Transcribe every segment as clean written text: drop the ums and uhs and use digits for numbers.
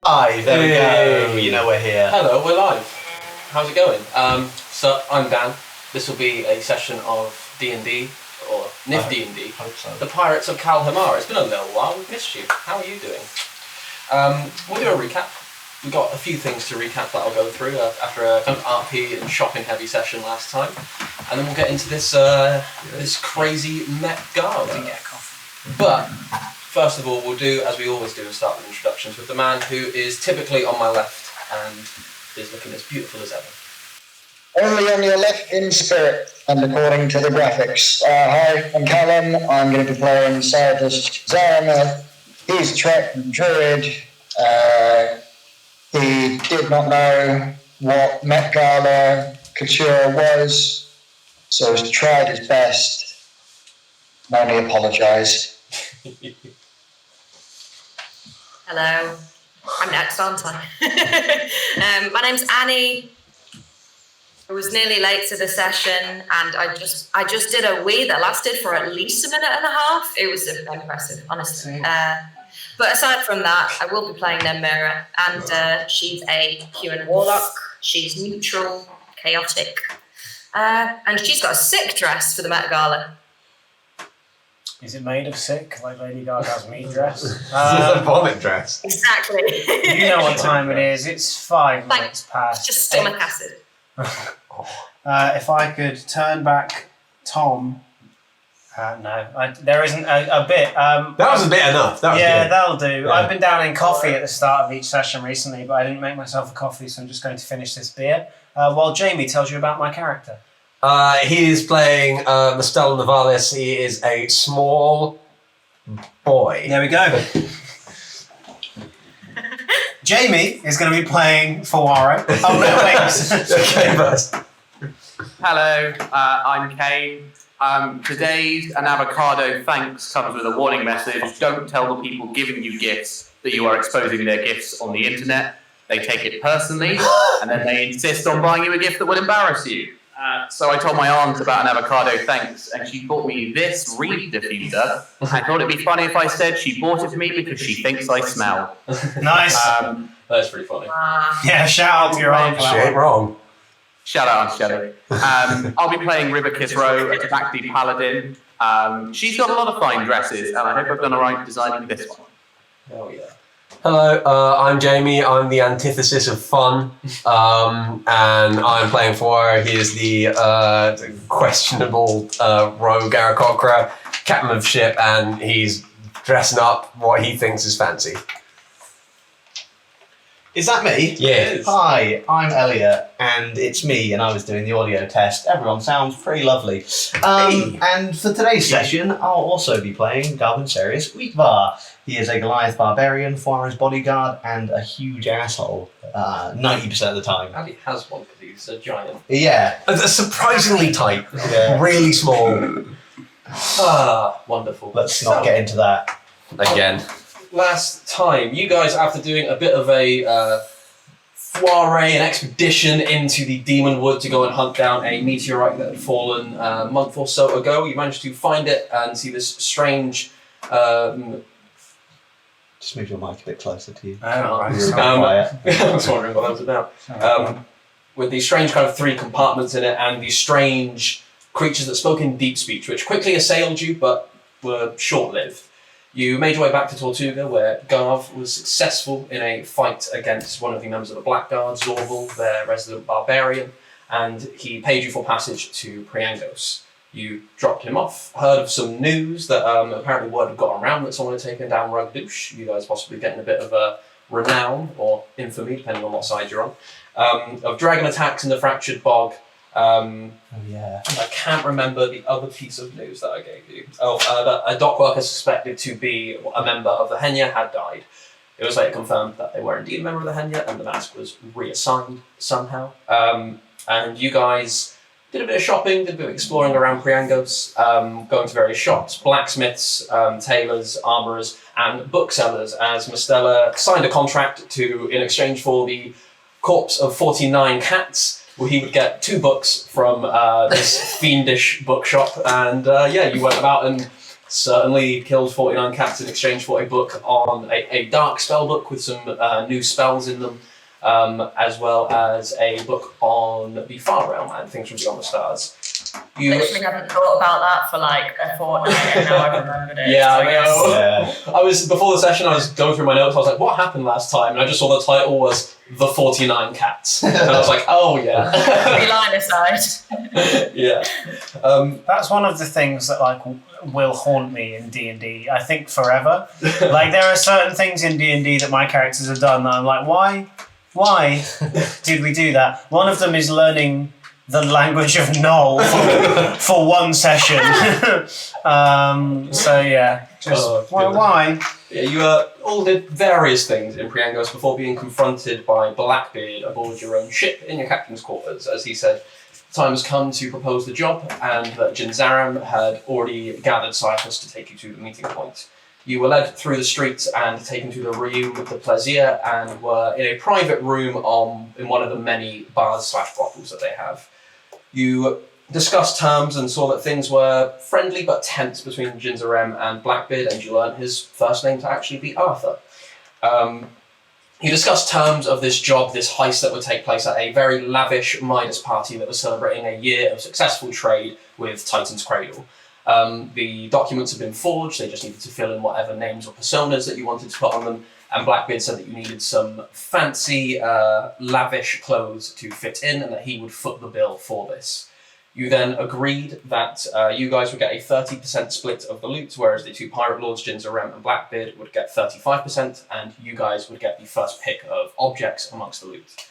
Hi, there we go. You know we're here. Hello, we're live. How's it going? So I'm Dan. This will be a session of D&D, or NIF D&D. Hope so. The Pirates of Kal'Himaar. It's been a little while, we've missed you. How are you doing? We'll do a recap. We've got a few things to recap that I'll go through after a kind of RP and shopping heavy session last time. And then we'll get into this this crazy Met Gala. But first of all, we'll do, as we always do, and start with introductions with the man who is typically on my left and is looking as beautiful as ever. Only on your left in spirit, and according to the graphics. Hi, I'm Callum. I'm going to be playing Scientist Zaramath. He's a Trek Druid. He did not know what Met Gala Culture was, so he's tried his best. I only apologise. Hello, I'm next, aren't I? My name's Annie. I was nearly late to the session, and I just did a wee that lasted for at least a minute and a half. It was impressive, honestly. But aside from that, I will be playing Nemira, and she's a human warlock. She's neutral, chaotic, and she's got a sick dress for the Met Gala. Is it made of sick, like Lady Gaga's meat dress? It's a vomit dress. Exactly. You know what time it is. It's 5 minutes past. Just stomach acid. If I could turn back Tom. There isn't a bit. That was a bit enough. That was good. That'll do. Yeah. I've been down in coffee at the start of each session recently, but I didn't make myself a coffee, so I'm just going to finish this beer. While Jamie tells you about my character. He is playing Mustela Navalis. He is a small boy. There we go. Jamie is going to be playing Fawaro. Oh no, wait. Okay, first. Hello, I'm Kane. Today's an avocado thanks comes with a warning message. Don't tell the people giving you gifts that you are exposing their gifts on the internet. They take it personally, and then they insist on buying you a gift that will embarrass you. So I told my aunt about an avocado thanks, and she bought me this reed diffuser. I thought it'd be funny if I said she bought it for me because she thinks I smell. Nice. That's pretty funny. Yeah, shout out to your aunt. She ain't wrong. Shout out on Shelley. I'll be playing River Kisro, a Tabakti Paladin. She's got a lot of fine dresses, and I hope I've done alright designing this one. Oh yeah. Hello, I'm Jamie. I'm the antithesis of fun, and I'm playing for. He is the questionable rogue Aarakocra, captain of ship, and he's dressing up what he thinks is fancy. Is that me? Yeah. Hi, I'm Elliot, and it's me, and I was doing the audio test. Everyone sounds pretty lovely. And for today's session, I'll also be playing Garvin Serious Wheatvar. He is a Goliath barbarian, Foirer's bodyguard, and a huge asshole 90% of the time. Ali has one because he's a giant. Yeah. Surprisingly tight, Yeah. really small. Wonderful. Let's not get into that. Again. Last time, you guys, after doing a bit of a foray, an expedition into the Demon Wood to go and hunt down a meteorite that had fallen a month or so ago, you managed to find it and see this strange... Just move your mic a bit closer to you. Right. You're a bit quiet. I was wondering what that was about. With these strange kind of 3 compartments in it and these strange creatures that spoke in deep speech, which quickly assailed you but were short-lived. You made your way back to Tortuga, where Garv was successful in a fight against one of the members of the Blackguard, Zorval, their resident barbarian, and he paid you for passage to Priangos. You dropped him off, heard of some news that apparently word had got around that someone had taken down Rugdouche. You guys possibly getting a bit of a renown, or infamy, depending on what side you're on, of dragon attacks in the Fractured Bog. Yeah. I can't remember the other piece of news that I gave you. That a dock worker suspected to be a member of the Henya had died. It was later confirmed that they were indeed a member of the Henya, and the mask was reassigned somehow. And you guys did a bit of shopping, did a bit of exploring around Priangos, going to various shops, blacksmiths, tailors, armourers, and booksellers, as Mustela signed a contract to, in exchange for the corpse of 49 cats, where he would get 2 books from this fiendish bookshop, and you went about and certainly killed 49 cats in exchange for a book on a dark spell book with some new spells in them, as well as a book on the Far Realm and things from Beyond the Stars. You literally haven't thought about that for like a fortnight, and now I remembered it. Yeah, so I know. Yeah. I was before the session. I was going through my notes. I was like, "What happened last time?" And I just saw the title was "The 49 Cats," and I was like, "Oh yeah." We line aside. Yeah. That's one of the things that like will haunt me in D&D. I think forever. Like there are certain things in D&D that my characters have done that I'm like, why did we do that? One of them is learning the language of Null for one session. So yeah, just why? Yeah, you all did various things in Priangos before being confronted by Blackbeard aboard your own ship in your captain's quarters. As he said, the time has come to propose the job, and that Jinzaram had already gathered Cyphus to take you to the meeting point. You were led through the streets and taken to the Room de Plaisir, and were in a private room in one of the many bars/brothels that they have. You discussed terms and saw that things were friendly but tense between Jinzaram and Blackbeard, and you learned his first name to actually be Arthur. You discussed terms of this job, this heist that would take place at a very lavish Midas party that was celebrating a year of successful trade with Titan's Cradle. The documents had been forged, they just needed to fill in whatever names or personas that you wanted to put on them, and Blackbeard said that you needed some fancy, lavish clothes to fit in, and that he would foot the bill for this. You then agreed that you guys would get a 30% split of the loot, whereas the two pirate lords, Jinzaram and Blackbeard, would get 35%, and you guys would get the first pick of objects amongst the loot.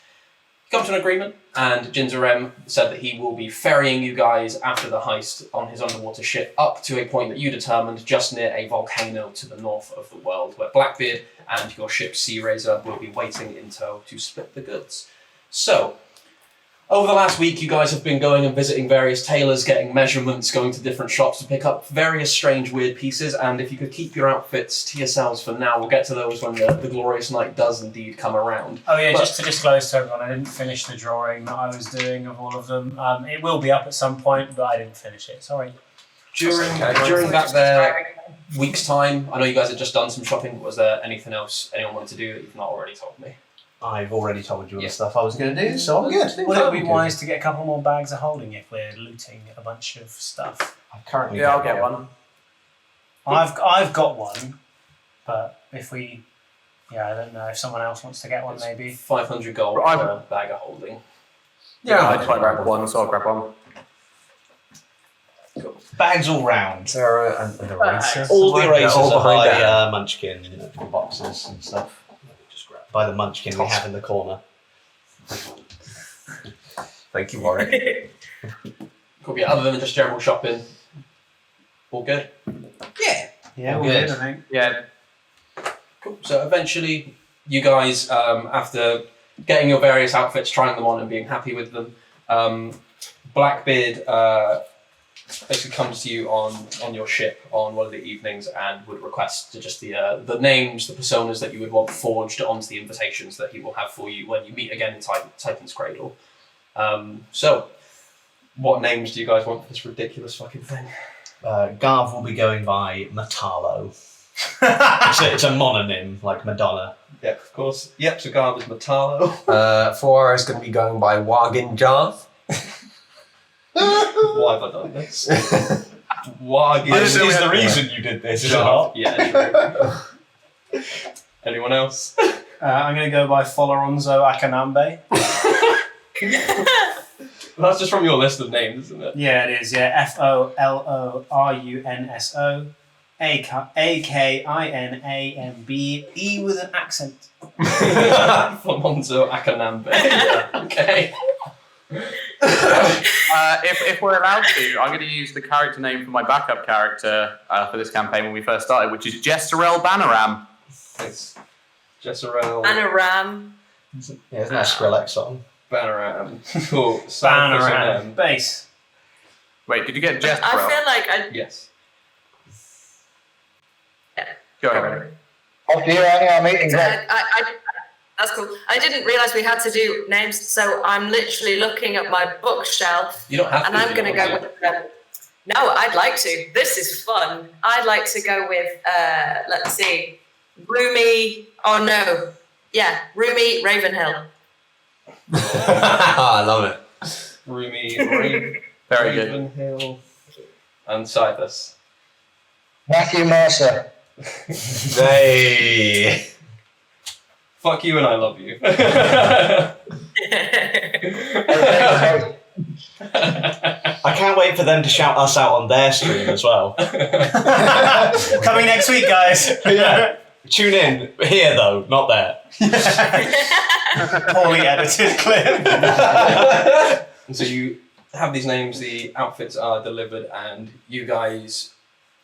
You come to an agreement, and Jinzaram said that he will be ferrying you guys after the heist on his underwater ship up to a point that you determined just near a volcano to the north of the world, where Blackbeard and your ship Sea Razor will be waiting in tow to split the goods. So, over the last week, you guys have been going and visiting various tailors, getting measurements, going to different shops to pick up various strange, weird pieces, and if you could keep your outfits to yourselves for now, we'll get to those when the glorious night does indeed come around. Oh yeah, just to disclose to everyone, I didn't finish the drawing that I was doing of all of them. It will be up at some point, but I didn't finish it, sorry. During that there week's time, I know you guys had just done some shopping, but was there anything else anyone wanted to do that you've not already told me? I've already told you all the stuff I was going to do, so I'm good. Would it be wise to get a couple more bags of holding if we're looting a bunch of stuff? I've currently Yeah, I'll get one. I've got one, but if we, I don't know if someone else wants to get one, maybe. 500 gold Right. for a bag of holding. Yeah, I'd try to grab one, so I'll grab one. Cool. Bags all round. Is there an eraser? All the somewhere? erasers all are behind by that. Munchkin boxes and stuff. Just grab by the Munchkin we have in the corner. Thank you, Warwick. Cool. Yeah, other than just general shopping, all good. Yeah. Yeah, All we're good. good, I think. Yeah, Cool. So eventually, you guys, after getting your various outfits, trying them on, and being happy with them, Blackbeard basically comes to you on your ship on one of the evenings and would request to just the names, the personas that you would want forged onto the invitations that he will have for you when you meet again in Titan's Cradle. So, what names do you guys want for this ridiculous fucking thing? Garv will be going by Matalo. It's a mononym, like Madonna. Yep, of course. Yep, so Garb is Matalo. 4 is going to be going by Wagin Jarth. Why have I done this? Wagin This didn't know we is had the that. reason you did this, is it not? Yeah, sure. Anyone else? I'm going to go by Foloronzo Akanambe. That's just from your list of names, isn't it? Yeah, it is, yeah. Folorunso Akinambe with an accent. Flamonzo Akanambe. Yeah, okay. if we're allowed to, I'm going to use the character name for my backup character for this campaign when we first started, which is Jesserel Banaram. It's Jesserel And a ram. Yeah, isn't that a Skrillex song? Banaram. Cool. Banaram. Base. Wait, did you get I Jesserel? feel like Yes. Go ahead. Off to you, Annie, our meeting. Great. that's cool. I didn't realise we had to do names, so I'm literally looking at my bookshelf, You don't have and to. I'm going to go with No, I'd like to. This is fun. I'd like to go with, let's see, Roomy. Oh no, yeah, Roomy Ravenhill. I love it. Roomy, Very good. Ravenhill, and Cyprus. Matthew Mercer. Hey. Fuck you and I love you. I can't wait for them to shout us out on their stream as well. Coming next week, guys. Yeah. Tune in here though, not there. Poorly edited clip. And so you have these names, the outfits are delivered, and you guys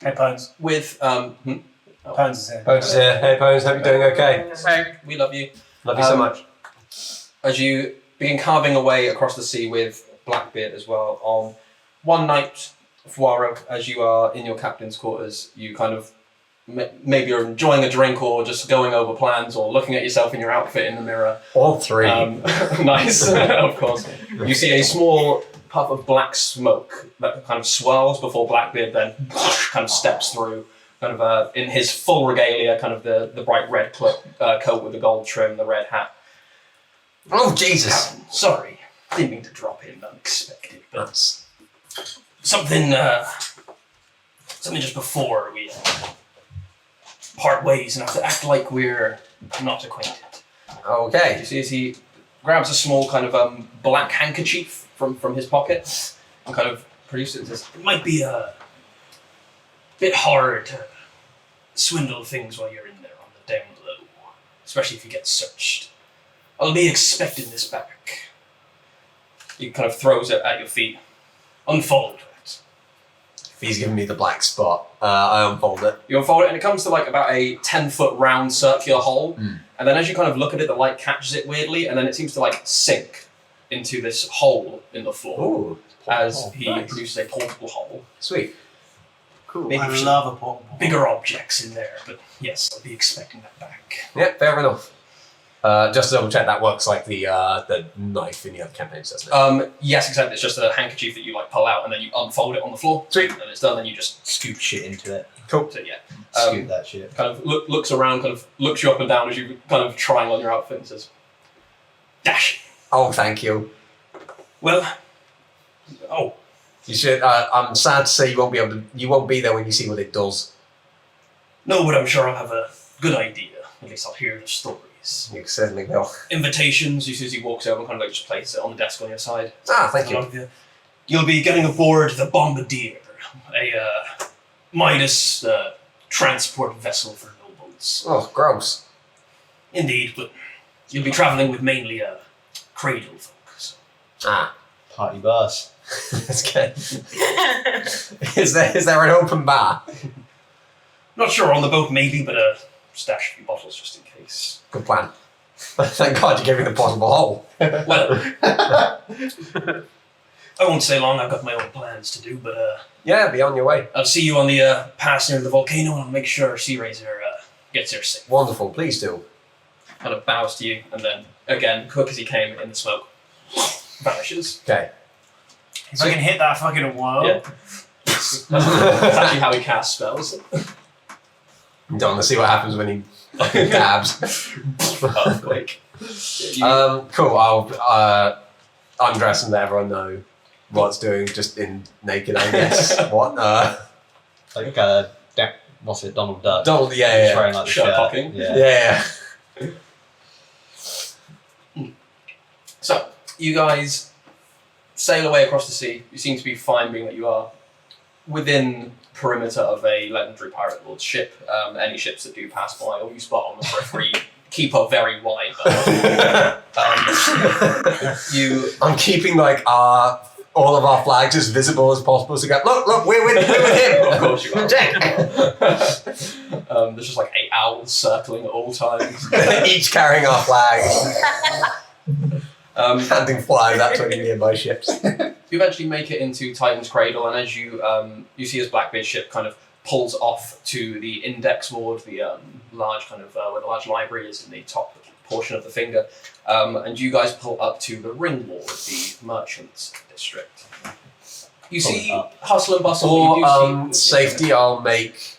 Hey, Pones. with Pones is here. Bones is here. Hey, Bones. Hope you're doing okay. Hey, we love you. Love you so much. As you begin carving away across the sea with Blackbeard as well, on one night, Fuaro, as you are in your captain's quarters, you kind of maybe you're enjoying a drink or just going over plans or looking at yourself in your outfit in the mirror. All three. Nice, of course. You see a small puff of black smoke that kind of swirls before Blackbeard then kind of steps through, kind of in his full regalia, kind of the bright red coat with the gold trim, the red hat. Oh, Jesus. Sorry, didn't mean to drop in unexpected, but That's... something just before we part ways and have to act like we're not acquainted. Okay. You see as he grabs a small kind of black handkerchief from his pocket and kind of produces it and says, it might be a bit hard to swindle things while you're in there on the down low, especially if you get searched. I'll be expecting this back. He kind of throws it at your feet. Unfold it. If he's giving me the black spot, I unfold it. You unfold it and it comes to like about a 10-foot round circular hole. And then as you kind of look at it, the light catches it weirdly and then it seems to like sink into this hole in the floor. Ooh. As he Nice. produces a portable hole. Sweet. Cool. Maybe I some love a portable. bigger objects in there, but yes, I'll be expecting that back. Yeah, fair enough. Just to double check, that works like the knife in the other campaigns, doesn't it? Yes, except it's just a handkerchief that you like pull out and then you unfold it on the floor. Sweet. And it's done, then you just Scoop shit into it. Cool. so yeah. Scoop that shit. Kind of looks around, kind of looks you up and down as you kind of trying on your outfit and says, "Dash." Oh, thank you. Well, oh, You should. I'm sad to say you won't be able to. You won't be there when you see what it does. no, but I'm sure I'll have a good idea. At least I'll hear the stories. You certainly will. Invitations. You see as he walks over and kind of like just places it on the desk on your side. Ah, thank you. You'll be getting aboard the Bombardier, a Midas transport vessel for nobles. Oh, gross. Indeed, but you'll be travelling with mainly cradle folk. So. Ah, Party bus. that's good. Is there an open bar? Not sure on the boat, maybe, but stash a few bottles just in case. Good plan. Thank God you gave me the portable hole. Well, I won't stay long. I've got my own plans to do, but Yeah, be on your way. I'll see you on the pass near the volcano, and I'll make sure Sea Razor gets there safe. Wonderful. Please do. Kind of bows to you, and then again, quick as he came in the smoke, vanishes. Okay. If I can hit that fucking wall. Yeah. That's actually how he casts spells. Don't want to see what happens when he dabs. Earthquake. Cool. I'll undress and let everyone know what's doing, just in naked, I guess. What? Like what's it? Donald Duck. Donald. He's Yeah. wearing like the Shirt shirt. cocking. Yeah. So, you guys sail away across the sea. You seem to be fine being that you are within perimeter of a legendary pirate lord's ship. Any ships that do pass by or you spot on the periphery keep up very wide. I'm keeping like all of our flags as visible as possible. So go, look, we're with him. Of course you are. Jack. There's just like 8 owls circling at all times. Each carrying our flag. Handing flags out to any nearby ships. You eventually make it into Titan's Cradle, and as you see his Blackbeard ship kind of pulls off to the index ward, the large kind of where the large library is in the top portion of the finger, and you guys pull up to the ring ward, the merchants district. You pull see it up. hustle and bustle. For you do see, safety, I'll make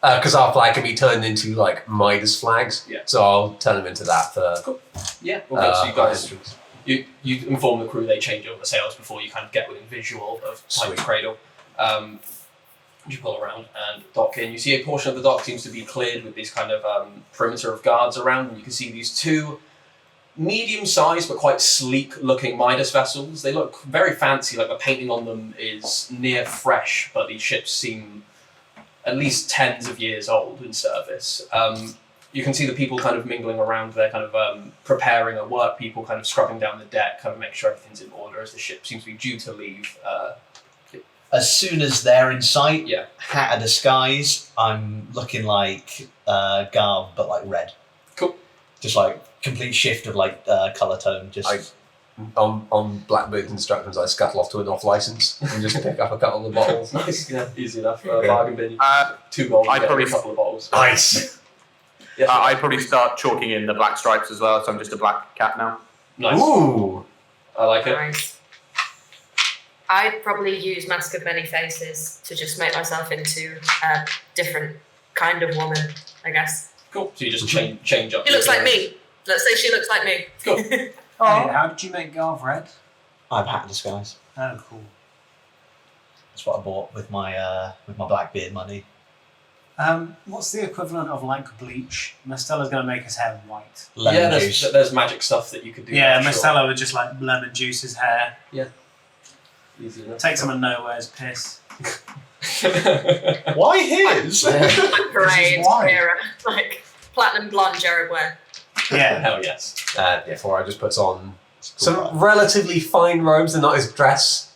because our flag can be turned into like Midas flags. Yeah. So I'll turn them into that for. Cool. Yeah. Okay. So you guys, entrance. you inform the crew they change over sails before you kind of get within visual of Sweet. Titan's Cradle. You pull around and dock in. You see a portion of the dock seems to be cleared with these kind of perimeter of guards around, and you can see these two medium-sized but quite sleek-looking Midas vessels. They look very fancy, like the painting on them is near fresh, but these ships seem at least tens of years old in service. You can see the people kind of mingling around there, kind of preparing a work, people kind of scrubbing down the deck, kind of make sure everything's in order as the ship seems to be due to leave. As soon as they're in sight, Yeah. hat of disguise, I'm looking like Garv, but like red. Cool. Just like complete shift of like colour tone. Just On Blackbird's instructions, I scuttle off to an off license and just pick up a couple of bottles. Nice, yeah, easy enough. Yeah. Bargain bin. Uh, 2 gold, I'd you get probably- a couple of bottles. Nice. Yes, I'd probably start chalking in the black stripes as well, so I'm just a black cat now. nice. Ooh. I like it. Nice. I'd probably use Mask of Many Faces to just make myself into a different kind of woman, I guess. Cool. So you just change up. She looks like me. Let's say she looks like me. Cool. Hey, how did you make Garv red? I have hat of disguise. Oh, cool. That's what I bought with my Blackbeard money. What's the equivalent of like bleach? Mastella's going to make his hair white. Lemon Yeah, juice. there's magic stuff that you could do. Yeah, I'm sure. Mastella would just like lemon juice his hair. Easy enough. Take some of Nowhere's piss. Why his? Parade why. era. Like platinum blonde Jared wear. Yeah. Hell yes. Therefore, I just puts on some relatively fine robes. They're not his dress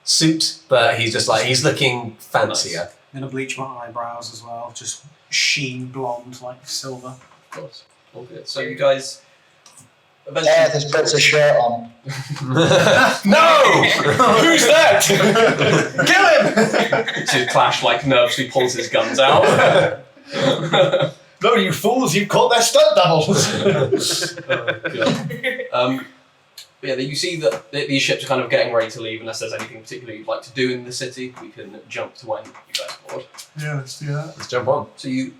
suit, but he's just like he's looking fancier. I'm going to bleach my eyebrows as well. Just sheen blonde like silver. Of course. All good. So you guys Gareth eventually. has puts a shirt on. No! Who's that? Kill him! So Clash like nervously pulls his guns out. No, you fools! You've caught their stunt doubles. But yeah, you see that these ships are kind of getting ready to leave. Unless there's anything particular you'd like to do in the city, we can jump to when you guys board. Yeah, let's do that. Let's jump on. So you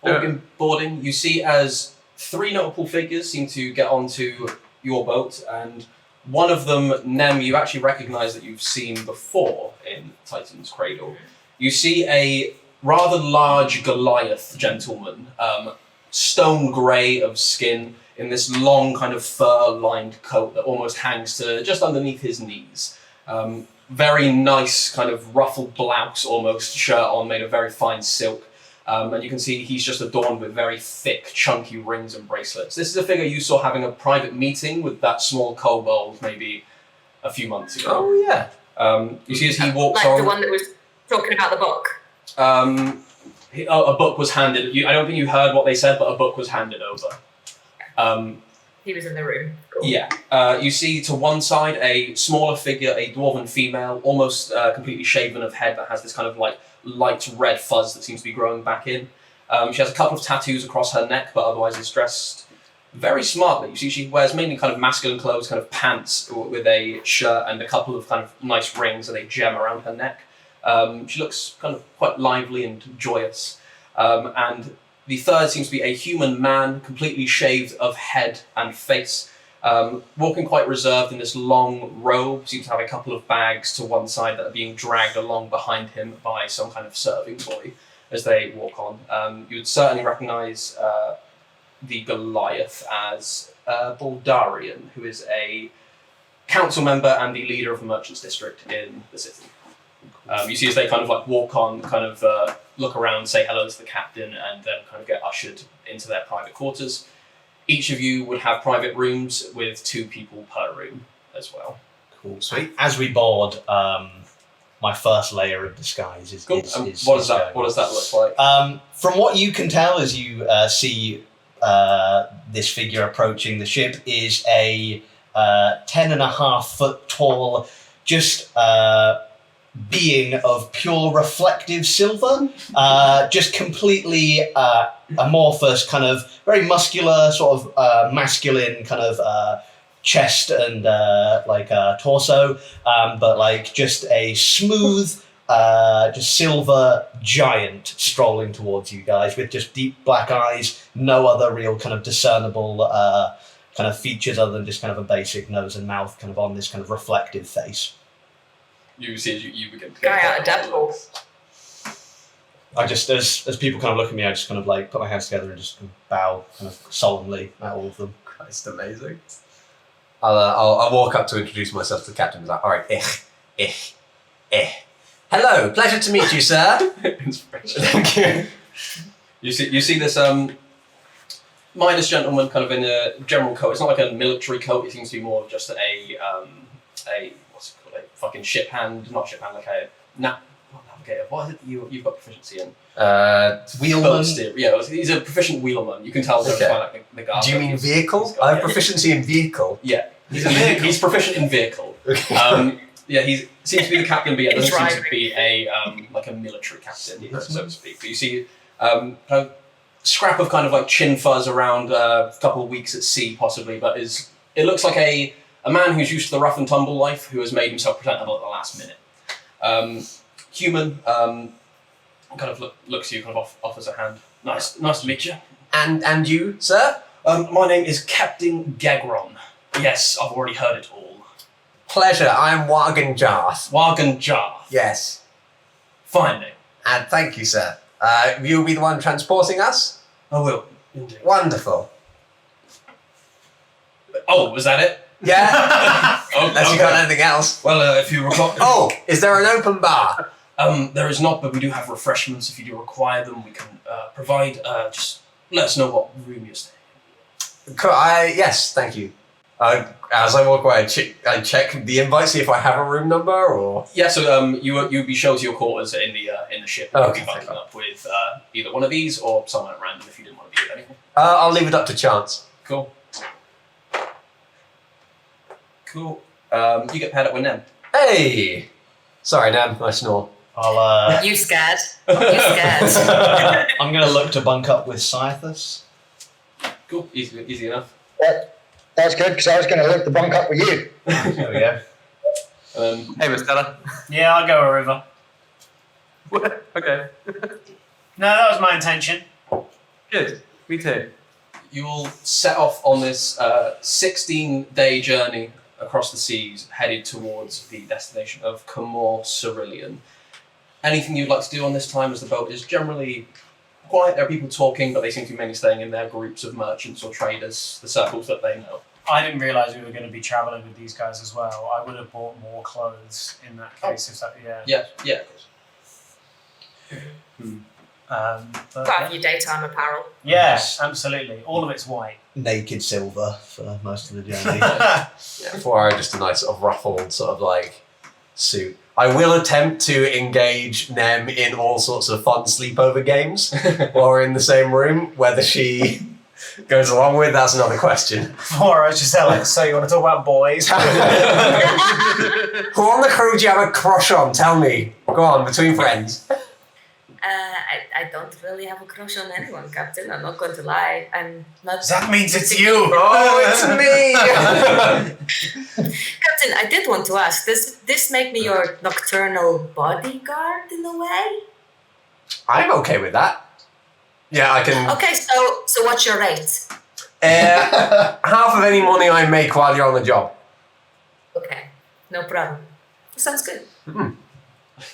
all begin boarding. You see as 3 notable figures seem to get onto your boat, and one of them, Nem, you actually recognise that you've seen before in Titan's Cradle. You see a rather large Goliath gentleman, stone grey of skin, in this long kind of fur-lined coat that almost hangs to just underneath his knees. Very nice kind of ruffled blouse almost shirt on, made of very fine silk. And you can see he's just adorned with very thick, chunky rings and bracelets. This is a figure you saw having a private meeting with that small kobold maybe a few months ago. Oh yeah. You see as he walks Like on... the one that was talking about the book. A book was handed... I don't think you heard what they said, but a book was handed over. He was in the room. Cool. Yeah. You see to one side a smaller figure, a dwarven female, almost completely shaven of head, that has this kind of like light red fuzz that seems to be growing back in. She has a couple of tattoos across her neck, but otherwise is dressed very smartly. You see she wears mainly kind of masculine clothes, kind of pants with a shirt and a couple of kind of nice rings and a gem around her neck. She looks kind of quite lively and joyous. And the third seems to be a human man, completely shaved of head and face, walking quite reserved in this long robe, seems to have a couple of bags to one side that are being dragged along behind him by some kind of serving boy as they walk on. You would certainly recognise the Goliath as Baldarian, who is a council member and the leader of the Merchants District in the city. You see as they kind of like walk on, kind of look around, say hello to the captain, and then kind of get ushered into their private quarters. Each of you would have private rooms with 2 people per room as well. Cool. Sweet. As we board, my first layer of disguise is. Cool. is What does that going look like? From what you can tell as you see this figure approaching the ship, is a 10.5 foot tall, just being of pure reflective silver, just completely amorphous, kind of very muscular, sort of masculine, kind of chest and torso, but like just a smooth, just silver giant strolling towards you guys with just deep black eyes, no other real kind of discernible kind of features other than just kind of a basic nose and mouth kind of on this kind of reflective face. You see as you begin to Guy out of Deadpool. I just, as people kind of look at me, I just kind of like put my hands together and just kind of bow kind of solemnly at all of them. Christ, amazing. I'll walk up to introduce myself to the captain. Like, all right, hello, pleasure to meet you, sir. Thank you. You see this Midas gentleman kind of in a general coat. It's not like a military coat. It seems to be more of just a what's it called? A fucking ship hand, not ship hand, like a navigator. What is it that you've got proficiency in? Wheelman. Yeah, he's a proficient wheelman. You can tell just by like the garb. Do you mean vehicle? I have proficiency in vehicle. Yeah, he's proficient in vehicle. Yeah, he seems to be the captain, but yeah, doesn't seem to be a like a military captain, so to speak. But you see a scrap of kind of like chin fuzz around a couple of weeks at sea, possibly, but it looks like a man who's used to the rough and tumble life, who has made himself presentable at the last minute. Human, kind of looks at you, kind of offers a hand. Nice to meet you. And you, sir? My name is Captain Gagron. Yes, I've already heard it all. Pleasure, I'm Wagon Jarth. Wagon Jar. Yes. Fine name. And thank you, sir. You'll be the one transporting us? I will, indeed. Wonderful. Oh, was that it? Yeah? Unless you got anything else. Well, if you recall... Oh, is there an open bar? There is not, but we do have refreshments. If you do require them, we can provide. Just let us know what room you're staying in. Cool, yes, thank you. As I walk away, I check the invite, see if I have a room number, or... Yeah, so you'd be shown to your quarters in the ship. And Okay, you'd be backing up with either one of these or someone at random if you didn't want to be with anyone. I'll leave it up to chance. Cool. Cool. You get paired up with Nem. Hey! Sorry, Nam, I snore. I'll You scared? You scared? I'm gonna look to bunk up with Scythus. Cool. Easy enough. That's good, because I was going to look to bunk up with you. There we go. Hey, Miss Stella. Yeah, I'll go a river. Okay. No, that was my intention. Good. Me too. You will set off on this 16-day journey across the seas, headed towards the destination of Kal'Himaar Cerulean. Anything you'd like to do on this time, as the boat is generally quiet? There are people talking, but they seem to be mainly staying in their groups of merchants or traders, the circles that they know. I didn't realise we were going to be travelling with these guys as well. I would have bought more clothes in that case, if that, yeah. Yeah, of course. But, Quite a few daytime apparel. yes, absolutely. All of it's white. Naked silver for most of the journey. Yeah, for just a nice sort of ruffled sort of like suit. I will attempt to engage Nem in all sorts of fun sleepover games while we're in the same room. Whether she goes along with, that's another question. Or I was just like, so you want to talk about boys? Who on the crew do you have a crush on? Tell me. Go on, between friends. I don't really have a crush on anyone, Captain. I'm not going to lie. I'm not. That means it's you. Oh, it's me. Captain, I did want to ask. Does this make me your nocturnal bodyguard in a way? I'm okay with that. Yeah, I can. Okay, so what's your rate? Half of any money I make while you're on the job. Okay, no problem. Sounds good. Mm-hmm.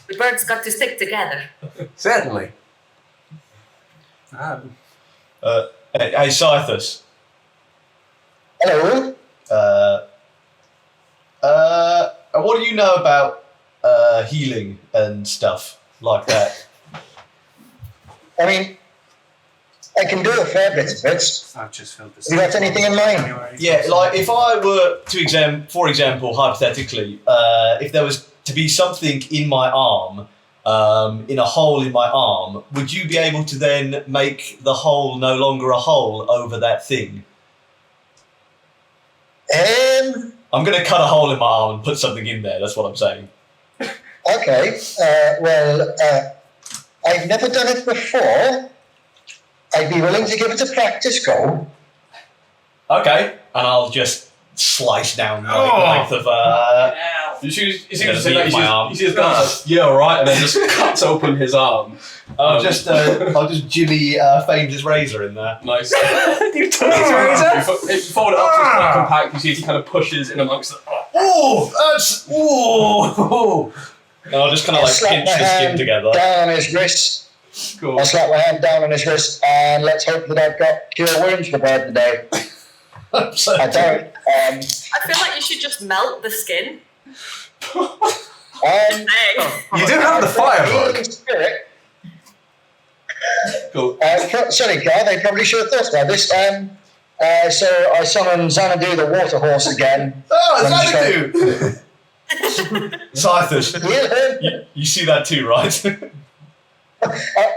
The birds got to stick together. Certainly. Hey, Scythus. Hello? What do you know about healing and stuff like that? I mean, I can do a fair bit of it. I've just filled this. You got anything in mind? Yeah, like if I were to for example, hypothetically, if there was to be something in my arm, in a hole in my arm, would you be able to then make the hole no longer a hole over that thing? I'm going to cut a hole in my arm and put something in there, that's what I'm saying. Okay. I've never done it before. I'd be willing to give it a practice go. Okay, and I'll just slice down the Oh. length of You see Yeah, his my arm. you see his gun says, yeah, right, and then just cuts open his arm. I'll just Jimmy Fames' razor in there. Nice. You took his razor? You fold it up so it's quite compact. You see as he kind of pushes in amongst the. Oh, that's And I'll just kind of like Slap pinch my the skin hand together. down on his wrist. Cool. I'll slap my hand down on his wrist, and let's hope that I've got cure wounds prepared today. So- I don't. I feel like you should just melt the skin. Hey. You do have the firebug. Healing spirit. Cool. Sorry, Carl, they probably should have thought about this. So I summon Xanadu the water horse again. Oh, I'm just Xanadu! Scythus, Heal him. you see that too, right?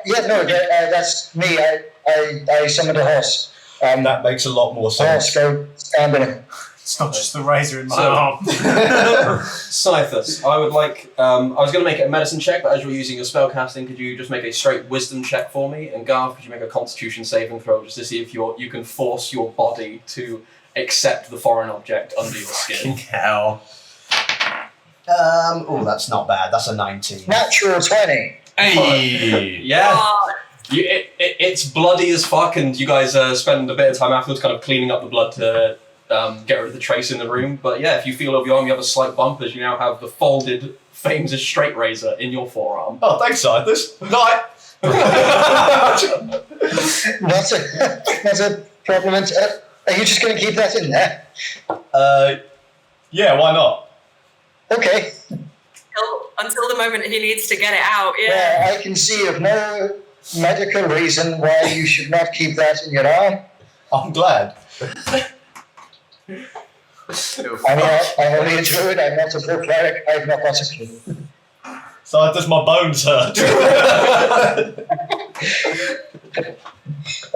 Yeah, no, that's me. I summoned a horse. That makes a lot more Horse, sense. go stand in it. It's not just the razor in my So- arm. Scythus, I would like. I was going to make it a medicine check, but as you're using your spell casting, could you just make a straight wisdom check for me? And Garth, could you make a constitution saving throw just to see if you can force your body to accept the foreign object under your skin? Hell. Oh, that's not bad. That's a 19. Natural 20. Hey! Yeah! Oh, It's bloody as fuck, and you guys spend a bit of time afterwards kind of cleaning up the blood to get rid of the trace in the room. But yeah, if you feel over your arm, you have a slight bump as you now have the folded Fames' straight razor in your forearm. Oh, thanks, Scythus. Night. That's a problem. Are you just going to keep that in there? Yeah, why not? Okay. until the moment he needs to get it out. Yeah. Well, I can see of no medical reason why you should not keep that in your arm. I'm glad. I'm only a druid, I'm not a full cleric, I've not got a clue. Scythus, my bones hurt.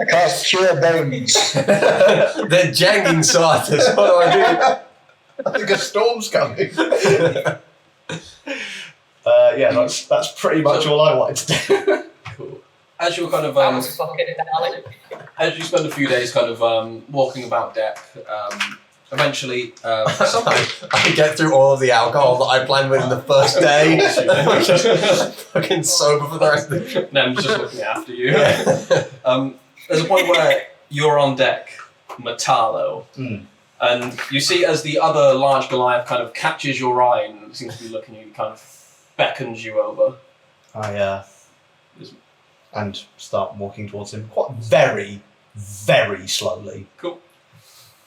I can't cure bones. They're janging Scythus. What do I do? I think a storm's coming. Yeah, that's pretty much all I wanted to do. Cool. As you're kind of That was fucking darling. as you spend a few days kind of walking about deck, eventually I get through all of the alcohol that I planned with in the first day. Fucking sober for the rest of the trip. Nem's just looking after you. There's a point where you're on deck, Metallo, and you see as the other large Goliath kind of catches your eye and seems to be looking at you, kind of beckons you over. And start walking towards him quite very, very slowly. Cool.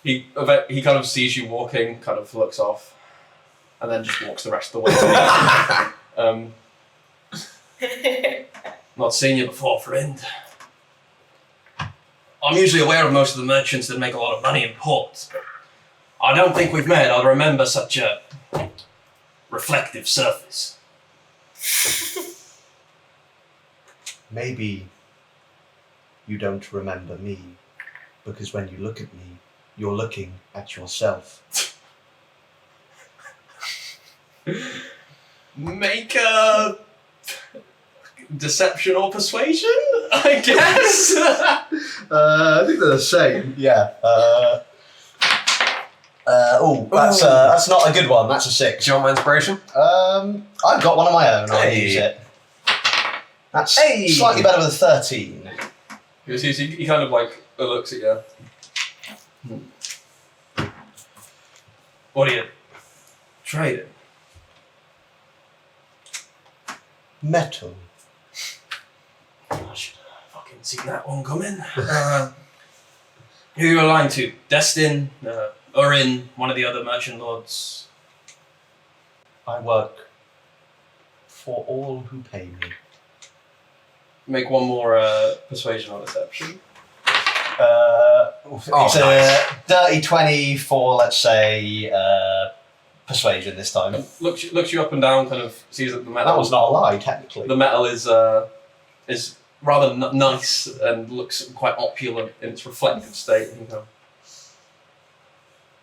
He kind of sees you walking, kind of looks off, and then just walks the rest of the way. Not seen you before, friend. I'm usually aware of most of the merchants that make a lot of money in ports, but I don't think we've met. I remember such a reflective surface. Maybe you don't remember me, because when you look at me, you're looking at yourself. Make a deception or persuasion, I guess. I think they're the same. Yeah. That's not a good one. That's a 6. Do you want my inspiration? I've got one of my own. I'll Hey. use it. That's Hey. slightly better than 13. He kind of like looks at you. What are you trading? Metal. I should have fucking seen that one coming. Who are you aligned to? Destin, Urin, one of the other merchant lords. I work for all who pay me. Make one more persuasion or deception. It's nice. a dirty 20 for, let's say, persuasion this time. Looks you up and down, kind of sees that the metal. That was not a lie, technically. The metal is rather nice and looks quite opulent in its reflective state. And you go,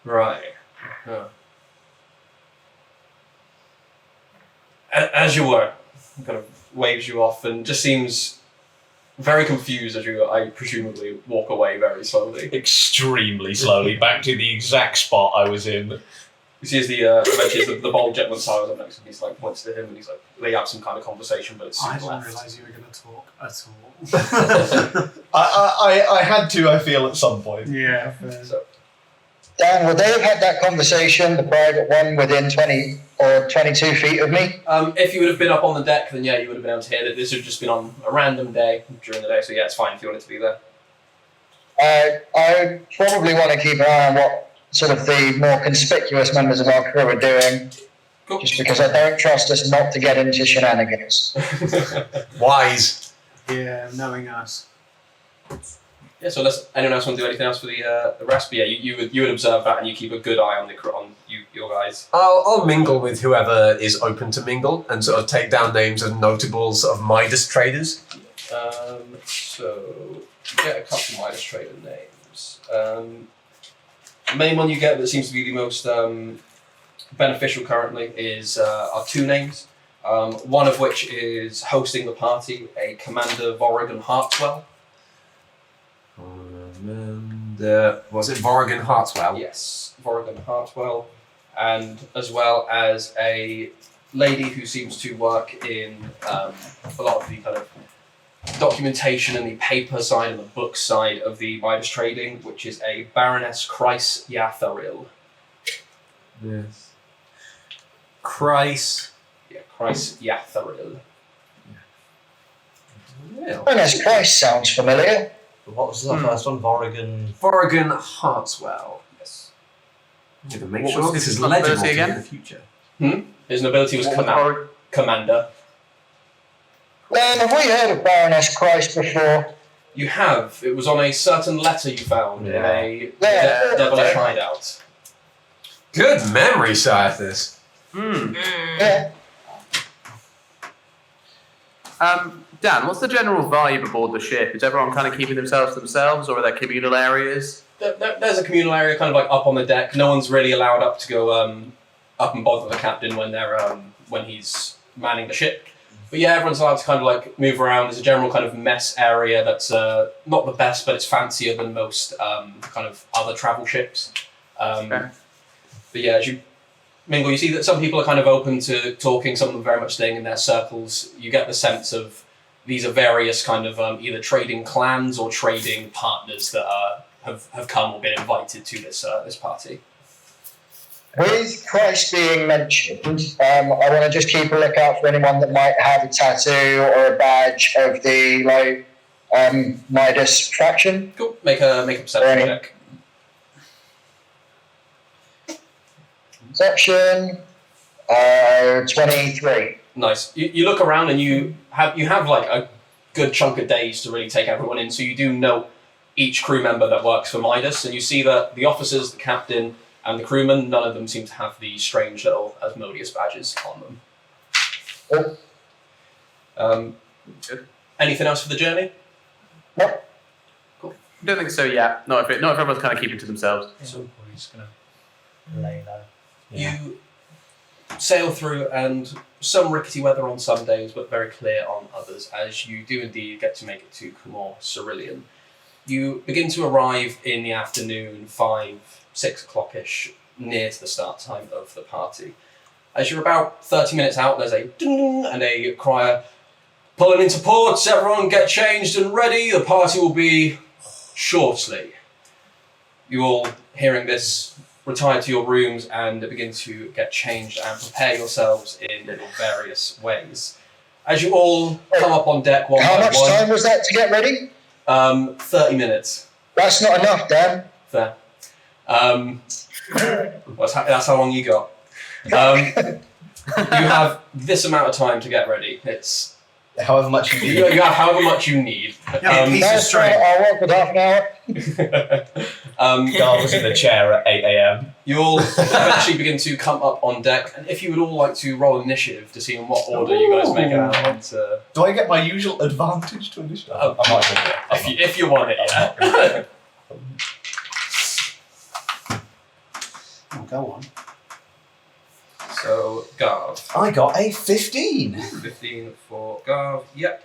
right. Yeah. As you were, kind of waves you off and just seems very confused as you, I presumably, walk away very slowly. Extremely slowly, back to the exact spot I was in. You see as eventually as the bold gentleman silence up next to him, he's like, points to him and he's like, they have some kind of conversation, but it's I soon didn't left. realise you were going to talk at all. I had to, I feel, at some point. Yeah. So, Dan, would they have had that conversation, the private one, within 20 or 22 feet of me? if you would have been up on the deck, then yeah, you would have been able to hear it. This would have just been on a random day during the day, so yeah, it's fine if you want it to be there. I probably want to keep an eye on what sort of the more conspicuous members of our crew are doing, Cool. just because I don't trust us not to get into shenanigans. Wise. Yeah, knowing us. Yeah, so unless anyone else want to do anything else for the rest, but yeah, you would observe that and you keep a good eye on your guys. I'll mingle with whoever is open to mingle and sort of take down names of notable sort of Midas traders. So get a couple of Midas trader names. The main one you get that seems to be the most beneficial currently is are two names. One of which is hosting the party, a Commander Vorrigan Hartswell. And was it Vorrigan Hartswell? Yes, Vorrigan Hartwell, and as well as a lady who seems to work in a lot of the kind of documentation and the paper side and the book side of the Midas trading, which is a Baroness Chryse Yatharil. Yes. Chryse. Yeah, Chryse Yatharil. Yeah. Goodness Christ, sounds familiar. What was the first one? Vorrigan. Vorrigan Hartswell. Yes. I'm going to make What sure was this his is legible ability to me again? in the future. His nobility was What was Commander. Dan, have we heard of Baroness Christ before? You have. It was on a certain letter you found in a Yeah. devilish hideout. Good memory, Scythus. Yeah. Dan, what's the general vibe aboard the ship? Is everyone kind of keeping themselves to themselves, or are there communal areas? There's a communal area kind of like up on the deck. No one's really allowed up to go up and bother the captain when they're when he's manning the ship. But yeah, everyone's allowed to kind of like move around. There's a general kind of mess area that's not the best, but it's fancier than most kind of other travel ships. Okay. But yeah, as you mingle, you see that some people are kind of open to talking, some of them very much staying in their circles. You get the sense of these are various kind of either trading clans or trading partners that have come or been invited to this party. With Christ being mentioned, I want to just keep a lookout for anyone that might have a tattoo or a badge of the Midas faction. Cool. Make a perception check. Perception, 23. Nice. You look around and you have like a good chunk of days to really take everyone in. So you do know each crew member that works for Midas, and you see that the officers, the captain, and the crewmen, none of them seem to have the strange little Asmodeus badges on them. Good. Anything else for the journey? Nope. I don't think so yet. Not if everyone's kind of keeping to themselves. So we're just going to lay low. You sail through, and some rickety weather on some days, but very clear on others, as you do indeed get to make it to Kal'Himaar Cerulean. You begin to arrive in the afternoon, 5-6 o'clock-ish, near to the start time of the party. As you're about 30 minutes out, there's a ding and a crier, "Pulling into port, everyone get changed and ready, the party will be shortly." You all, hearing this, retire to your rooms and begin to get changed and prepare yourselves in little various ways. As you all come up on deck one How by much one, time was that to get ready? 30 minutes. That's not enough, Dan. Fair. That's how long you got. You have this amount of time to get ready. It's However much you you need. have however much you need. Piece of That's string. I'll work with half an hour. Guard was in the chair at 8 a.m. You all eventually begin to come up on deck, and if you would all like to roll initiative to see in what order you guys make it out onto, Do I get my usual advantage to initiative? Oh, I'm not doing it. if you want it, yeah. Oh, go on. So Garv, I got a 15. 15 for Garv. Yep.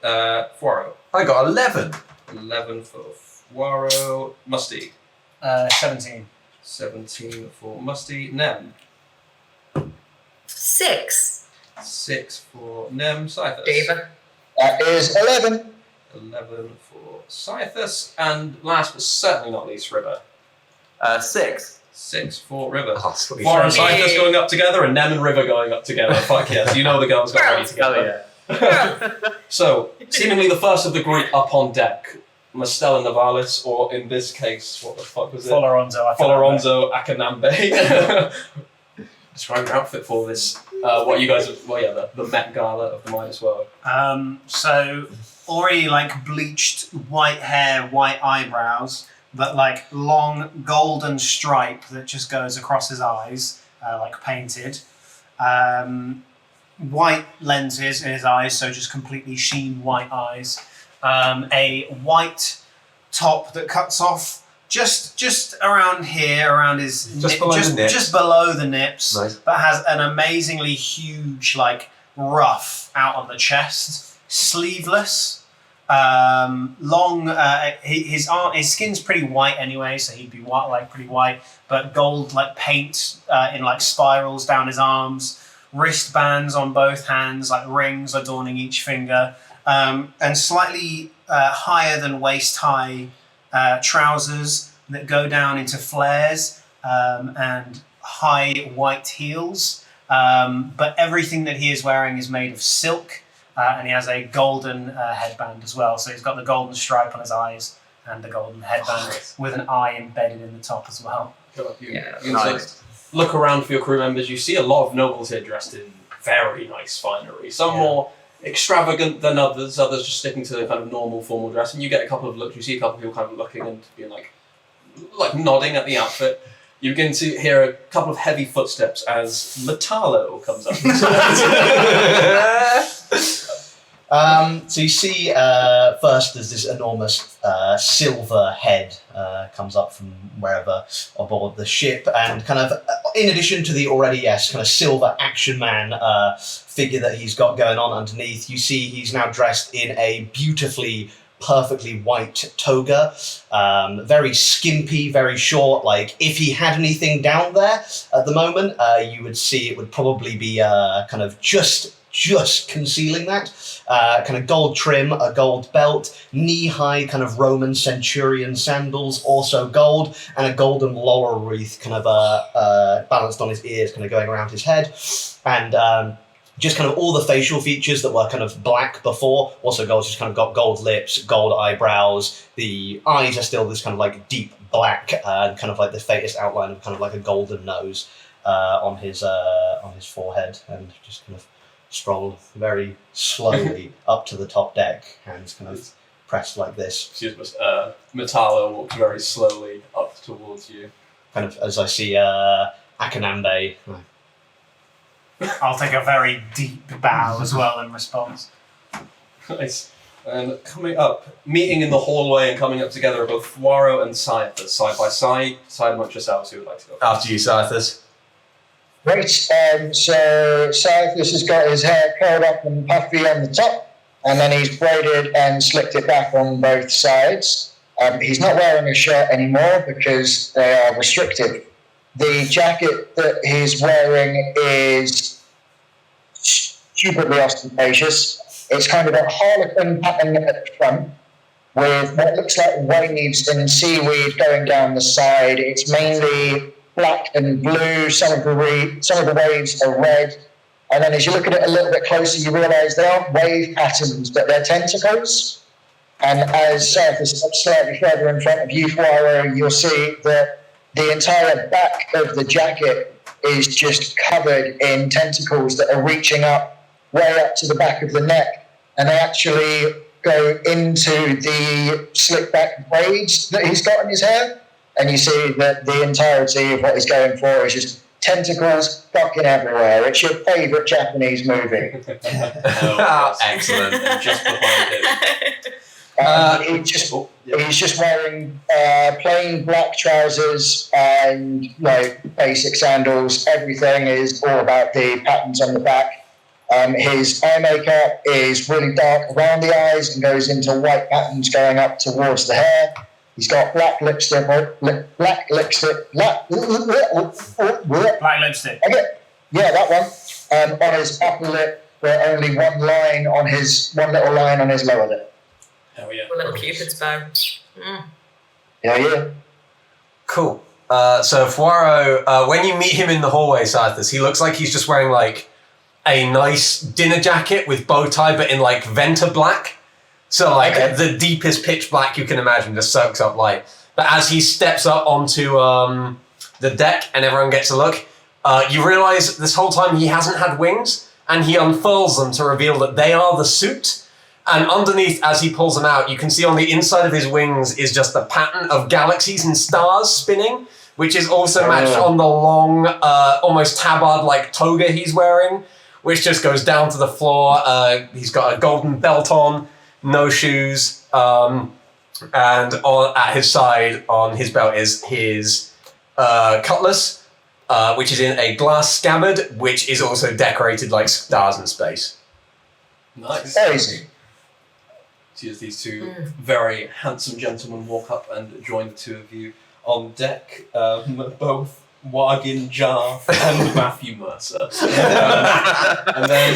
Fwaro. I got 11. 11 for Waro. Musty. 17. 17 for Musty. Nem. 6. 6 for Nem. Scythus. Diva. That is 11. 11 for Scythus. And last but certainly not least, River. 6. 6 for River. Oh, sweet. Waro and Scythus going up together, and Nem and River going up together. Fuck yes, you know the girls got ready together. So, seemingly the first of the group up on deck, Mastella Navalis, or in this case, what the fuck was it? Foloronzo Akanambe. Describe your outfit for this. What you guys, the Met Gala of the Midas World. So already like bleached white hair, white eyebrows, but like long golden stripe that just goes across his eyes, like painted. White lenses in his eyes, so just completely sheen white eyes. A white top that cuts off just around here, around his Just below the nips. just below the nips, Nice. but has an amazingly huge like ruff out on the chest, sleeveless, long. His skin's pretty white anyway, so he'd be white, like pretty white, but gold like paint in like spirals down his arms, wristbands on both hands, like rings adorning each finger, and slightly higher than waist high trousers that go down into flares, and high white heels. But everything that he is wearing is made of silk, and he has a golden headband as well. So he's got the golden stripe on his eyes and the golden headband with an eye embedded in the top as well. Nice. Look around for your crew members. You see a lot of nobles here dressed in very nice finery. Some more extravagant than others. Others just sticking to the kind of normal formal dress. And you get a couple of looks. You see a couple of people kind of looking and being like nodding at the outfit. You begin to hear a couple of heavy footsteps as Metallo comes up. So you see first there's this enormous silver head comes up from wherever aboard the ship, and kind of in addition to the already kind of silver action man figure that he's got going on underneath, you see he's now dressed in a beautifully perfectly white toga, very skimpy, very short. Like if he had anything down there at the moment, you would see it would probably be kind of just concealing that. Kind of gold trim, a gold belt, knee-high kind of Roman centurion sandals, also gold, and a golden laurel wreath kind of balanced on his ears, kind of going around his head. And just kind of all the facial features that were kind of black before, also gold, just kind of got gold lips, gold eyebrows. The eyes are still this kind of like deep black, and kind of like the faintest outline of kind of like a golden nose on his forehead, and just kind of strolled very slowly up to the top deck, hands kind of pressed like this. Excuse me, Metallo walks very slowly up towards you. Kind of as I see Akanambe. I'll take a very deep bow as well in response. Nice. And coming up, meeting in the hallway and coming up together are both Waro and Scythus, side by side. Decide amongst yourselves who would like to go. After you, Scythus. Great. So Scythus has got his hair curled up and puffy on the top, and then he's braided and slicked it back on both sides. He's not wearing a shirt anymore because they are restrictive. The jacket that he's wearing is stupidly ostentatious. It's kind of a harlequin pattern at the front with what looks like waves and seaweed going down the side. It's mainly black and blue. Some of the waves are red. And then as you look at it a little bit closer, you realise they aren't wave patterns, but they're tentacles. And as Scythus steps slightly further in front of you, Waro, you'll see that the entire back of the jacket is just covered in tentacles that are reaching up, way up to the back of the neck. And they actually go into the slick back braids that he's got in his hair. And you see that the entirety of what he's going for is just tentacles fucking everywhere. It's your favourite Japanese movie. Excellent. Just behind him. He's just wearing plain black trousers and like basic sandals. Everything is all about the patterns on the back. His eye makeup is really dark around the eyes and goes into white patterns going up towards the hair. He's got black lipstick. Black lipstick. Okay. Yeah, that one. On his upper lip, but only one little line on his lower lip. Oh yeah. A little Cupid's bow. Yeah. Cool. So Fuaro, when you meet him in the hallway, Sarthas, he looks like he's just wearing like a nice dinner jacket with bow tie, but in like Venta black. So like the deepest pitch black you can imagine, just soaks up light. But as he steps up onto the deck and everyone gets a look, you realise this whole time he hasn't had wings, and he unfurls them to reveal that they are the suit. And underneath, as he pulls them out, you can see on the inside of his wings is just a pattern of galaxies and stars spinning, which is also matched on the long, almost tabard-like toga he's wearing, which just goes down to the floor. He's got a golden belt on, no shoes, and at his side on his belt is his cutlass, which is in a glass scabbard, which is also decorated like stars in space. Nice. Easy. So as these two very handsome gentlemen walk up and join the two of you on deck, both Wagin Jar and Matthew Mercer. And then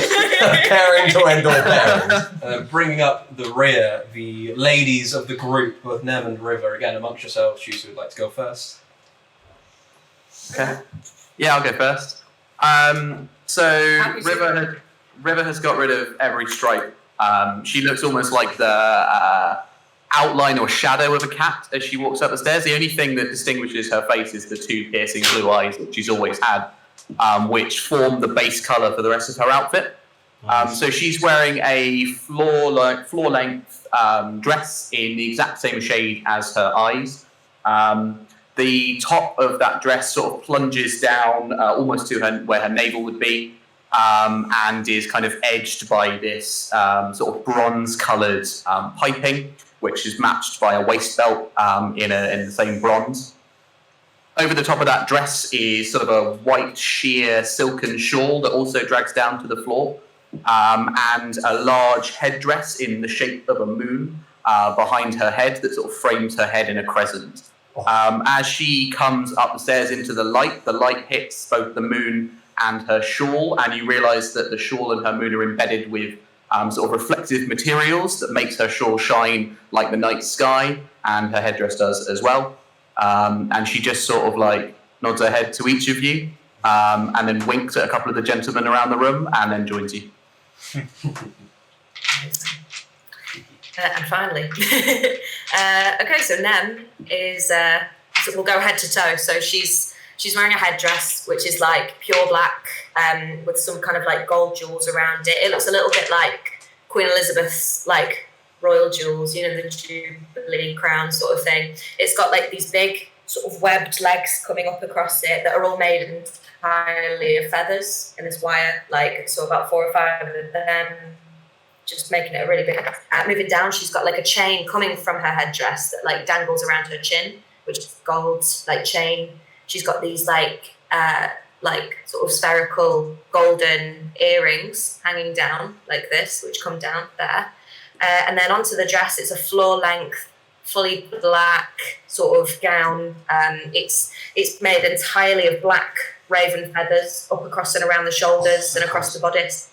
Pairing to end all pairings. bringing up the rear, the ladies of the group, both Nem and River, again amongst yourselves, choose who would like to go first. Okay. Yeah, I'll go first. So River has got rid of every stripe. She looks almost like the outline or shadow of a cat as she walks up the stairs. The only thing that distinguishes her face is the two piercing blue eyes that she's always had, which form the base colour for the rest of her outfit. So she's wearing a floor-length dress in the exact same shade as her eyes. The top of that dress sort of plunges down almost to where her navel would be, and is kind of edged by this sort of bronze-coloured piping, which is matched by a waist belt in the same bronze. Over the top of that dress is sort of a white sheer silken shawl that also drags down to the floor, and a large headdress in the shape of a moon behind her head that sort of frames her head in a crescent. As she comes up the stairs into the light hits both the moon and her shawl, and you realise that the shawl and her moon are embedded with sort of reflective materials that makes her shawl shine like the night sky, and her headdress does as well. And she just sort of like nods her head to each of you, and then winks at a couple of the gentlemen around the room, and then joins you. And finally, okay, so Nem is, so we'll go head to toe. So she's wearing a headdress, which is like pure black, with some kind of like gold jewels around it. It looks a little bit like Queen Elizabeth's like royal jewels, you know, the Jubilee crown sort of thing. It's got like these big sort of webbed legs coming up across it that are all made entirely of feathers in this wire, like, so about 4 or 5 of them, just making it a really big. Moving down, she's got like a chain coming from her headdress that like dangles around her chin, which is gold like chain. She's got these like sort of spherical golden earrings hanging down like this, which come down there. And then onto the dress, it's a floor length, fully black sort of gown. It's made entirely of black raven feathers up across and around the shoulders and across the bodice.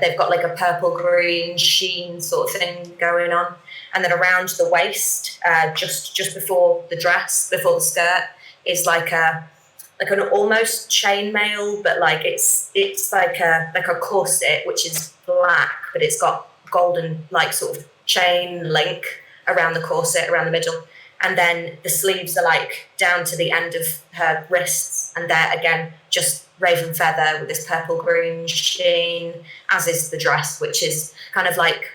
They've got like a purple green sheen sort of thing going on. And then around the waist, just before the dress, before the skirt, is like an almost chainmail, but like it's like a corset, which is black, but it's got golden like sort of chain link around the corset, around the middle. And then the sleeves are like down to the end of her wrists, and they're again just raven feather with this purple green sheen, as is the dress, which is kind of like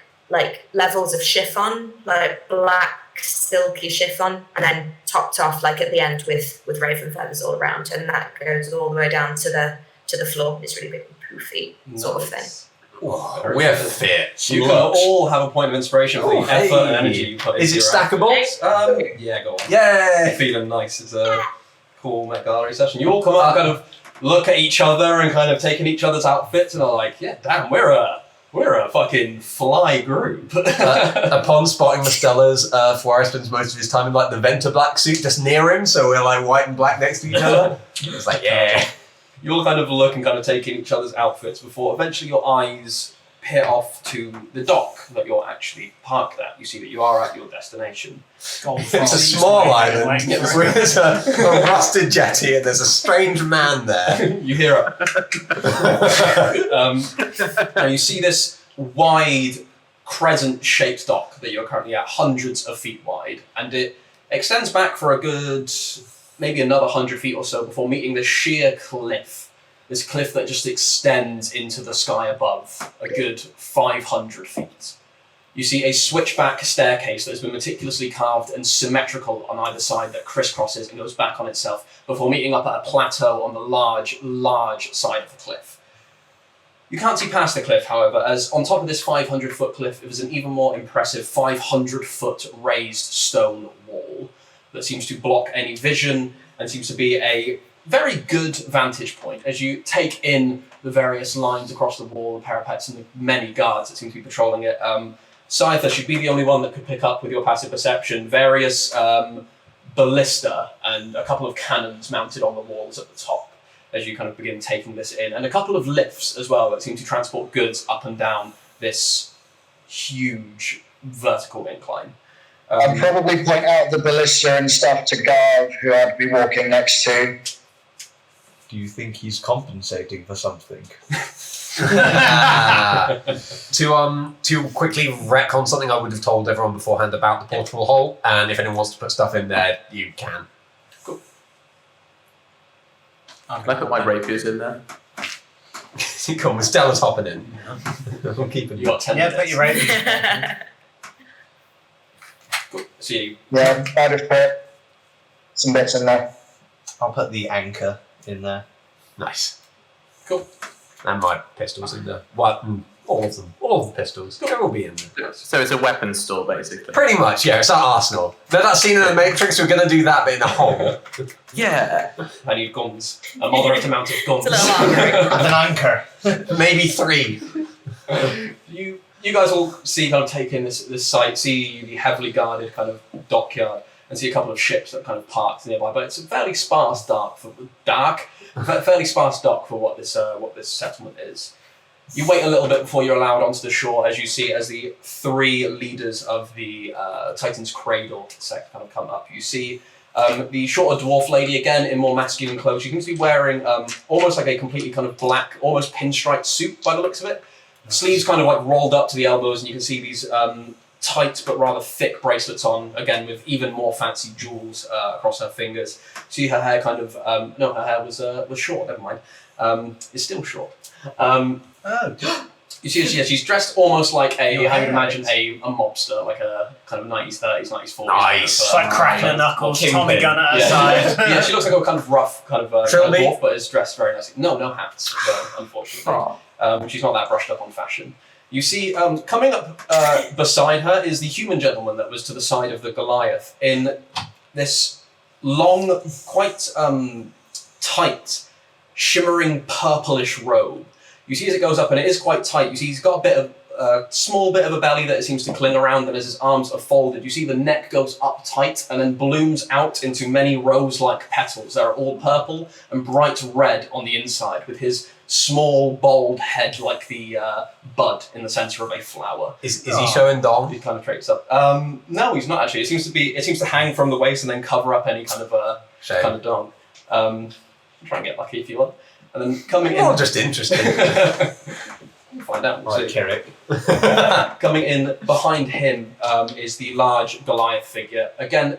levels of chiffon, like black silky chiffon, and then topped off like at the end with raven feathers all around, and that goes all the way down to the floor. It's really big and poofy sort of thing. Oh, we're fit. You can all have a point of inspiration for the effort and energy you put into Is it your stackable? Yeah, go on. Yay! Feeling nice. It's a cool Met Gallery session. You all come up kind of look at each other and kind of taking each other's outfits and are like, yeah, damn, we're a fucking fly group. Upon spotting the Stellas, Fuara spends most of his time in like the Venta black suit just near him, so we're like white and black next to each other. It's like, yeah. You all kind of look and kind of take in each other's outfits before eventually your eyes peer off to the dock that you're actually parked at. You see that you are at your destination. It's a small island. There's a rusted jetty and there's a strange man there. You hear it. Now you see this wide crescent-shaped dock that you're currently at, hundreds of feet wide, and it extends back for a good, maybe another 100 feet or so before meeting this sheer cliff. This cliff that just extends into the sky above, a good 500 feet. You see a switchback staircase that has been meticulously carved and symmetrical on either side that crisscrosses and goes back on itself before meeting up at a plateau on the large, large side of the cliff. You can't see past the cliff, however, as on top of this 500-foot cliff, it was an even more impressive 500-foot raised stone wall that seems to block any vision and seems to be a very good vantage point as you take in the various lines across the wall, the parapets, and the many guards that seem to be patrolling it. Scyther should be the only one that could pick up with your passive perception various ballista and a couple of cannons mounted on the walls at the top as you kind of begin taking this in, and a couple of lifts as well that seem to transport goods up and down this huge vertical incline. I'd probably point out the ballista and stuff to Garv, who I'd be walking next to. Do you think he's compensating for something? To quickly retcon something I would have told everyone beforehand about the portable hole, and if anyone wants to put stuff in there, you can. Cool. Can I put my rapiers in there? Cool, Stella's hopping in. We'll keep it. You got 10 Yeah, minutes. put your rapiers. Cool. So you Yeah, I'd have put some bits in there. I'll put the anchor in there. Nice. Cool. And my pistols in there. Well, all of them. All of the pistols. They'll all be in there. So it's a weapons store, basically. Pretty much, yeah. It's our arsenal. They're that scene in the Matrix. We're going to do that, but in a hole. Yeah. I need guns. A moderate amount of guns. It's a little armory. And an anchor. Maybe 3. You guys all see kind of take in this site, see the heavily guarded kind of dockyard, and see a couple of ships that kind of parked nearby. But it's a fairly sparse dock for what this settlement is. You wait a little bit before you're allowed onto the shore as you see as the 3 leaders of the Titan's Cradle sect kind of come up. You see the shorter dwarf lady, again in more masculine clothes. She seems to be wearing almost like a completely kind of black, almost pinstripe suit by the looks of it. Sleeves kind of like rolled up to the elbows, and you can see these tight but rather thick bracelets on, again with even more fancy jewels across her fingers. See her hair kind of, no, her hair was short, never mind. It's still short. You see, she's dressed almost like I would imagine a mobster, like a kind of 90s, 30s, 90s, 40s. Nice. It's like cracking her knuckles, Kingpin. Tommy gun at her Yeah. side. Yeah, she looks like a kind of rough kind of Trilby? dwarf, but is dressed very nicely. No hats, unfortunately. She's not that brushed up on fashion. You see, coming up beside her is the human gentleman that was to the side of the Goliath in this long, quite tight, shimmering purplish robe. You see as it goes up, and it is quite tight. You see he's got a bit of small bit of a belly that it seems to cling around, and as his arms are folded, you see the neck goes up tight and then blooms out into many rose-like petals that are all purple and bright red on the inside, with his small, bold head like the bud in the center of a flower. Is he showing Dom? He kind of traits up. No, he's not actually. It seems to hang from the waist and then cover up any kind of Shame. kind of dong. Try and get lucky if you want. And then coming in. Oh, just interesting. Find out. Right, Carrick. Coming in behind him is the large Goliath figure. Again,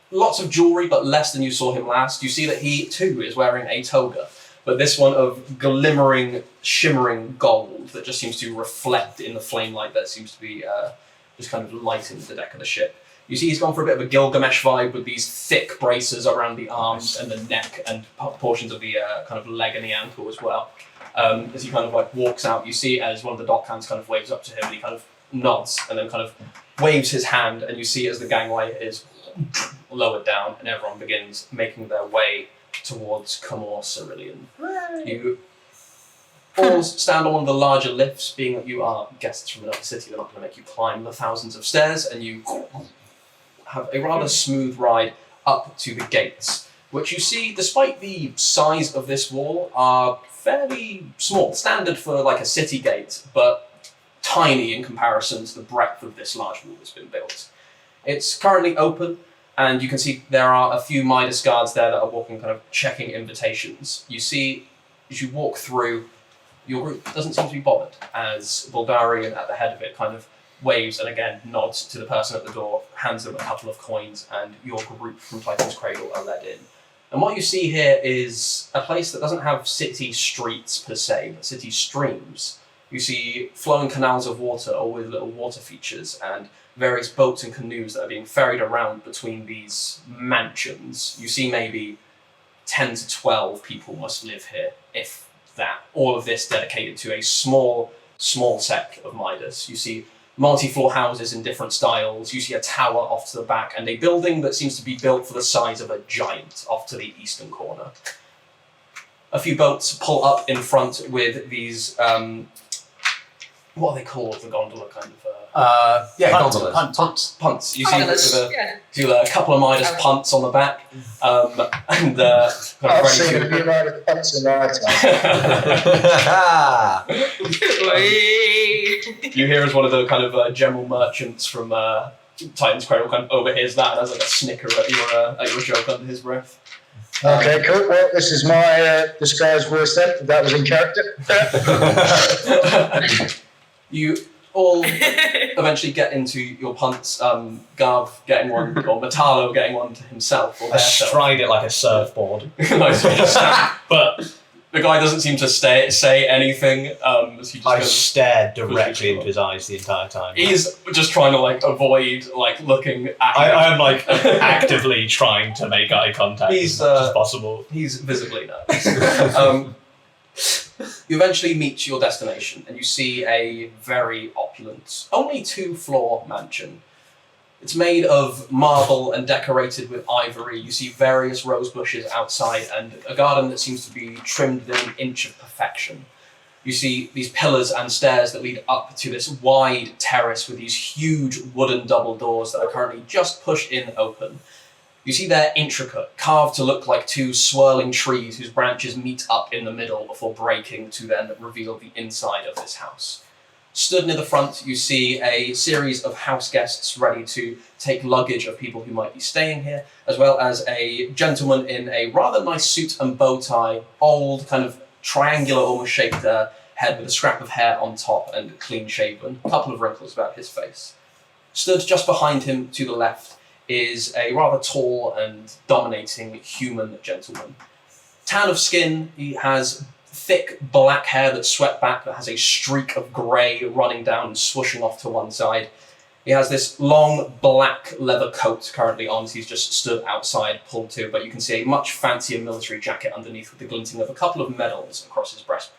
lots of jewelry, but less than you saw him last. You see that he too is wearing a toga, but this one of glimmering, shimmering gold that just seems to reflect in the flame light that seems to be just kind of lighting the deck of the ship. You see he's gone for a bit of a Gilgamesh vibe with these thick braces around the arms and the neck and portions of the kind of leg and the ankle as well. As he kind of like walks out, you see as one of the dock hands kind of waves up to him, and he kind of nods and then kind of waves his hand, and you see as the gangway is lowered down and everyone begins making their way towards Kamor Cerulean. You all stand on one of the larger lifts, being that you are guests from another city. They're not going to make you climb the thousands of stairs, and you have a rather smooth ride up to the gates, which you see, despite the size of this wall, are fairly small, standard for like a city gate, but tiny in comparison to the breadth of this large wall that's been built. It's currently open, and you can see there are a few Midas guards there that are walking, kind of checking invitations. You see, as you walk through, your group doesn't seem to be bothered, as Baldarian at the head of it kind of waves and again nods to the person at the door, hands them a couple of coins, and your group from Titan's Cradle are led in. And what you see here is a place that doesn't have city streets per se, but city streams. You see flowing canals of water, all with little water features, and various boats and canoes that are being ferried around between these mansions. You see maybe 10 to 12 people must live here, if that. All of this dedicated to a small sect of Midas. You see multi-floor houses in different styles. You see a tower off to the back, and a building that seems to be built for the size of a giant off to the eastern corner. A few boats pull up in front with these, what are they called? The gondola kind of... gondolas. Punts. You see Gondolas, with a couple of Midas punts on the back, and kind of I've ready seen to- a few Midas punts in my time. You hear as one of the kind of general merchants from Titan's Cradle kind of overhears that and has like a snicker at your joke under his breath. Okay, cool. Well, this is my disguised voice then, if that was in character. You all eventually get into your punts, Gav getting one, or Matalo getting one to himself, or I stride it like a surfboard. Nice. But the guy doesn't seem to say anything. As he just I goes, stared directly into his eyes the entire time. he's just trying to like avoid like looking at you. I am like actively trying to make eye contact He's, as much as possible. He's visibly nervous. You eventually meet your destination, and you see a very opulent, only 2-floor mansion. It's made of marble and decorated with ivory. You see various rose bushes outside, and a garden that seems to be trimmed within an inch of perfection. You see these pillars and stairs that lead up to this wide terrace with these huge wooden double doors that are currently just pushed in open. You see they're intricate, carved to look like 2 swirling trees whose branches meet up in the middle before breaking to then reveal the inside of this house. Stood near the front, you see a series of house guests ready to take luggage of people who might be staying here, as well as a gentleman in a rather nice suit and bow tie, old, kind of triangular, almost shaped head with a scrap of hair on top and clean shaven, a couple of wrinkles about his face. Stood just behind him to the left is a rather tall and dominating human gentleman. Tan of skin, he has thick black hair that's swept back that has a streak of grey running down and swooshing off to one side. He has this long black leather coat currently on, so he's just stood outside, pulled to, but you can see a much fancier military jacket underneath with the glinting of a couple of medals across his breast.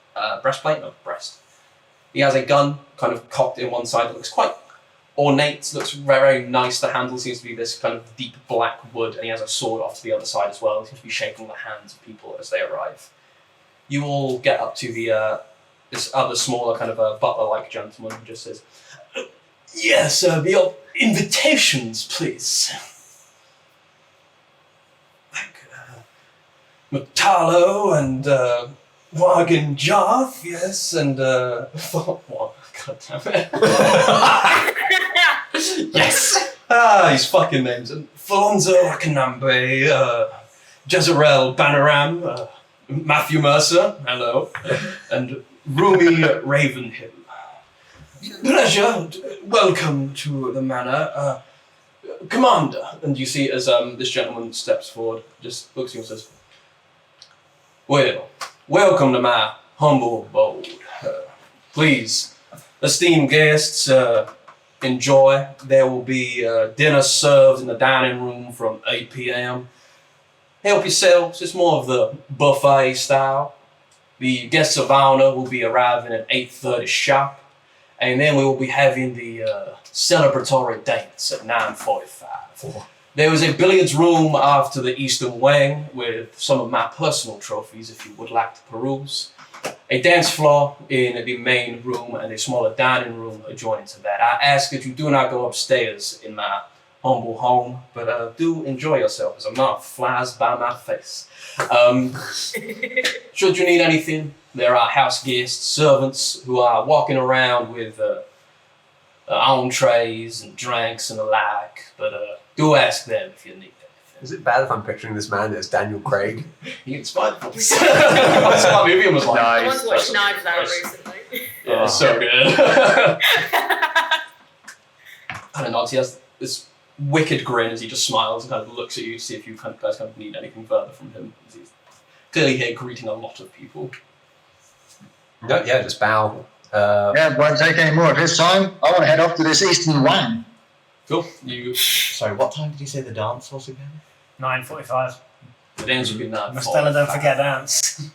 He has a gun kind of cocked in one side that looks quite ornate, looks very nice. The handle seems to be this kind of deep black wood, and he has a sword off to the other side as well. He seems to be shaking the hands of people as they arrive. You all get up to the this other smaller kind of a butler-like gentleman who just says, "Yes, your invitations, please." Matalo and Wagon Jarth, yes, and what? God damn it. Yes! His fucking names. And Falonzo Akanambe, Jezreel Banaram, Matthew Mercer, hello, and Rumi Ravenhill. Pleasure, welcome to the manor. Commander, and you see as this gentleman steps forward, just looks at you and says, "Well, welcome to my humble abode. Please, esteemed guests, enjoy. There will be dinner served in the dining room from 8 p.m. Help yourselves. It's more of the buffet style. The guests of honor will be arriving at 8:30 sharp, and then we will be having the celebratory dance at 9:45. There was a billiards room after the eastern wing with some of my personal trophies if you would like to peruse. A dance floor in the main room and a smaller dining room adjoining to that. I ask that you do not go upstairs in my humble home, but do enjoy yourself as a moth flies by my face. Should you need anything, there are house guests, servants who are walking around with entrees and drinks and the like, but do ask them if you need anything. Is it bad if I'm picturing this man as Daniel Craig? He inspired me. That's what movie was like. I Nice. once watched Knives Out recently. Yeah, so good. I don't know, he has this wicked grin as he just smiles and kind of looks at you to see if you guys kind of need anything further from him. He's clearly here greeting a lot of people. No, yeah, just bow. Yeah, won't take any more of his time. I want to head off to this eastern wang. Cool. You Sorry, what time did you say the dance was again? 9:45. the dance would be now. Stella, don't forget dance.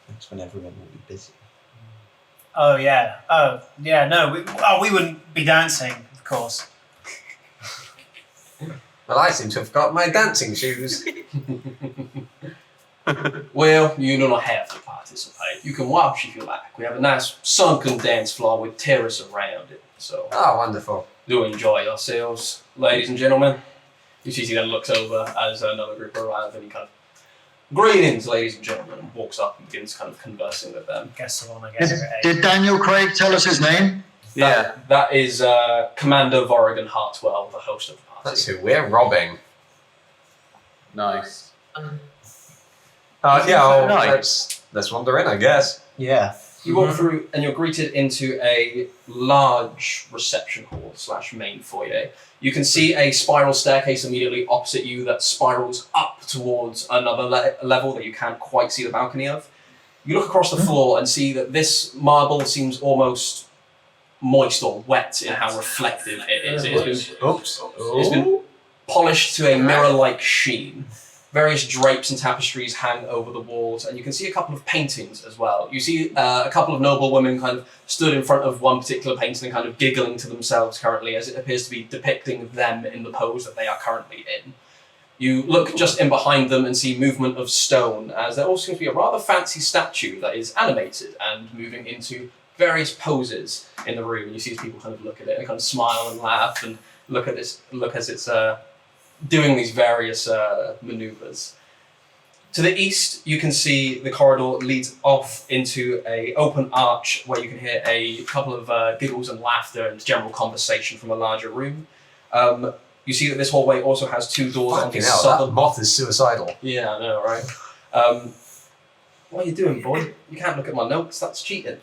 That's when everyone will be busy. Oh yeah. No. We wouldn't be dancing, of course. Well, I seem to have got my dancing shoes. Well, you do not have to participate. You can watch if you like. We have a nice sunken dance floor with terrace around it. So Oh, wonderful. do enjoy yourselves, ladies and gentlemen. You see he then looks over as another group arrive and he kind of, greetings, ladies and gentlemen, and walks up and begins kind of conversing with them. Guess the one I guess. Did Daniel Craig tell us his name? Yeah. That is Commander Vorrigan Hartwell, the host of the party. That's who we're robbing. Nice. Yeah, well, Nice. let's wander in, I guess. Yeah. You walk through and you're greeted into a large reception hall / main foyer. You can see a spiral staircase immediately opposite you that spirals up towards another level that you can't quite see the balcony of. You look across the floor and see that this marble seems almost moist or wet in how reflective it is. It's been polished to a mirror-like sheen. Various drapes and tapestries hang over the walls, and you can see a couple of paintings as well. You see a couple of noble women kind of stood in front of one particular painting and kind of giggling to themselves currently as it appears to be depicting them in the pose that they are currently in. You look just in behind them and see movement of stone, as there also seems to be a rather fancy statue that is animated and moving into various poses in the room. And you see people kind of look at it and kind of smile and laugh and look as it's doing these various maneuvers. To the east, you can see the corridor leads off into an open arch where you can hear a couple of giggles and laughter and general conversation from a larger room. You see that this hallway also has two doors on the Fucking hell, southern. that moth is suicidal. Yeah, I know, right? What are you doing, boy? You can't look at my notes. That's cheating.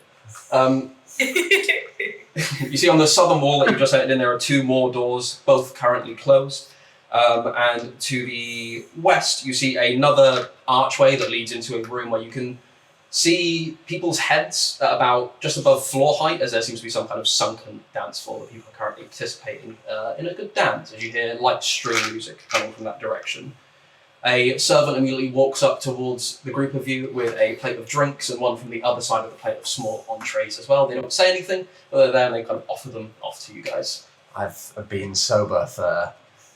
You see on the southern wall that you just entered in, there are two more doors, both currently closed. And to the west, you see another archway that leads into a room where you can see people's heads at about just above floor height, as there seems to be some kind of sunken dance floor that people are currently participating in a good dance, as you hear light string music coming from that direction. A servant immediately walks up towards the group of you with a plate of drinks and one from the other side of the plate of small entrees as well. They don't say anything, but they're there and they kind of offer them off to you guys. I've been sober for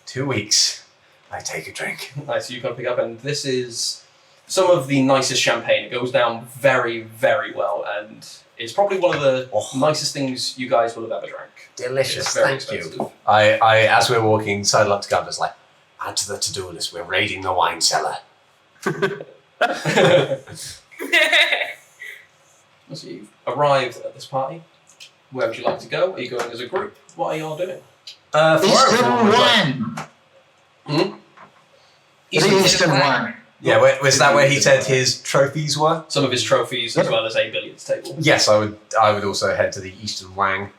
2 weeks. I take a drink. Nice, so you can pick up, and this is some of the nicest champagne. It goes down very, very well, and it's probably one of the nicest things you guys will have ever drank. Delicious, It's very thank expensive. you. I, as we're walking sidle up to Gov, just like, add to the to-do list, we're raiding the wine cellar. So you've arrived at this party. Where would you like to go? Are you going as a group? What are y'all doing? Eastern wang. Hmm? The eastern wang. Yeah, was that where he said his trophies were? Some of his trophies, as well as a billiards table. Yes, I would also head to the Eastern Wang.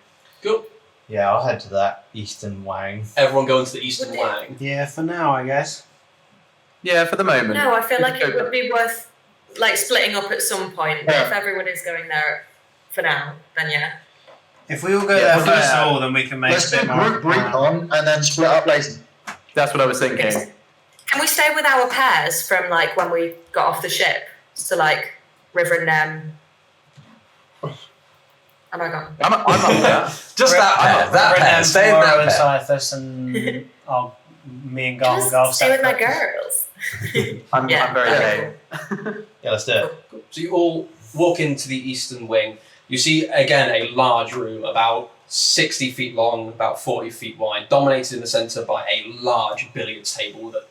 Cool. Yeah, I'll head to that eastern wang. Everyone going to the Eastern Wang. Yeah, for now, I guess. Yeah, for the moment. No, I feel like Just it go would be worth like splitting up at some point. But if everyone is going there for now, then yeah. If we all go Yeah, there first yeah. of all, then we can make Let's a do bit more. group recon and then split up later. That's what I was thinking. Can we stay with our pairs from like when we got off the ship to like River and Am I gone? I'm up there. Just that pair, stay in that and pair. Scythus and me and Gar will go Just stay with my separate. girls. I'm very okay. Yeah, let's do it. So you all walk into the eastern wing. You see, again, a large room about 60 feet long, about 40 feet wide, dominated in the centre by a large billiards table that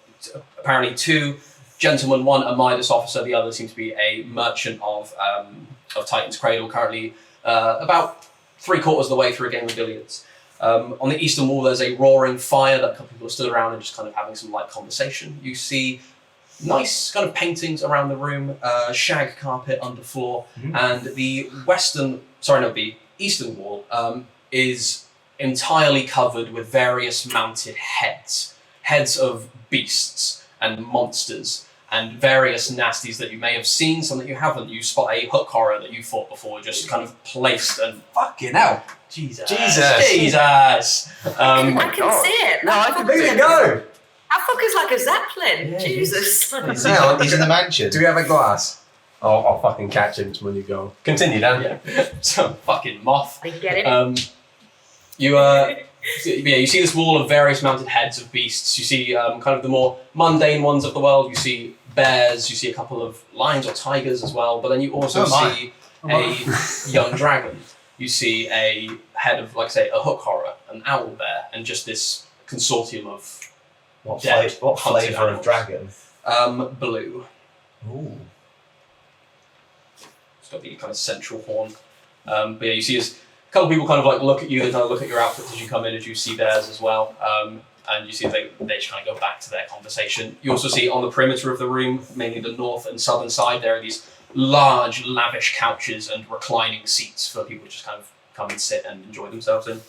apparently two gentlemen, one a Midas officer, the other seems to be a merchant of Titan's Cradle, currently about 3/4 of the way through a game of billiards. On the eastern wall, there's a roaring fire that a couple of people stood around and just kind of having some light conversation. You see nice kind of paintings around the room, shag carpet underfloor, and the eastern wall is entirely covered with various mounted heads of beasts and monsters and various nasties that you may have seen, some that you haven't. You spot a hook horror that you fought before, just kind of placed and Fucking hell. Jesus. Oh I can see it. No, I can There you go. That fucker's like a zeppelin. Yeah, Jesus. He's in the mansion. Do we have a glass? I'll fucking catch him when you go. Continue, Dan. Yeah. Some fucking moth. I get it. You see this wall of various mounted heads of beasts. You see kind of the more mundane ones of the world. You see bears. You see a couple of lions or tigers as well. But then you also see a young dragon. You see a head of, like I say, a hook horror, an owl bear, and just this consortium of What dead hunted flavour of animals. dragon? Blue. Ooh. It's got the kind of central horn. But yeah, you see as a couple of people kind of like look at you, they kind of look at your outfits as you come in, as you see theirs as well. And you see they just kind of go back to their conversation. You also see on the perimeter of the room, mainly the north and southern side, there are these large, lavish couches and reclining seats for people to just kind of come and sit and enjoy themselves in.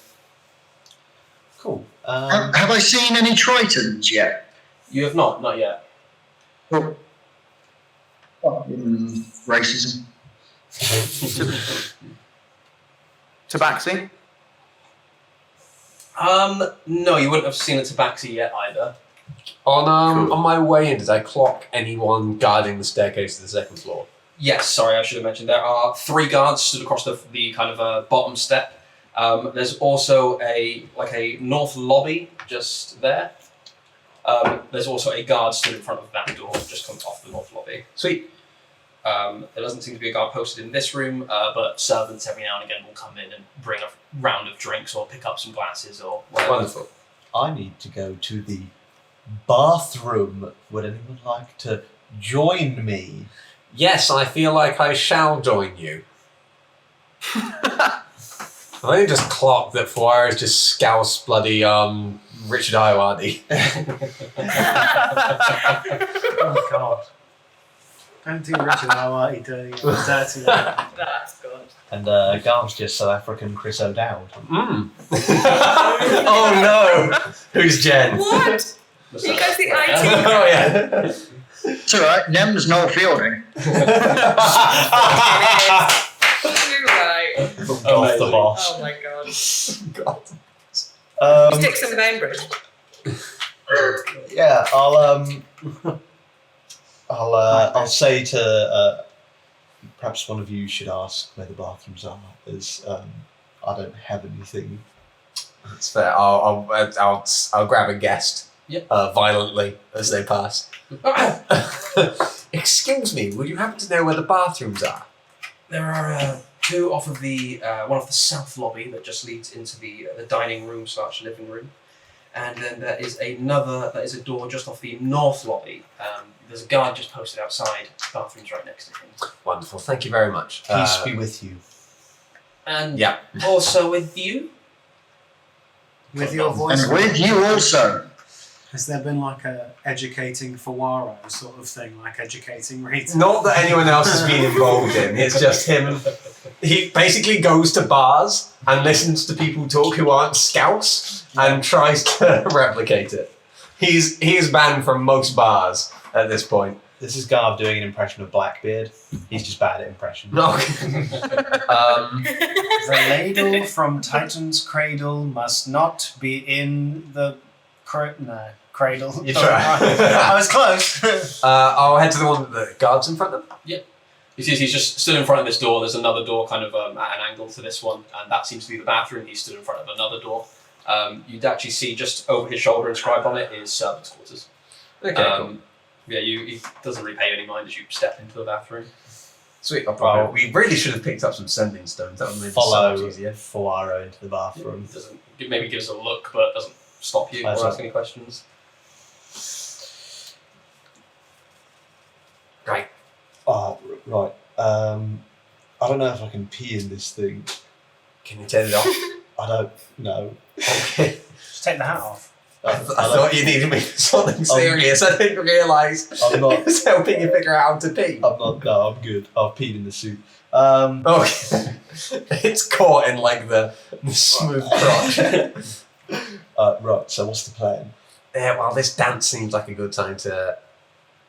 Cool. Have I seen any Tritons yet? You have not yet. Oh, racism. Tabaxi? No, you wouldn't have seen a tabaxi yet either. On my way in, did I clock anyone guarding the staircase to the second floor? Yes, sorry, I should have mentioned. There are 3 guards stood across the kind of bottom step. There's also a north lobby just there. There's also a guard stood in front of that door, just come off the north lobby. Sweet. There doesn't seem to be a guard posted in this room, but servants every now and again will come in and bring a round of drinks or pick up some glasses or whatever. Wonderful. I need to go to the bathroom. Would anyone like to join me? Yes, I feel like I shall join you. I only just clocked that Foire is just scouse bloody Richard Iowati. Oh god. Don't do Richard Iowati dirty. Dirty. That's good. And Garm's just South African Chris O'Dowd. Oh no! Who's Jen? What? You guys think IT? Oh yeah. It's alright, Nem's Noel Fielding. You're right. Golf the boss. Oh my god. God. Stick some Bainbridge. Yeah, I'll say to perhaps one of you should ask where the bathrooms are, as I don't have anything. That's fair. I'll grab a guest. Yep. Violently as they pass. Excuse me, would you happen to know where the bathrooms are? There are 2 off of the one off the south lobby that just leads into the dining room / living room, and then there is a door just off the north lobby. There's a guard just posted outside. The bathroom's right next to him. Wonderful, thank you very much. Peace be with you. And Yeah. also with you. With your voice. And with you also. Has there been like a educating Fawaro sort of thing, like educating Rita? Not that anyone else has been involved in, it's just him. He basically goes to bars and listens to people talk who aren't scouts and tries to replicate it. He is banned from most bars at this point. This is Garb doing an impression of Blackbeard. He's just bad at impressions. No. The ladle from Titan's Cradle must not be in the cradle. You try. I was close. I'll head to the one with the guards in front of them. He sees he's just stood in front of this door. There's another door kind of at an angle to this one, and that seems to be the bathroom. He's stood in front of another door. You'd actually see just over his shoulder inscribed on it is servants' quarters. Okay, cool. Yeah, he doesn't really pay any mind as you step into the bathroom. Sweet. We really should have picked up some sending stones. That would have made it so Follow much easier. Fuaro into the bathroom. Maybe gives a look, but doesn't stop you or ask any questions. Right. Right. I don't know if I can pee in this thing. Can you turn it off? I don't know. Okay. Just take the hat off. I thought you needed me for something serious. I didn't realise I'm not. it was helping you figure out how to pee. I'm not. No, I'm good. I've peed in the suit. Okay. It's caught in like the smooth crotch. Right. So what's the plan? Yeah, well, this dance seems like a good time to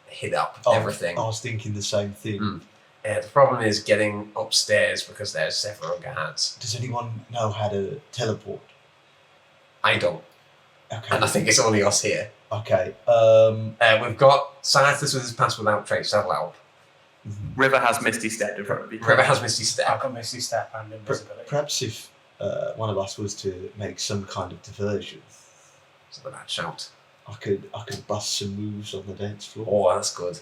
hit up everything. I was thinking the same thing. The problem is getting upstairs because there's several guards. Does anyone know how to teleport? I don't. Okay. And I think it's only us here. Okay. We've got Sciathus with his pass without trace. That'll help. River has Misty Step in front of you. River has Misty Step. I've got Misty Step and invisibility. Perhaps if one of us was to make some kind of diversion, It's not a bad shout. I could bust some moves on the dance floor. Oh, that's good.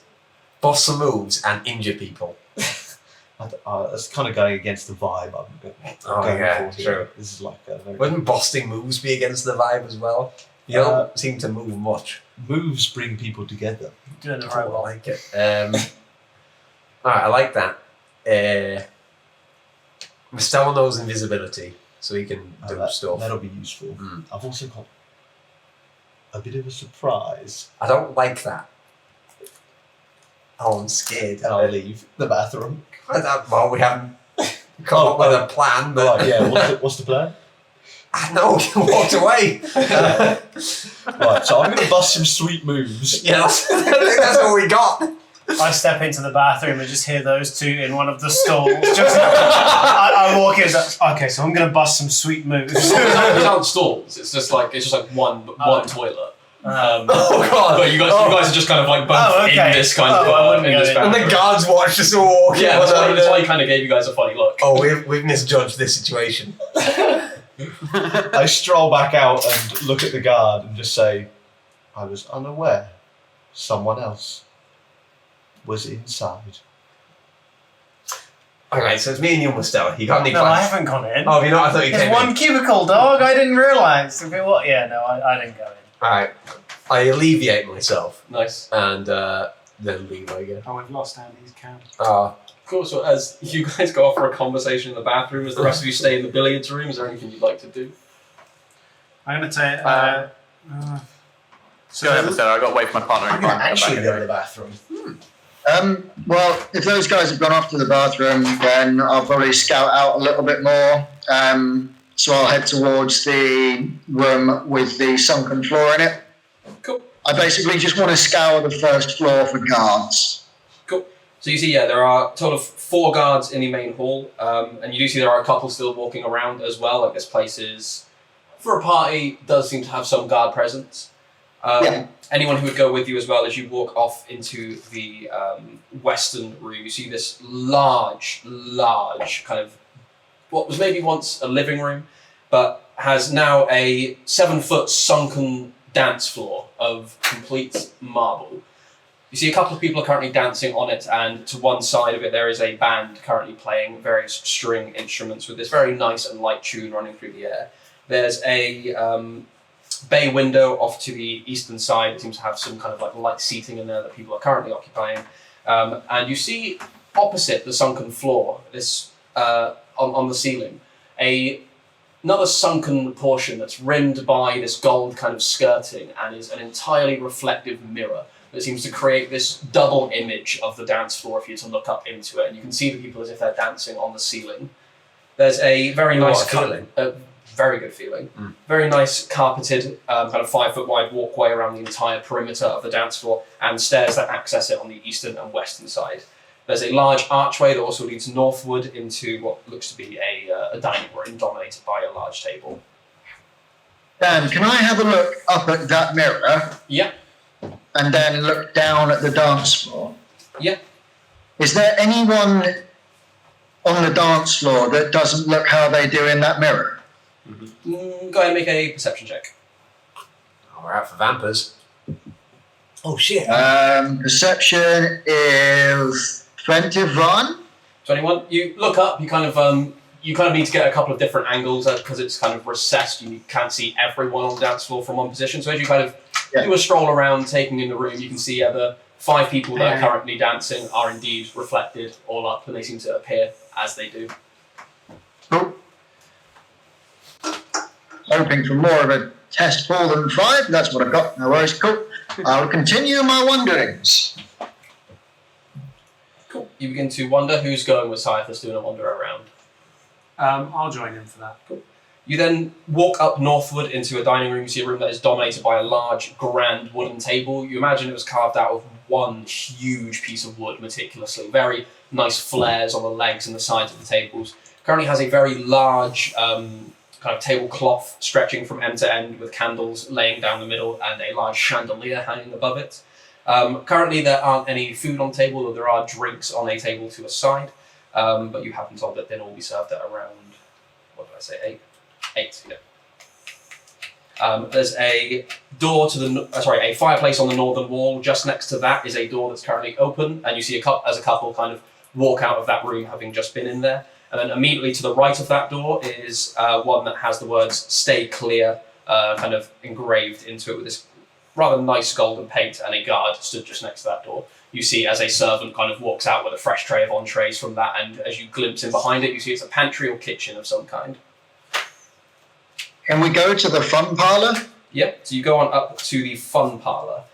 Boss some moves and injure people. That's kind of going against the vibe I'm going for here. True. This is like a very... Wouldn't busting moves be against the vibe as well? You don't seem to move much. Moves bring people together. Doing the I robot. like it. Alright, I like that. Mr. knows invisibility, so he can do stuff. That'll be useful. I've also got a bit of a surprise. I don't like that. Oh, I'm scared. And I'll leave the bathroom. Well, we haven't come up with a plan, but... Right, yeah, what's the plan? I know, you walked away. Right, so I'm going to bust some sweet moves. Yeah, I think that's all we got. I step into the bathroom and just hear those two in one of the stalls. I walk in and okay, so I'm going to bust some sweet moves. These aren't stalls. It's just like one toilet. Oh god! But you guys are just kind of like both in this kind of in this and bathroom. the guards watch us all walking. Yeah, that's why he kind of gave you guys a funny look. Oh, we've misjudged this situation. I stroll back out and look at the guard and just say, I was unaware someone else was inside. Okay, so it's me and you, Mustela. You got any No, plans? I haven't gone in. Oh, have you not? I thought you There's came one in. cubicle, dog. I didn't realise. What? Yeah, no, I didn't go in. Alright. I alleviate myself Nice. and then leave again. Oh, we've lost Andy's count. Cool. So as you guys go off for a conversation in the bathroom, as the rest of you stay in the billiards room, is there anything you'd like to do? I'm going to take... Go ahead, Mr. I've got to wait for my partner in I'm going crime to actually come go back to the bathroom. Well, if those guys have gone off to the bathroom, then I'll probably scout out a little bit more. So I'll head towards the room with the sunken floor in it. Cool. I basically just want to scour the first floor for guards. Cool. So you see, there are a total of 4 guards in the main hall, and you do see there are a couple still walking around as well. Like this place is, for a party, does seem to have some guard presence. Anyone who would go with you as well as you walk off into the western room, you see this large kind of what was maybe once a living room, but has now a 7-foot sunken dance floor of complete marble. You see a couple of people are currently dancing on it, and to one side of it there is a band currently playing various string instruments with this very nice and light tune running through the air. There's a bay window off to the eastern side. It seems to have some kind of like light seating in there that people are currently occupying. And you see opposite the sunken floor, this on the ceiling, another sunken portion that's rimmed by this gold kind of skirting and is an entirely reflective mirror that seems to create this double image of the dance floor if you were to look up into it. And you can see the people as if they're dancing on the ceiling. There's a very nice feeling. Very good feeling. Very nice carpeted, kind of 5-foot wide walkway around the entire perimeter of the dance floor and stairs that access it on the eastern and western side. There's a large archway that also leads northward into what looks to be a dining room dominated by a large table. Dan, can I have a look up at that mirror? Yeah. And then look down at the dance floor? Yeah. Is there anyone on the dance floor that doesn't look how they do in that mirror? Go ahead and make a perception check. Oh, we're out for vampires. Oh shit. Perception is 21. 21. You look up. You kind of need to get a couple of different angles because it's kind of recessed. You can't see everyone on the dance floor from one position. So as you kind of do a stroll around, taking in the room, you can see the 5 people that are currently dancing are indeed reflected all up, and they seem to appear as they do. Cool. Hoping for more of a test fall than 5. That's what I've got. No worries. Cool. I'll continue my wanderings. Cool. You begin to wonder who's going with Scythus doing a wander around. I'll join in for that. Cool. You then walk up northward into a dining room. You see a room that is dominated by a large, grand wooden table. You imagine it was carved out of one huge piece of wood meticulously. Very nice flares on the legs and the sides of the tables. Currently has a very large kind of tablecloth stretching from end to end with candles laying down the middle and a large chandelier hanging above it. Currently there aren't any food on the table, though there are drinks on a table to a side. But you have been told that they'll all be served at around, what did I say, 8, yeah. There's a door to a fireplace on the northern wall. Just next to that is a door that's currently open, and you see a couple kind of walk out of that room having just been in there. And then immediately to the right of that door is one that has the words "Stay Clear" kind of engraved into it with this rather nice golden paint, and a guard stood just next to that door. You see as a servant kind of walks out with a fresh tray of entrees from that, and as you glimpse in behind it, you see it's a pantry or kitchen of some kind. Can we go to the fun parlour? Yep, so you go on up to the fun parlour.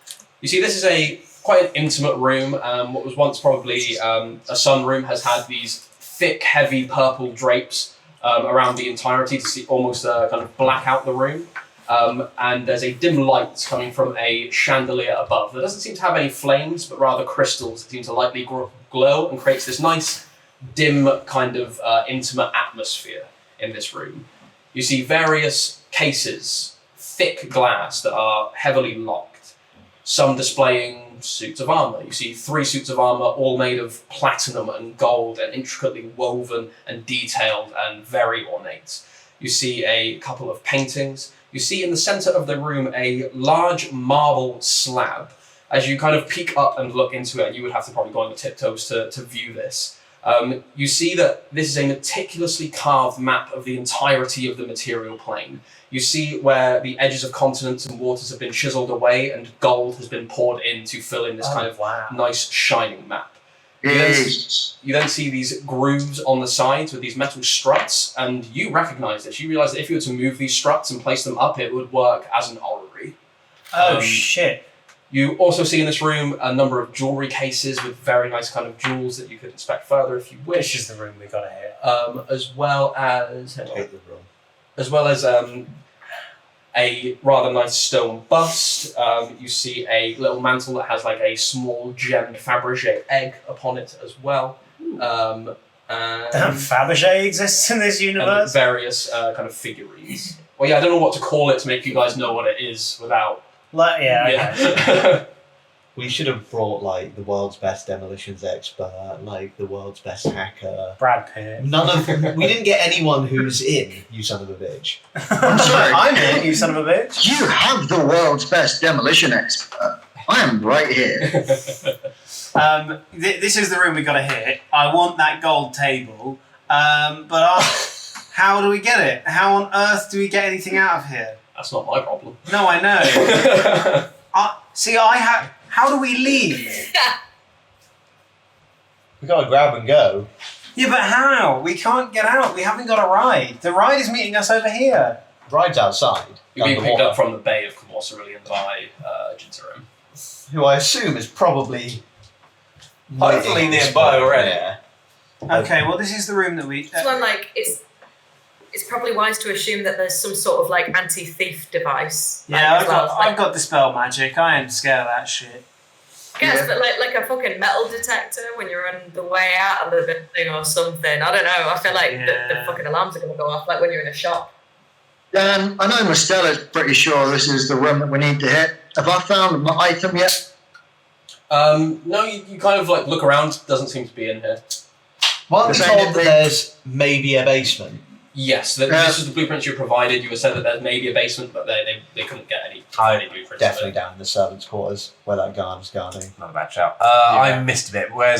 You see this is quite an intimate room. What was once probably a sunroom has had these thick, heavy purple drapes around the entirety to see almost kind of black out the room. And there's a dim light coming from a chandelier above that doesn't seem to have any flames, but rather crystals that seem to lightly glow and creates this nice, dim kind of intimate atmosphere in this room. You see various cases, thick glass that are heavily locked, some displaying suits of armour. You see 3 suits of armour all made of platinum and gold and intricately woven and detailed and very ornate. You see a couple of paintings. You see in the centre of the room a large marble slab. As you kind of peek up and look into it, and you would have to probably go on the tiptoes to view this, you see that this is a meticulously carved map of the entirety of the material plane. You see where the edges of continents and waters have been chiselled away and gold has been poured in to fill in this nice shining map. You then see these grooves on the sides with these metal struts, and you recognise this. You realise that if you were to move these struts and place them up, it would work as an orrery. Oh, shit. You also see in this room a number of jewellery cases with very nice kind of jewels that you could inspect further if you wish. This is the room we got to hit. As well as a rather nice stone bust. You see a little mantle that has like a small gemmed Fabergé egg upon it as well. Damn, Fabergé exists in this universe? And various kind of figurines. Well, yeah, I don't know what to call it to make you guys know what it is without... Okay. We should have brought like the world's best demolitions expert, like the world's best hacker. Brad Pitt. We didn't get anyone who's in, you son of a bitch. I'm sorry. I'm in, you son of a bitch. You have the world's best demolition expert. I am right here. This is the room we got to hit. I want that gold table. How do we get it? How on earth do we get anything out of here? That's not my problem. No, I know. How do we leave? We gotta grab and go. Yeah, but how? We can't get out. We haven't got a ride. The ride is meeting us over here. Ride's outside. You're being picked up from the Bay of Camosarillion by Yatharin. Who I assume is probably... Hopefully nearby already. Yeah. Okay, well, this is the room that we... So I'm like, it's probably wise to assume that there's some sort of like anti-thief device. Yeah, like, I've got dispel magic. I ain't scared of that shit. Yes, but like a fucking metal detector when you're on the way out of the thing or something. I don't know. I feel like the fucking alarms are going to go off like when you're in a shop. I know Mostella's pretty sure this is the room that we need to hit. Have I found my item yet? No, you kind of like look around. Doesn't seem to be in here. Well, I'm told that there's maybe a basement. Yes, this is the blueprints you provided. You were said that there may be a basement, but they couldn't get any blueprints. Definitely down in the servants' quarters where that guard was guarding. Not a bad shout. I missed a bit. Where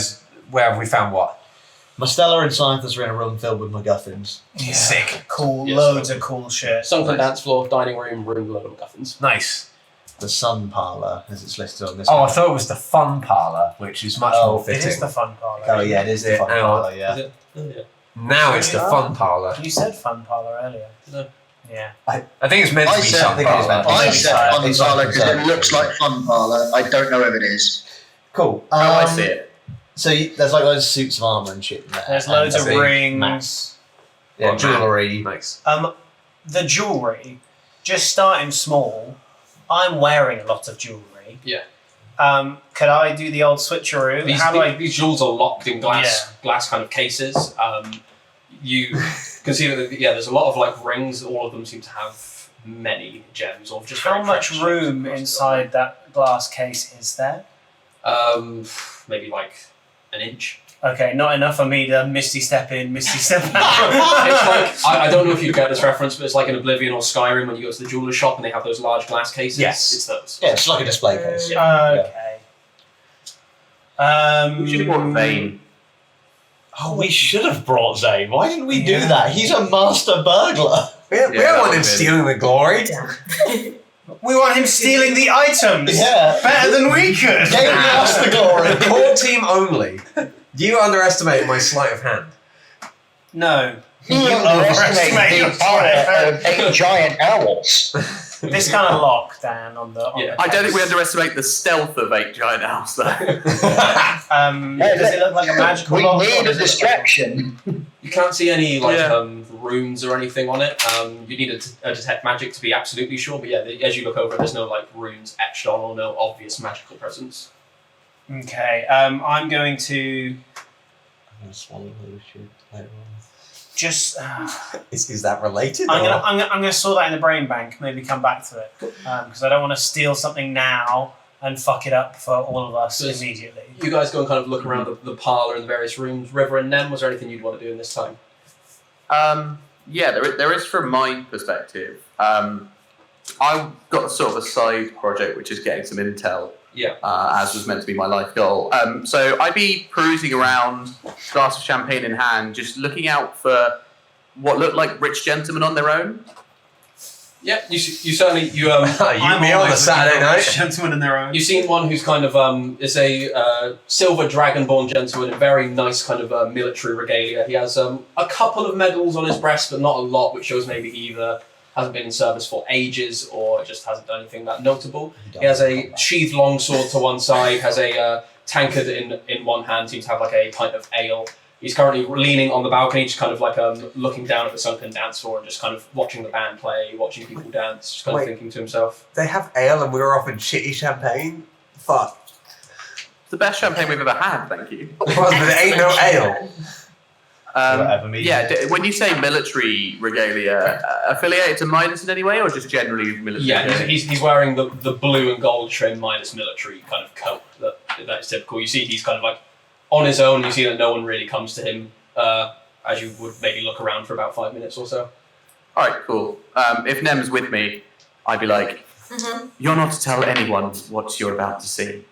have we found what? Mostella and Scientist are in a room filled with MacGuffins. Yeah. Sick. Cool. Yes, Loads of cool shit. Sunken dance floor, dining room, load of MacGuffins. Nice. The Sun Parlour, as it's listed on this. Oh, I map. thought it was the fun parlour, which is much more It fitting. is the fun parlour. Oh yeah, it is the Fun Yeah, Parlour. Yeah. Is it? Oh, yeah. Now it's the fun parlour. You said fun parlour earlier. No. Yeah. I think it's meant to I be said- some I think it is meant to be. parlour. I said fun It's like parlour because it conservative. looks like fun parlour. I don't know if it is. Cool. How I see it. So there's like loads of suits of armour and shit in there. There's loads And of a big rings. mass. Yeah, Oh, jewellery. Nice. The jewellery, just starting small, I'm wearing a lot of jewellery. Yeah. Could I do the old switcheroo? These jewels are locked in glass kind of cases. You can see that there's a lot of like rings. All of them seem to have many gems or just How very much precious room gems across inside that glass case is there? it. Maybe like an inch. Okay, not enough for me to misty step in, misty step out. It's like I don't know if you get this reference, but it's like in Oblivion or Skyrim when you go to the jeweler's shop and they have those large glass cases. Yes. It's those. Yeah, it's like a display case. Okay. We should have brought Vane. Oh, we should have brought Zane. Why didn't we do that? He's a master burglar. We don't that want him would've been- stealing the glory. We want him stealing the items. Yeah. Better than we could. Gave us the glory. Core team only. Do you underestimate my sleight of hand? No. You overestimate underestimate your the power of 8 giant owls. This kind of lock, Dan, on the Yeah. the I don't think we case. underestimate the stealth of 8 giant owls, though. Does it look like a magical We lock? or need a does it look like distraction. You can't see any like Yeah. runes or anything on it. You need a detect magic to be absolutely sure. But yeah, as you look over it, there's no like runes etched on or no obvious magical presence. Okay, I'm going to I'm going to swallow those shit later on. just. Is that related? I'm gonna store that in the brain bank. Maybe come back to it because I don't want to steal something now and fuck it up for all of us So it's- immediately. You guys go and kind of look around the parlour and the various rooms. River and Nem, was there anything you'd want to do in this time? Yeah, there is from my perspective. I've got sort of a side project which is getting some intel. Yeah. As was meant to be my life goal. So I'd be perusing around, glass of champagne in hand, just looking out for what looked like rich gentlemen on their own. Yeah, you certainly you You me on a Saturday night. Gentlemen in their own. You've seen one who's kind of is a silver dragonborn gentleman in very nice kind of military regalia. He has a couple of medals on his breast, but not a lot, which shows maybe he either hasn't been in service for ages or just hasn't done anything that notable. He has a sheathed longsword to one side, has a tankard in one hand, seems to have like a pint of ale. He's currently leaning on the balcony, just kind of like looking down at the sunken dance floor and just kind of watching the band play, watching people dance, just kind of thinking to himself. They have ale and we were offered shitty champagne? Fuck. It's the best champagne we've ever had, thank you. But there ain't no ale. Whatever means Yeah, it. when you say military regalia, affiliated to Midas in any way, or just generally military? Yeah, regalia? he's wearing the blue and gold trim minus military kind of coat that's typical. You see he's kind of like on his own. You see that no one really comes to him as you would maybe look around for about 5 minutes or so. All right, cool. If Nem's with me, I'd be like, you're not to tell anyone what you're about to see.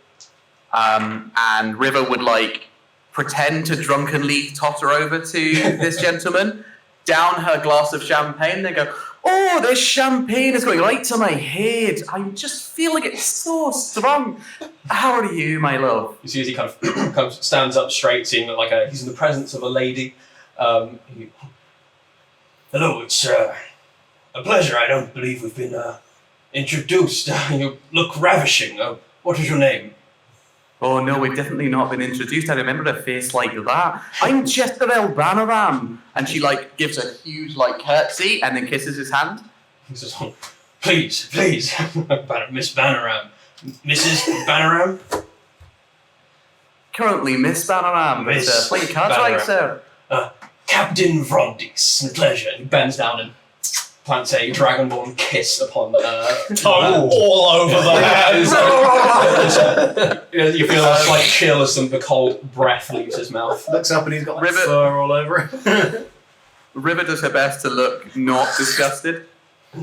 And River would like pretend to drunkenly totter over to this gentleman, down her glass of champagne, then go, oh, this champagne is going right to my head. I'm just feeling it so strong. How are you, my love? You see as he kind of stands up straight, seeing that like he's in the presence of a lady. Hello, it's a pleasure. I don't believe we've been introduced. You look ravishing. What is your name? Oh no, we've definitely not been introduced. I remember a face like that. I'm Jezebel Banaram. And she like gives a huge like curtsy and then kisses his hand. He says, oh, please, Miss Banaram. Mrs. Banaram? Currently, Miss Banaram. Miss Play cards right, Banaram. sir. Captain Vrondis, pleasure. He bends down and plants a dragonborn kiss upon Tongue all over the hands. You feel a slight chill as the cold breath leaves his mouth. Looks up and he's got like Rivet. fur all over it. River does her best to look not disgusted. I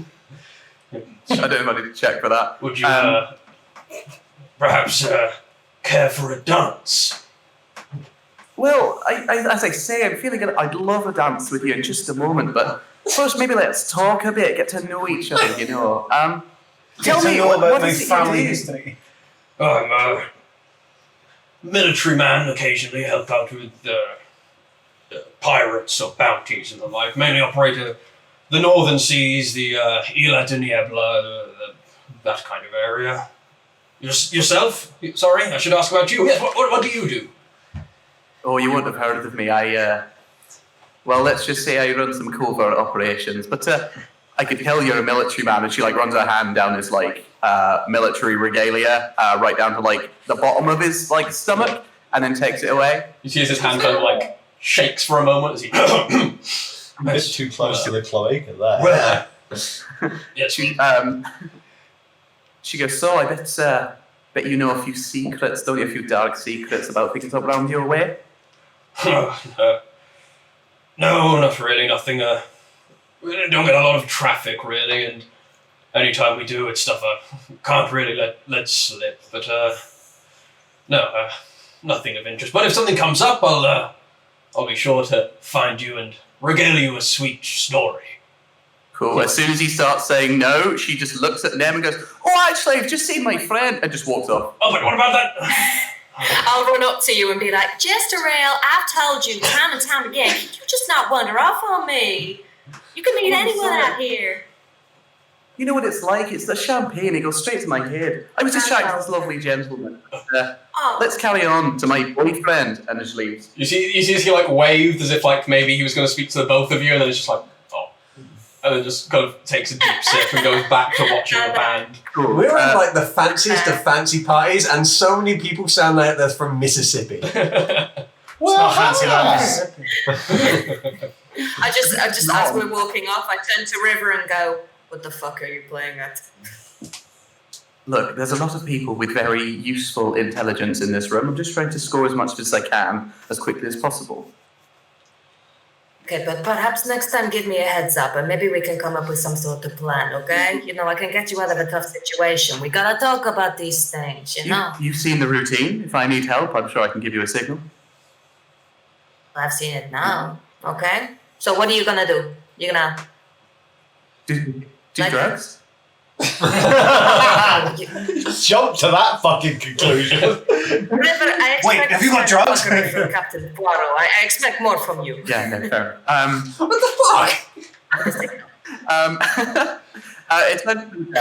don't know if I need to check for that. Would you perhaps care for a dance? Well, as I say, I'm feeling it. I'd love a dance with you in just a moment, but first maybe let's talk a bit, get to know each other, you know. Tell me, what is it family you do? history. I'm a military man, occasionally help out with pirates or bounties and the like. Mainly operate the northern seas, the Isla de Niebla, that kind of area. Yourself? Sorry, I should ask about you. Yes, what do you do? Oh, you wouldn't have heard of me. Well, let's just say I run some covert operations, but I could tell you're a military man, and she runs her hand down his military regalia, right down to the bottom of his stomach, and then takes it away. You see as his hand kind of shakes for a moment as he. It's too close to the cloaca there. Well, yes, She goes, so I bet you know a few secrets, don't you? A few dark secrets about things up around your way? No, not really. Nothing. We don't get a lot of traffic, really, and anytime we do, it's stuff I can't really let slip. But no, nothing of interest. But if something comes up, I'll be sure to find you and regale you a sweet story. Cool. As soon as he starts saying no, she just looks at them and goes, oh, actually, I've just seen my friend, and just walks off. Oh, but what about that? I'll run up to you and be like, Jester Rail, I've told you time and time again, can you just not wander off on me? You can meet anyone out here. You know what it's like? It's the champagne. It goes straight to my head. I was distracted by this lovely gentleman. Let's carry on to my boyfriend, and just leaves. You see as he waved as if maybe he was going to speak to the both of you, and then it's just oh. And then just kind of takes a deep sip and goes back to watching the band. Cool. We're in the fanciest of fancy parties, and so many people sound like they're from Mississippi. Well, not fancy like Mississippi. I just as we're walking off, I turn to River and go, what the fuck are you playing at? Look, there's a lot of people with very useful intelligence in this room. I'm just trying to score as much as I can, as quickly as possible. Okay, but perhaps next time give me a heads up and maybe we can come up with some sort of plan, okay? You know, I can get you out of a tough situation. We gotta talk about these things, you know? You've seen the routine. If I need help, I'm sure I can give you a signal. I've seen it now, okay? So what are you gonna do? You're gonna... Do drugs? Jump to that fucking conclusion. Wait, have you got drugs? Captain Poirot, I expect more from you. Yeah, no, fair. What the fuck? It's meant to be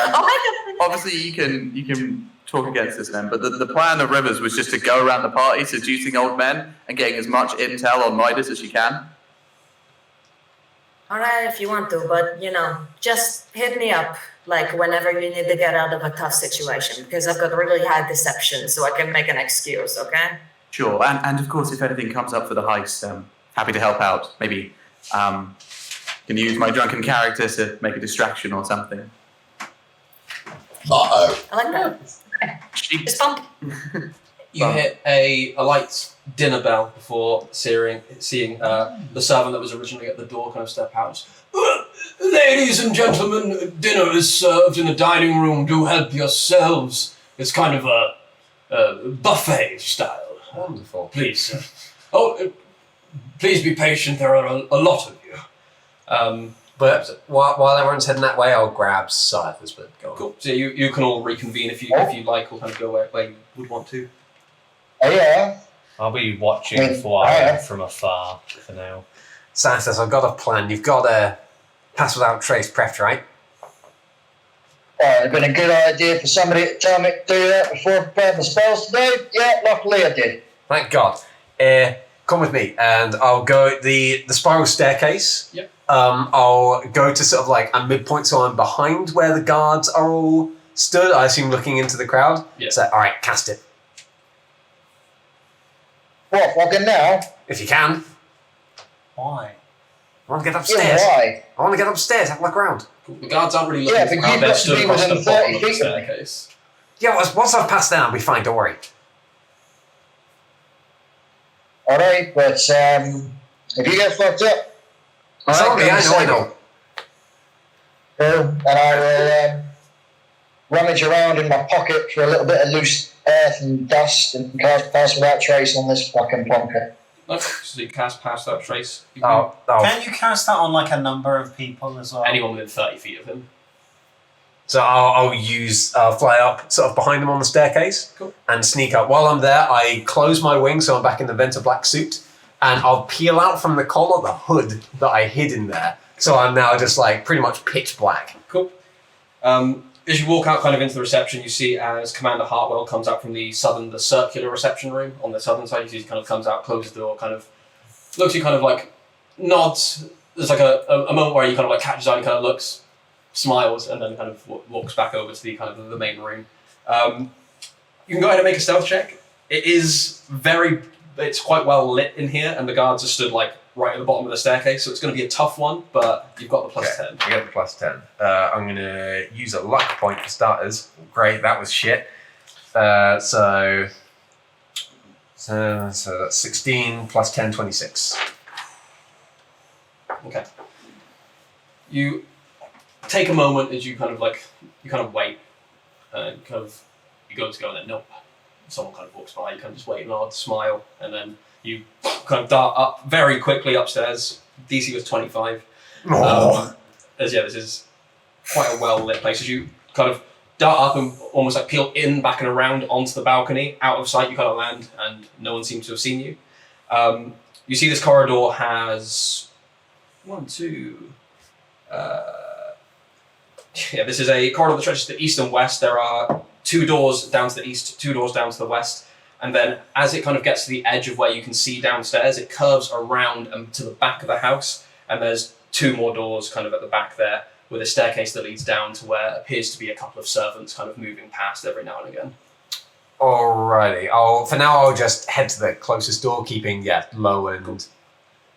obviously you can talk against this then, but the plan of Rivers was just to go around the party seducing old men and getting as much intel on Midas as you can. Alright, if you want to, but just hit me up whenever you need to get out of a tough situation, because I've got really high deception, so I can make an excuse, okay? Sure, and of course, if anything comes up for the heist, happy to help out. Maybe can use my drunken character to make a distraction or something. I like that. Just bump. You hit a light dinner bell before seeing the servant that was originally at the door kind of step out. Ladies and gentlemen, dinner is served in the dining room. Do help yourselves. It's kind of a buffet style. Wonderful. Please, sir. Please be patient. There are a lot of you. But while everyone's heading that way, I'll grab Cypher's, but go on. Cool. So you can all reconvene if you like, or kind of go where you would want to. Oh, yeah. I'll be watching from afar for now. Santos, I've got a plan. You've got a pass without trace prepped, right? It'd been a good idea for somebody to tell me to do that before I prepared my spells today. Yeah, luckily I did. Thank God. Come with me, and I'll go the spiral staircase. Yep. I'll go to sort of a midpoint, so I'm behind where the guards are all stood. I assume looking into the crowd. Yeah. So, all right, cast it What, fucking now? if you can. Why? I want to get Yeah, upstairs. why? I want to get upstairs. Have a look around. Cool. The guards aren't really looking Yeah, at the but crowd. you've They're got to stood be across the within bottom 30 of the feet of me. staircase. Yeah, once I've passed down, I'll be fine. Don't worry. Alright, but if you get fucked up, Sorry, I know. Cool. And I will rummage around in my pocket for a little bit of loose earth and dust and pass without trace on this fucking plonker. So you cast Pass Without Trace. Oh. Can you cast that on like a number of people as well? Anyone within 30 feet of him. So I'll use fly up sort of behind them on the staircase and sneak up. While I'm there, I close my wings so I'm back in the Venter Black suit, and I'll peel out from the collar the hood that I hid in there. So I'm now just like pretty much pitch black. Cool. As you walk out kind of into the reception, you see as Commander Hartwell comes out from the circular reception room on the southern side. You see he kind of comes out, closes the door, kind of looks at you, kind of like nods. There's like a moment where he kind of like catches eye and kind of looks, smiles, and then kind of walks back over to the kind of the main room. You can go ahead and make a stealth check. It's quite well lit in here, and the guards are stood like right at the bottom of the staircase, so it's going to be a tough one, but you've got the plus 10. I get the plus 10. I'm going to use a luck point for starters. Great, that was shit. So that's 16 plus 10, 26. Okay. You take a moment as you kind of wait, and you go to go, and then nope. Someone kind of walks by, you kind of just wait, nod, smile, and then you kind of dart up very quickly upstairs. DC was 25. This is quite a well lit place. As you kind of dart up and almost like peel in, back and around onto the balcony, out of sight, you kind of land, and no one seems to have seen you. You see this corridor has this is a corridor that stretches to the east and west. There are 2 doors down to the east, 2 doors down to the west. And then as it kind of gets to the edge of where you can see downstairs, it curves around to the back of the house. And there's 2 more doors kind of at the back there with a staircase that leads down to where appears to be a couple of servants kind of moving past every now and again. Alrighty. For now, I'll just head to the closest door, keeping low and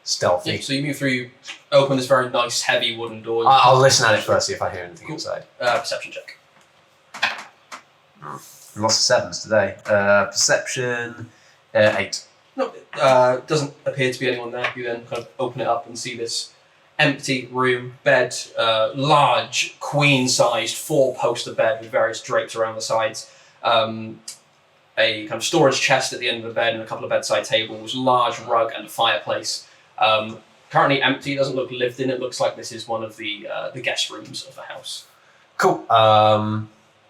stealthy. Yeah, so you move through, you open this very nice, heavy wooden door. I'll listen at it first, see if I hear anything inside. Perception check. Lots of 7s today. Perception, 8. No, doesn't appear to be anyone there. You then kind of open it up and see this empty room, bed, large, queen-sized 4-poster bed with various drapes around the sides. A kind of storage chest at the end of the bed and a couple of bedside tables, large rug and a fireplace. Currently empty, doesn't look lived in. It looks like this is one of the guest rooms of the house. Cool.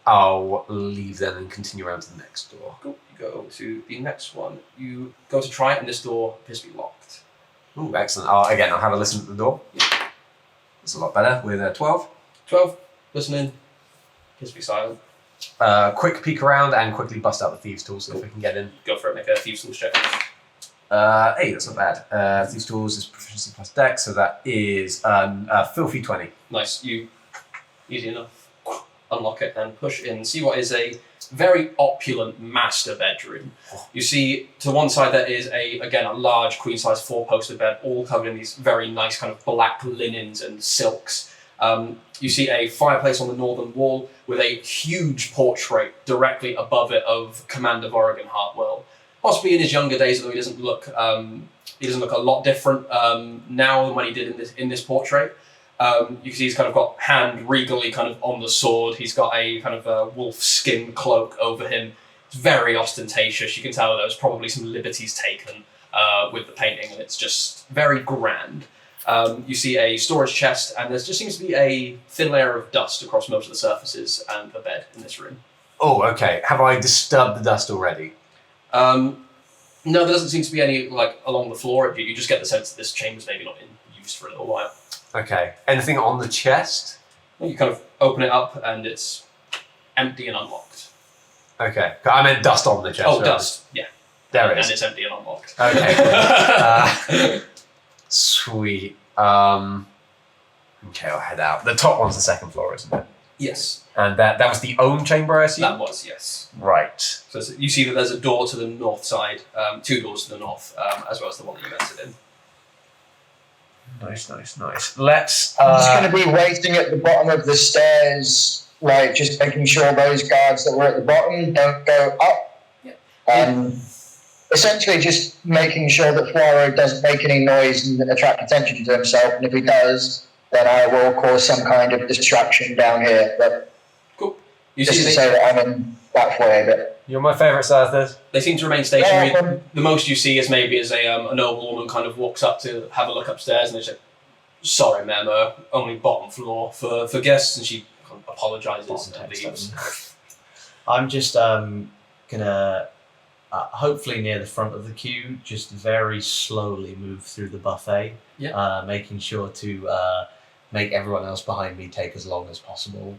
I'll leave then and continue around to the next door. Cool. You go to the next one. You go to try it, and this door appears to be locked. Ooh, excellent. I'll have a listen at the door. It's a lot better with a 12. 12. Listening. Appears to be silent. Quick peek around and quickly bust out the thieves' tools if we can get in. Go for it. Make a thieves' tools check. Hey, that's not bad. Thieves' tools is proficiency plus dex, so that is a filthy 20. Nice. You easy enough. Unlock it and push in. See what is a very opulent master bedroom. You see to one side there is a large queen-size 4-poster bed, all covered in these very nice kind of black linens and silks. You see a fireplace on the northern wall with a huge portrait directly above it of Commander Vorrigan Hartwell. Possibly in his younger days, although he doesn't look a lot different now than when he did in this portrait. You can see he's kind of got hand regally kind of on the sword. He's got a kind of a wolf skin cloak over him. It's very ostentatious. You can tell there was probably some liberties taken with the painting, and it's just very grand. You see a storage chest, and there just seems to be a thin layer of dust across most of the surfaces and the bed in this room. Oh, okay. Have I disturbed the dust already? No, there doesn't seem to be any along the floor. You just get the sense that this chamber's maybe not in use for a little while. Okay. Anything on the chest? You kind of open it up and it's empty and unlocked. Okay. I meant dust on the chest. Oh, dust. Yeah. There it is. And it's empty and unlocked. Okay. Sweet. Okay, I'll head out. The top one's the second floor, isn't it? Yes. And that was the own chamber, I assume? That was, yes. Right. So you see that there's a door to the north side, 2 doors to the north, as well as the one that you entered in. Nice. Let's. I'm just going to be waiting at the bottom of the stairs, just making sure those guards that were at the bottom don't go up. Yeah. If essentially just making sure that Poirot doesn't make any noise and attract attention to himself. And if he does, then I will cause some kind of distraction down here. But Cool. You just see to they, say that I'm in that foyer bit. You're my favourite, Sarthas. they seem to remain stationary. Yeah, The most you see is maybe as a noble woman kind of walks up to have a look upstairs, and they say, "Sorry, ma'am, only bottom floor for guests," and she kind of apologises and leaves. I'm just gonna hopefully near the front of the queue, just very slowly move through the buffet, making sure to make everyone else behind me take as long as possible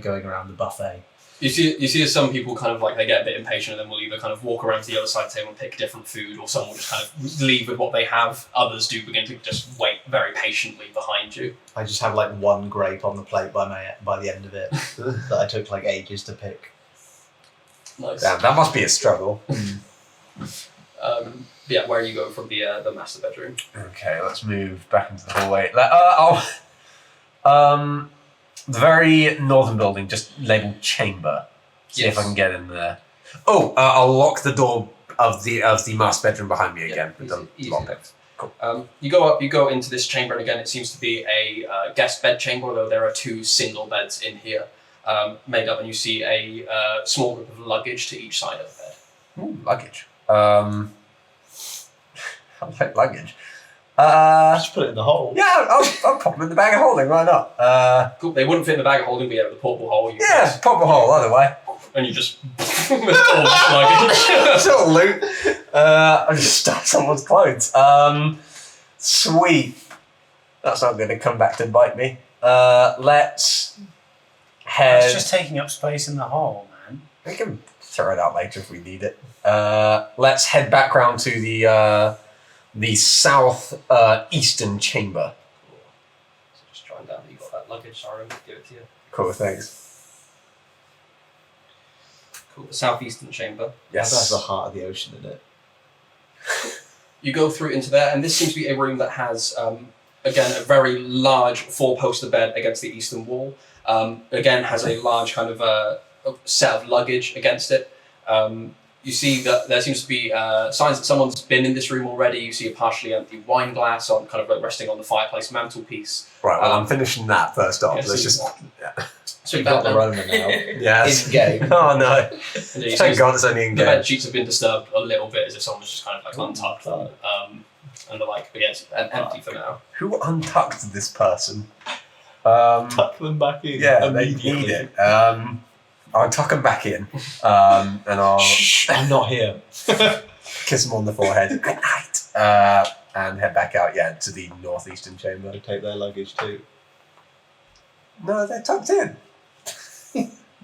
going around the buffet. You see as some people kind of like they get a bit impatient and then will either kind of walk around to the other side of the table and pick different food, or some will just kind of leave with what they have. Others do begin to just wait very patiently behind you. I just have like one grape on the plate by the end of it that I took like ages to pick. Nice. Damn, that must be a struggle. Yeah, where you go from the master bedroom? Okay, let's move back into the hallway. The very northern building, just labelled chamber. See if I can get in there. Oh, I'll lock the door of the master bedroom behind me again with the lockpick. Cool. You go into this chamber, and again, it seems to be a guest bed chamber, although there are 2 single beds in here made up, and you see a small group of luggage to each side of the bed. Ooh, luggage. I like luggage. Just put it in the hole. Yeah, I'll pop them in the bag of holding. Why not? Cool. They wouldn't fit in the bag of holding, but yeah, the portable hole. Yeah, pop a hole either way. And you just with all this luggage. Sort of loot. I just stuff someone's clothes. Sweet. That's not going to come back to bite me. Let's head. It's just taking up space in the hole, man. We can throw it out later if we need it. Let's head back round to the south eastern chamber. So just trying down that you got that luggage. Sorry, I'll give it to you. Cool, thanks. Cool. The southeastern chamber. Yes. That's the heart of the ocean, isn't it? You go through into there, and this seems to be a room that has, again, a very large 4-poster bed against the eastern wall. Again, has a large kind of a set of luggage against it. You see that there seems to be signs that someone's been in this room already. You see a partially empty wine glass on kind of like resting on the fireplace mantelpiece. Right, well, I'm finishing that first off. Yeah, Let's so just. So You've you got got the Rona now. Yes. In game. Oh no. Thank God it's only in The game. bed sheets have been disturbed a little bit as if someone was just kind of like untucked them. And the like, but yeah, it's empty for now. Who untucked this person? Tuck them back in. Yeah, they need it. I'll tuck them back in, and I'll Shh, I'm not here. kiss them on the forehead. Good night. And head back out, to the northeastern chamber. I take their luggage too. No, they're tucked in.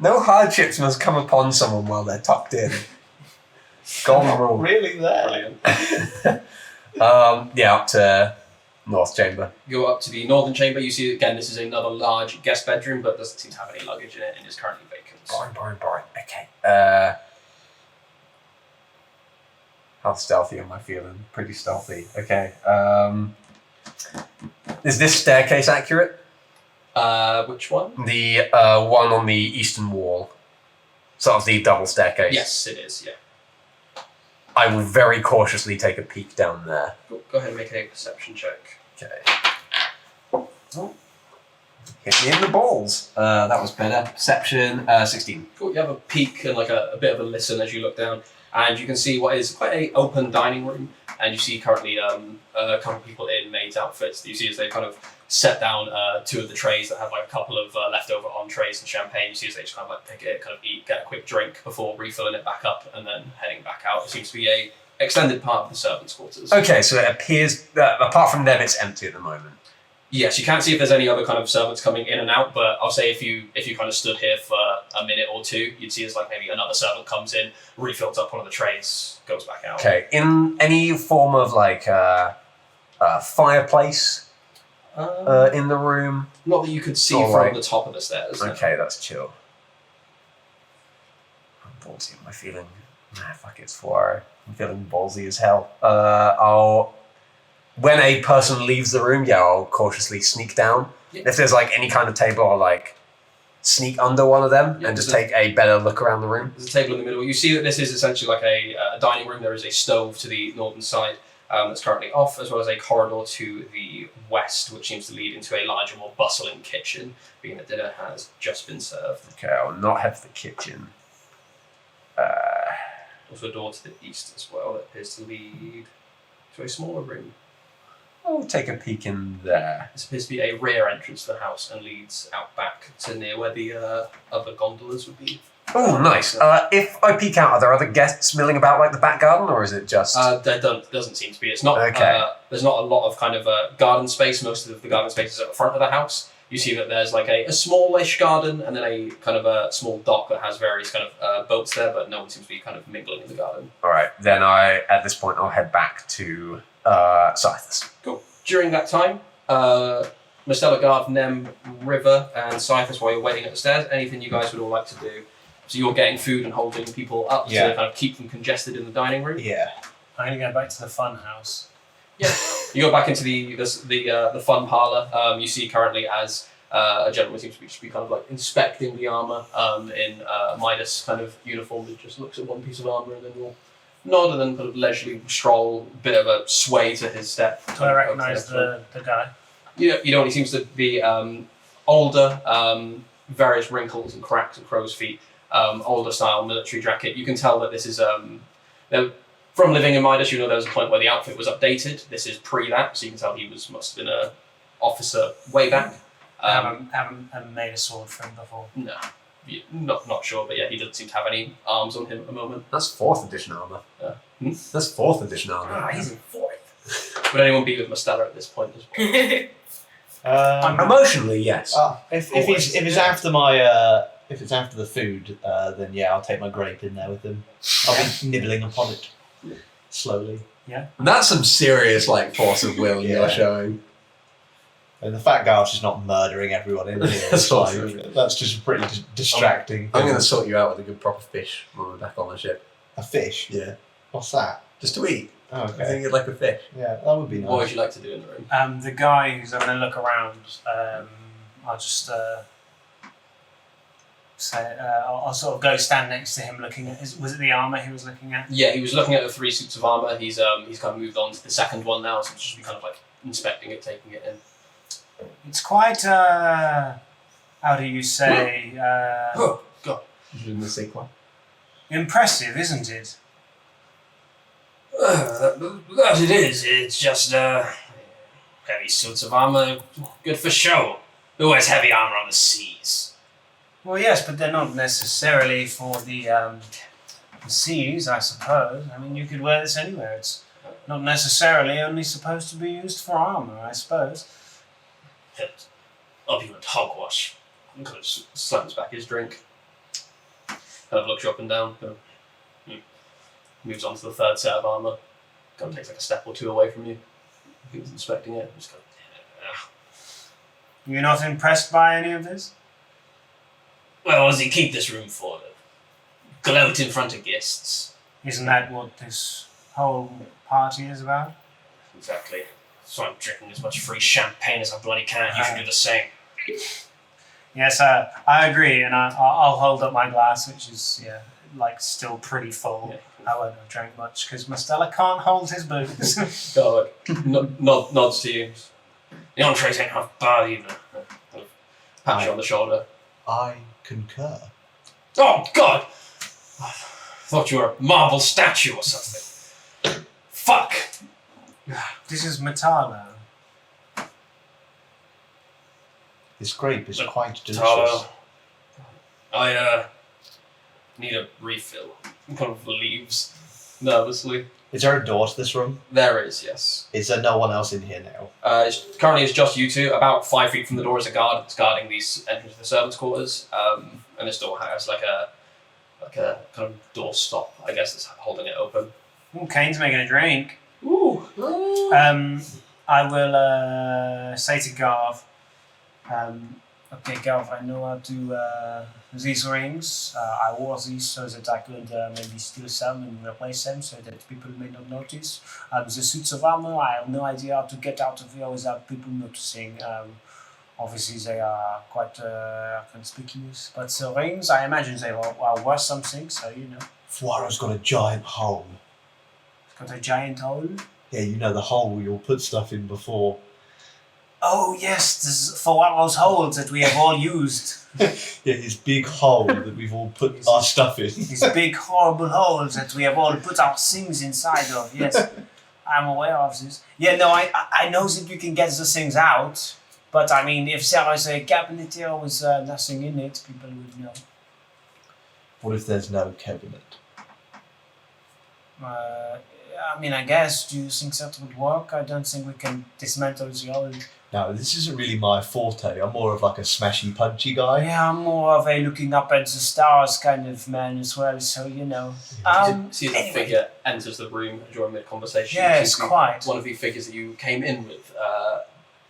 No hardships must come upon someone while they're tucked in. Golden rule. Really there? Brilliant. Up to north chamber. You go up to the northern chamber. You see again, this is another large guest bedroom, but doesn't seem to have any luggage in it, and is currently vacant. Boring. Okay. How stealthy am I feeling? Pretty stealthy. Okay. Is this staircase accurate? Which one? The one on the eastern wall. Sort of the double staircase. Yes, it is. Yeah. I will very cautiously take a peek down there. Go ahead and make a perception check. Okay. Oh. Hit me in the balls. That was better. Perception, 16. Cool. You have a peek and like a bit of a listen as you look down, and you can see what is quite a open dining room. And you see currently a couple of people in maids' outfits. You see as they kind of set down 2 of the trays that have like a couple of leftover entrees and champagne. You see as they just kind of like pick it, kind of eat, get a quick drink before refilling it back up and then heading back out. It seems to be a extended part of the servants' quarters. Okay, so it appears that apart from them, it's empty at the moment. Yes, you can't see if there's any other kind of servants coming in and out, but I'll say if you kind of stood here for a minute or two, you'd see as like maybe another servant comes in, refills up one of the trays, goes back out. Okay, in any form of like fireplace in the room? Not that you could see All from right. the top of the stairs. no. Okay, that's chill. I'm ballsy. Am I feeling? Nah, fuck, it's 4. I'm feeling ballsy as hell. When a person leaves the room, I'll cautiously sneak down. Yeah. If there's like any kind of table or like sneak under one of them Yeah, and just there's take a better look around the room. There's a table in the middle. You see that this is essentially like a dining room. There is a stove to the northern side that's currently off, as well as a corridor to the west, which seems to lead into a larger, more bustling kitchen, being that dinner has just been served. Okay, I'll not have the kitchen. Also a door to the east as well that appears to lead to a smaller room. I'll take a peek in there. This appears to be a rear entrance to the house and leads out back to near where the other gondolas would be. Oh, nice. If I peek out, are there other guests milling about like the back garden, or is it just... There doesn't seem to be. It's not. Okay. There's not a lot of kind of garden space. Most of the garden space is at the front of the house. You see that there's like a smallish garden and then a kind of a small dock that has various kind of boats there, but no one seems to be kind of mingling in the garden. All right, then at this point, I'll head back to Scythus. Cool. During that time, Mustela guard Nem, River, and Scythus while you're waiting at the stairs. Anything you guys would all like to do? So you're getting food and holding people up to kind of keep them congested in the dining room. Yeah. I'm going to go back to the fun house. Yeah. You go back into the fun parlour. You see currently as a gentleman seems to be kind of like inspecting the armour in Midas kind of uniform. He just looks at one piece of armour and then will nod and then kind of leisurely stroll, bit of a sway to his step. Do I recognise the guy? You don't. He seems to be older, various wrinkles and cracks and crow's feet, older style military jacket. You can tell that this is from living in Midas. You know there was a point where the outfit was updated. This is pre that, so you can tell he must have been an officer way back. I haven't made a sword for him before. No, not sure, but yeah, he doesn't seem to have any arms on him at the moment. That's 4th edition armour. That's 4th edition armour. He's in 4th. Would anyone be with Mustela at this point as well? Emotionally, yes. If it's after my if it's after the food, then yeah, I'll take my grape in there with him. I'll be nibbling upon it slowly. That's some serious force of will you're showing. And the fat guy is not murdering everyone in here. That's That's just pretty distracting. I'm going to sort you out with a good proper fish when we're back on the ship. A fish? Yeah. What's that? Just to eat. Oh, I okay. think you'd like a fish. Yeah, that would be nice. What would you like to do in the room? The guy who's having a look around, I'll just I'll sort of go stand next to him looking at was it the armour he was looking at? Yeah, he was looking at the 3 suits of armour. He's kind of moved on to the second one now, so just be kind of like inspecting it, taking it in. It's quite how do you say Oh God! Je ne sais quoi. impressive, isn't it? That it is. It's just heavy suits of armour, good for show. Who wears heavy armour on the seas? Well, yes, but they're not necessarily for the seas, I suppose. I mean, you could wear this anywhere. It's not necessarily only supposed to be used for armour, I suppose. Opulent hogwash. Kind of slams back his drink. Kind of looks you up and down. Kind of, moves on to the third set of armour. Kind of takes like a step or two away from you. He's inspecting it. Just kind of, You're not impressed by any of this? well, what does he keep this room for? Gloat in front of guests. Isn't that what this whole party is about? Exactly. So I'm drinking as much free champagne as I bloody can. You should do the same. Yes, I agree, and I'll hold up my glass, which is still pretty full. Yeah. I won't have drank much because Mustela can't hold his booze. God, nods to you. The entrees ain't half bad either. Kind of pat you on the shoulder. I concur. Oh God! I thought you were a marble statue or something. Fuck! This is Metallo. This grape is quite delicious. Talo, I need a refill. Kind of leaves nervously. Is there a door to this room? There is, yes. Is there no one else in here now? Currently it's just you two. About 5 feet from the door is a guard that's guarding these entrance to the servants' quarters. And this door has like a kind of door stop, I guess, that's holding it open. Ooh, Kane's making a drink. Ooh. I will say to Garv, okay, Garv, I know how to these rings. I wore these so that I could maybe steal some and replace them so that people may not notice. The suits of armor, I have no idea how to get out of here without people noticing. Obviously, they are quite conspicuous. But the rings, I imagine they are worth something, so you know. Fuaro's got a giant hole. It's got a giant hole. Yeah, you know the hole you'll put stuff in before. Oh, yes, this is Fuaro's hole that we have all used. Yeah, his big hole that we've all put our stuff in. These big, horrible holes that we have all put our things inside of, yes. I'm aware of this. Yeah, no, I know that you can get the things out, but I mean, if there is a cabinet here with nothing in it, people would know. What if there's no cabinet? I mean, I guess, do you think that would work? I don't think we can dismantle the old. No, this isn't really my forte. I'm more of like a smashy, punchy guy. Yeah, I'm more of a looking up at the stars kind of man as well, so you know. See as the figure enters the room during mid-conversation. Yeah, it's quite. One of the figures that you came in with,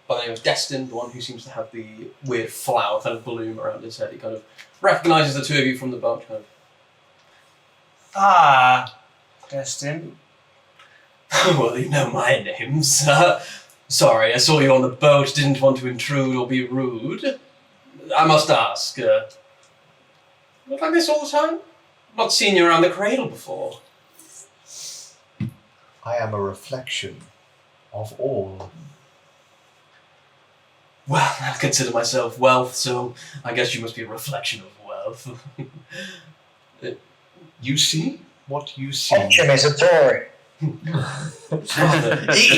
by the name of Destin, the one who seems to have the weird flower kind of bloom around his head. He kind of recognises the two of you from the boat. Kind of. Ah, Destin. Well, you know my names. Sorry, I saw you on the boat, didn't want to intrude or be rude. I must ask, look like this all the time? Not seen you around the cradle before. I am a reflection of all. Well, I consider myself wealth, so I guess you must be a reflection of wealth. You see what you see. Option is a Tory. Eat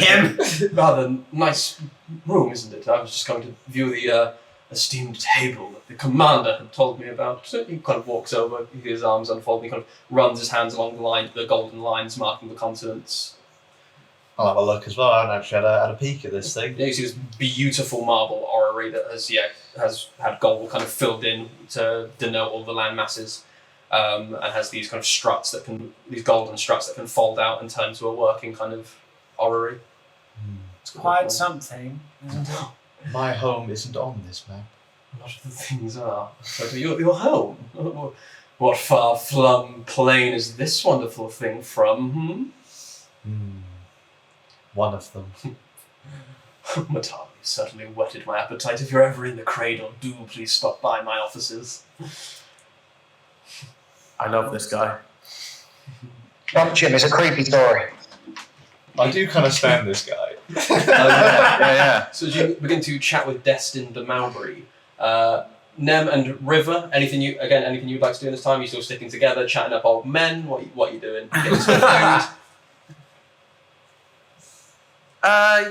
him! Rather nice room, isn't it? I was just going to view the esteemed table that the commander had told me about. So he kind of walks over, his arms unfold, and he kind of runs his hands along the line, the golden lines marking the continents. I'll have a look as well. I haven't actually had a peek at this thing. Yeah, you see this beautiful marble orrery that has had gold kind of filled in to denote all the land masses. And has these kind of these golden struts that can fold out and turn to a working kind of orrery. It's quite something, isn't it? My home isn't on this map. A lot of the things are. So your home? What far-flung plane is this wonderful thing from, One of them. Matami certainly whetted my appetite. If you're ever in the cradle, do please stop by my offices. I love this guy. Jim is a creepy Tory. I do kind of stand this guy. Yeah. So as you begin to chat with Destin de Mowbray, Nem and River, anything you'd like to do in this time? You still sticking together, chatting up old men? What are you doing? Getting some food? I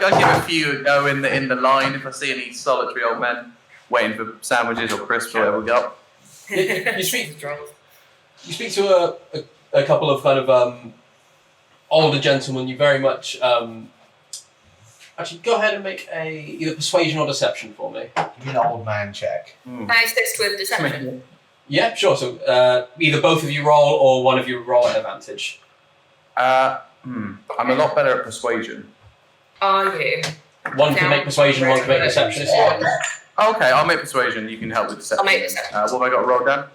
give a few a go in the line if I see any solitary old men waiting for sandwiches or crisps or whatever we got. You speak to a couple of kind of older gentlemen. You very much actually go ahead and make either persuasion or deception for me. Give me an old man check. Can I stick with deception? Yeah, sure. So either both of you roll or one of you roll at advantage. I'm a lot better at persuasion. Are you? One can make persuasion, one can make deception. If you want. Okay, I'll make persuasion. You can help with deception. I'll make deception. What have I got to roll down?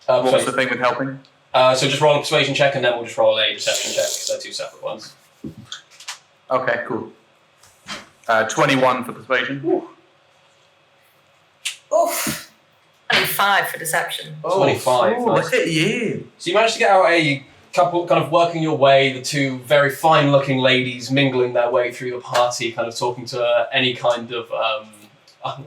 What's the thing with helping? So just roll a persuasion check and then we'll just roll a deception check. So they're two separate ones. Okay, cool. 21 for persuasion. Oof. 25 for deception. 25. Nice. Look at you. So you managed to get out a couple, kind of working your way, the two very fine-looking ladies mingling their way through the party, kind of talking to any kind of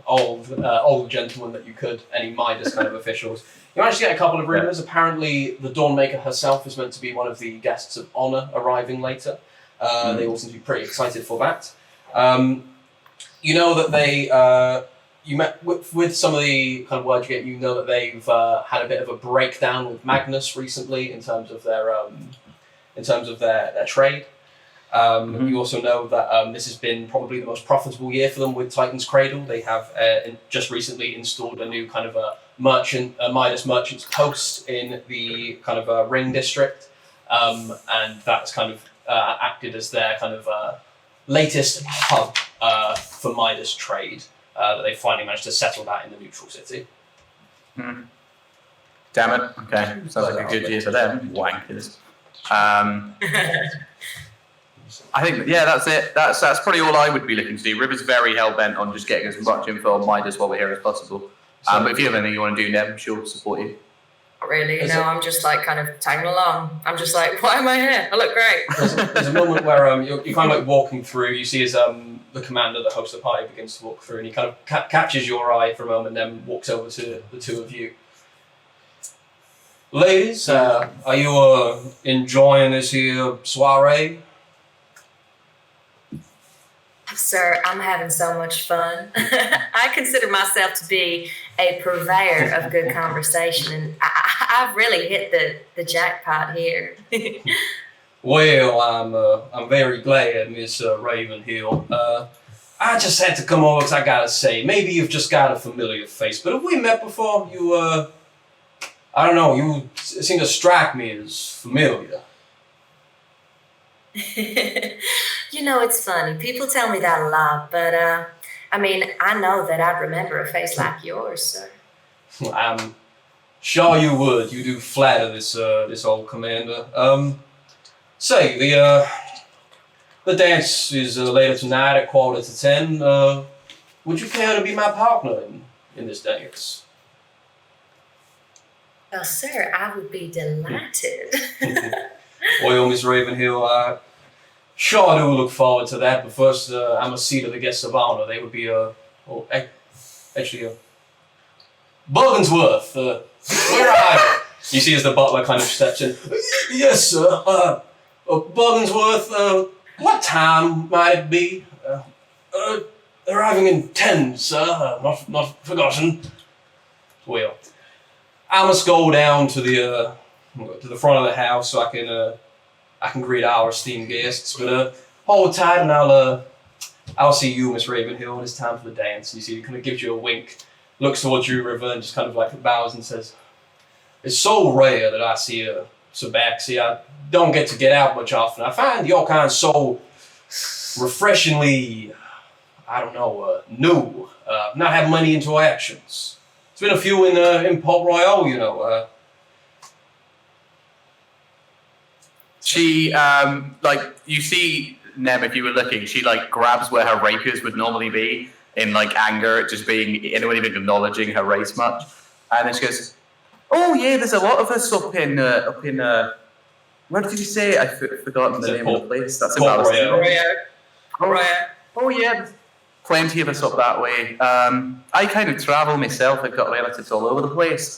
old gentleman that you could, any Midas kind of officials. You managed to get a couple of rumours. Apparently, the Dawnmaker herself is meant to be one of the guests of honour arriving later. They all seem to be pretty excited for that. You know that they... you met with some of the kind of words you get. You know that they've had a bit of a breakdown with Magnus recently in terms of their trade. You also know that this has been probably the most profitable year for them with Titan's Cradle. They have just recently installed a new kind of a Midas merchant's post in the kind of Ring district, and that's kind of acted as their kind of latest hub for Midas trade. That they finally managed to settle that in the neutral city. Damn it. Okay. Sounds like a good year for them. Wankers. I think, yeah, that's it. That's probably all I would be looking to do. River's very hell-bent on just getting as much info on Midas while we're here as possible. But if you have anything you want to do, Neb, she'll support you. Not really, no, I'm just like kind of tagging along. I'm just like, why am I here? I look great. There's a moment where you're kind of like walking through, you see as the commander that hosts the party begins to walk through, and he kind of catches your eye for a moment, then walks over to the two of you. Ladies, are you enjoying this here soiree? Sir, I'm having so much fun. I consider myself to be a purveyor of good conversation, and I've really hit the jackpot here. Well, I'm very glad, Miss Ravenhill. I just had to come over because I gotta say, maybe you've just got a familiar face, but have we met before? You, I don't know, you seem to strike me as familiar. You know, it's funny. People tell me that a lot, but I mean, I know that I'd remember a face like yours, sir. I'm sure you would. You do flatter this old commander. Say, the dance is later tonight at 9:45. Would you care to be my partner in this dance? Well, sir, I would be delighted. Well, Miss Ravenhill, I sure do look forward to that, but first I must see to the guests of honor. They would be, Buggensworth, where are you? You see as the butler kind of steps in. Yes, sir, Buggensworth, what time might it be? Arriving in 10, sir, not forgotten. Well, I must go down to the front of the house so I can greet our esteemed guests. But hold tight, and I'll see you, Miss Ravenhill, when it's time for the dance. And you see, he kind of gives you a wink, looks towards you, River, and just kind of like bows and says, "It's so rare that I see Sir Baxi. I don't get out much often. I find your kind so refreshingly, I don't know, new. Not have many interactions. It's been a few in Port Royal, you know." She, you see Nem, if you were looking, she, grabs where her rapiers would normally be in, anger at just being, anyone even acknowledging her race much. And then she goes, "Oh, yeah, there's a lot of us up in where did you say? I've forgotten the name of the place. That's embarrassing. Oh, yeah, there's plenty of us up that way. I kind of travel myself. I've got relatives all over the place.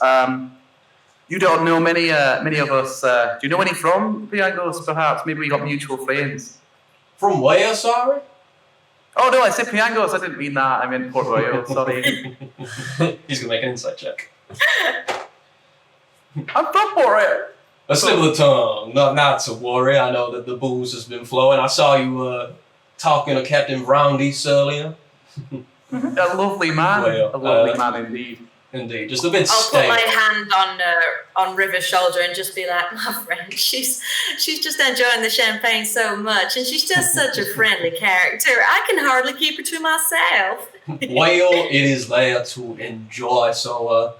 You don't know many of us. Do you know any from Piangos, perhaps? Maybe we got mutual friends." From where, sorry? Oh, no, I said Piangos. I didn't mean that. I meant Port Royal. Sorry. He's going to make an insight check. I'm from Port Royal. A slip of the tongue. Not to worry. I know that the booze has been flowing. I saw you talking to Captain Vroundis earlier. A lovely man. Well, a lovely man indeed. Indeed, just a bit I'll stale. put my hand on River's shoulder and just be like, "My friend, she's just enjoying the champagne so much, and she's just such a friendly character. I can hardly keep her to myself." Well, it is there to enjoy, so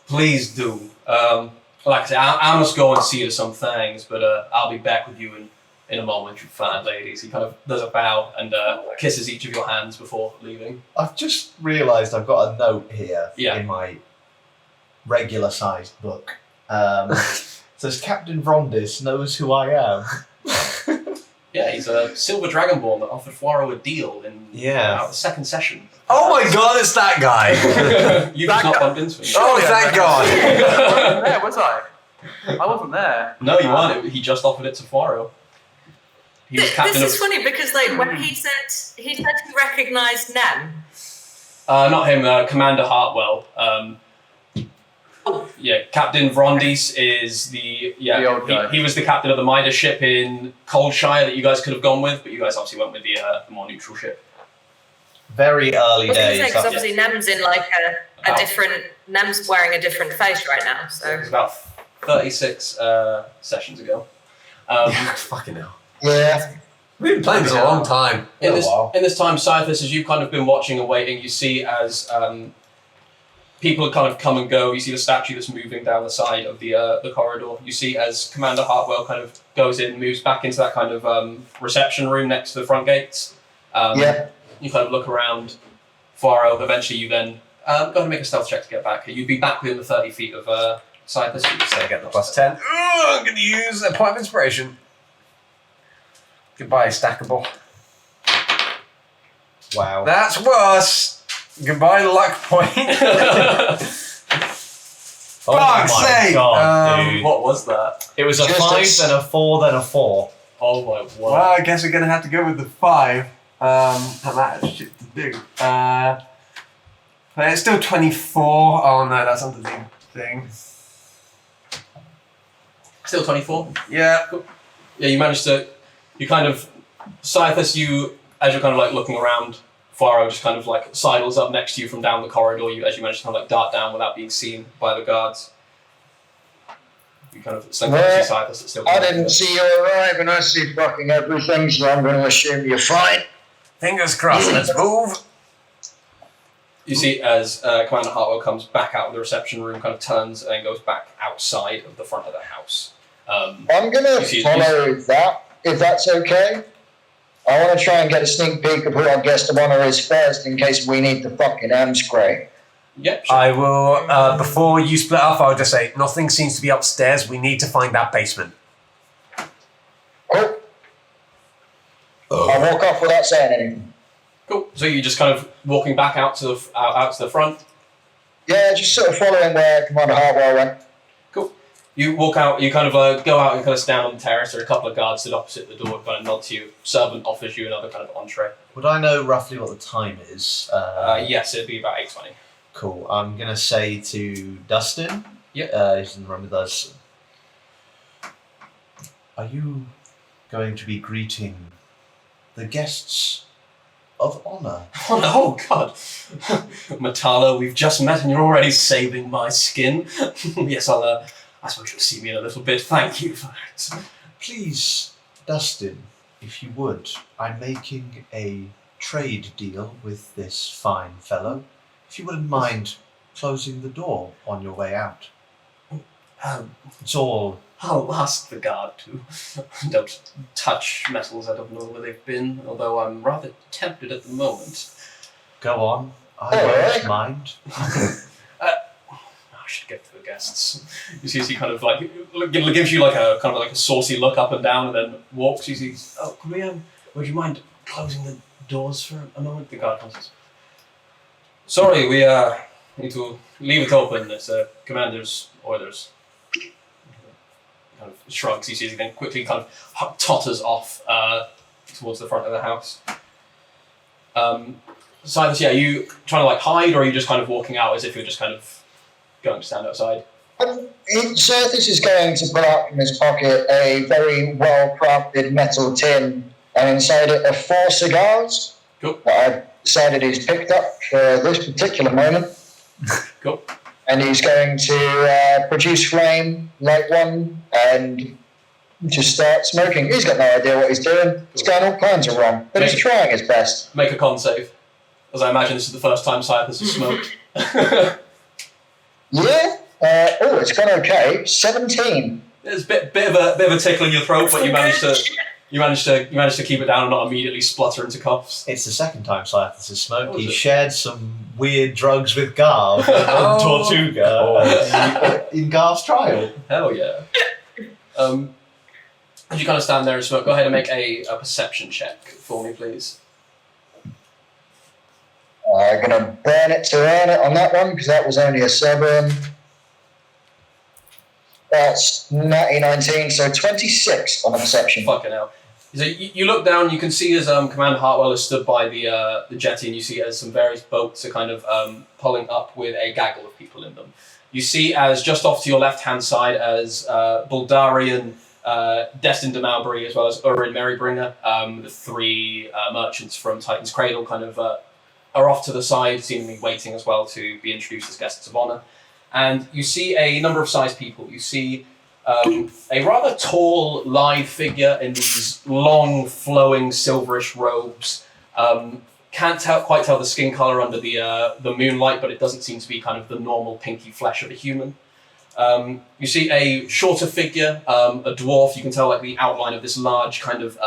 please do. Like I said, I must go and see to some things, but I'll be back with you in a moment, you fine ladies. He kind of does a bow and kisses each of your hands before leaving. I've just realised I've got a note here Yeah. in my regular-sized book. Says Captain Vrondis knows who I am. Yeah, he's a silver dragonborn that offered Fwaro a deal in Yeah. the second session. Oh my god, it's that guy! You've just not bumped into him. Oh, thank god! I wasn't there, was I? I wasn't there. No, you weren't. He just offered it to Fwaro. He was captain This is of... funny because when he said he recognised Nem. Not him, Commander Hartwell. Yeah, Captain Vrondis is the old guy. he was the captain of the Midas ship in Coldshire that you guys could have gone with, but you guys obviously went with the more neutral ship. Very early I was going to say, days. because obviously Nem's in a different, Nem's wearing a different face right now, so. It was about 36 sessions ago. Fucking hell. Yeah. We've been playing this a long time. In this time, Scythus, as you've kind of been watching and waiting, you see as people kind of come and go. You see the statue that's moving down the side of the corridor. You see as Commander Hartwell kind of goes in, moves back into that kind of reception room next to the front gates. You kind of look around. Faro, eventually you then go ahead and make a stealth check to get back. You'd be back within the 30 feet of Cyprus. So I get the +10. I'm going to use a point of inspiration. Goodbye, stackable. Wow. That's worse. Goodbye, luck point. Oh my Fuck's sake! god, dude. What was that? It was a 5, then a 4, then a 4. Oh my word. Well, I guess we're going to have to go with the 5. And that has shit to do. But it's still 24. Oh no, that's under the thing. Still 24? Yeah. Cool. Yeah, you managed to, Cythus, as you're kind of like looking around, Faro just kind of like sidles up next to you from down the corridor, as you manage to kind of like dart down without being seen by the guards. You kind of slink up to see Cythus that's still I didn't see you arrive and I see fucking everything, so I'm going to assume you're fine. Fingers crossed, let's move. You see as Commander Hartwell comes back out of the reception room, kind of turns and goes back outside of the front of the house. I'm going to follow that, if that's okay. I want to try and get a sneak peek of who our guest of honor is first in case we need the fucking Amscray. Yep, sure. I will, before you split up, I'll just say, nothing seems to be upstairs. We need to find that basement. Cool. I'll walk off without saying anything. Cool. So you're just kind of walking back out to the front? Yeah, just sort of following where Commander Hartwell went. Cool. You walk out, you kind of go out and kind of stand on the terrace. There are a couple of guards stood opposite the door, kind of nod to you. Servant offers you another kind of entree. Would I know roughly what the time is? Yes, it'd be about 8:20. Cool. I'm going to say to Dustin, he's in the room with us, are you going to be greeting the guests of honor? Oh God, Matala, we've just met and you're already saving my skin. Yes, I suppose you'll see me in a little bit. Thank you for that. Please, Dustin, if you would, I'm making a trade deal with this fine fellow. If you wouldn't mind closing the door on your way out. It's all... I'll ask the guard to. Don't touch metals I don't know where they've been, although I'm rather tempted at the moment. Go on. I won't mind. I should get to the guests. You see, he kind of like gives you like a kind of like a saucy look up and down, and then walks. You see, oh, could we would you mind closing the doors for a moment? The guard comes. Sorry, we need to leave it open. It's commander's orders. Kind of shrugs. You see, he then quickly kind of totters off towards the front of the house. Silas, are you trying to like hide, or are you just kind of walking out as if you're just kind of going to stand outside? Certhis is going to pull out from his pocket a very well-crafted metal tin, and inside it are 4 cigars. Cool. That I've decided he's picked up for this particular moment. Cool. And he's going to produce flame, light one, and just start smoking. He's got no idea what he's doing. He's going all kinds of wrong, but he's trying his best. Make a con save, as I imagine this is the first time Cyprus has smoked. Yeah. It's gone okay. 17. There's a bit of a tickle in your throat, but you managed to keep it down and not immediately splutter into coughs. It's the second time Cythus has smoked. He shared some weird drugs with Garv on Tortuga in Garv's trial. Hell yeah. As you kind of stand there and smoke, go ahead and make a perception check for me, please. I'm going to burn it to earn it on that one, because that was only a 7. That's 19, so 26 on the perception. Fucking hell. So you look down, you can see as Commander Hartwell is stood by the jetty, and you see as some various boats are kind of pulling up with a gaggle of people in them. You see as just off to your left-hand side as Buldarian, Destin de Malbury, as well as Urin Merrybringer, the 3 merchants from Titan's Cradle kind of are off to the side, seemingly waiting as well to be introduced as guests of honor. And you see a number of sized people. You see a rather tall, lithe figure in these long, flowing, silverish robes, can't quite tell the skin color under the moonlight, but it doesn't seem to be kind of the normal pinky flesh of a human. You see a shorter figure, a dwarf. You can tell like the outline of this large kind of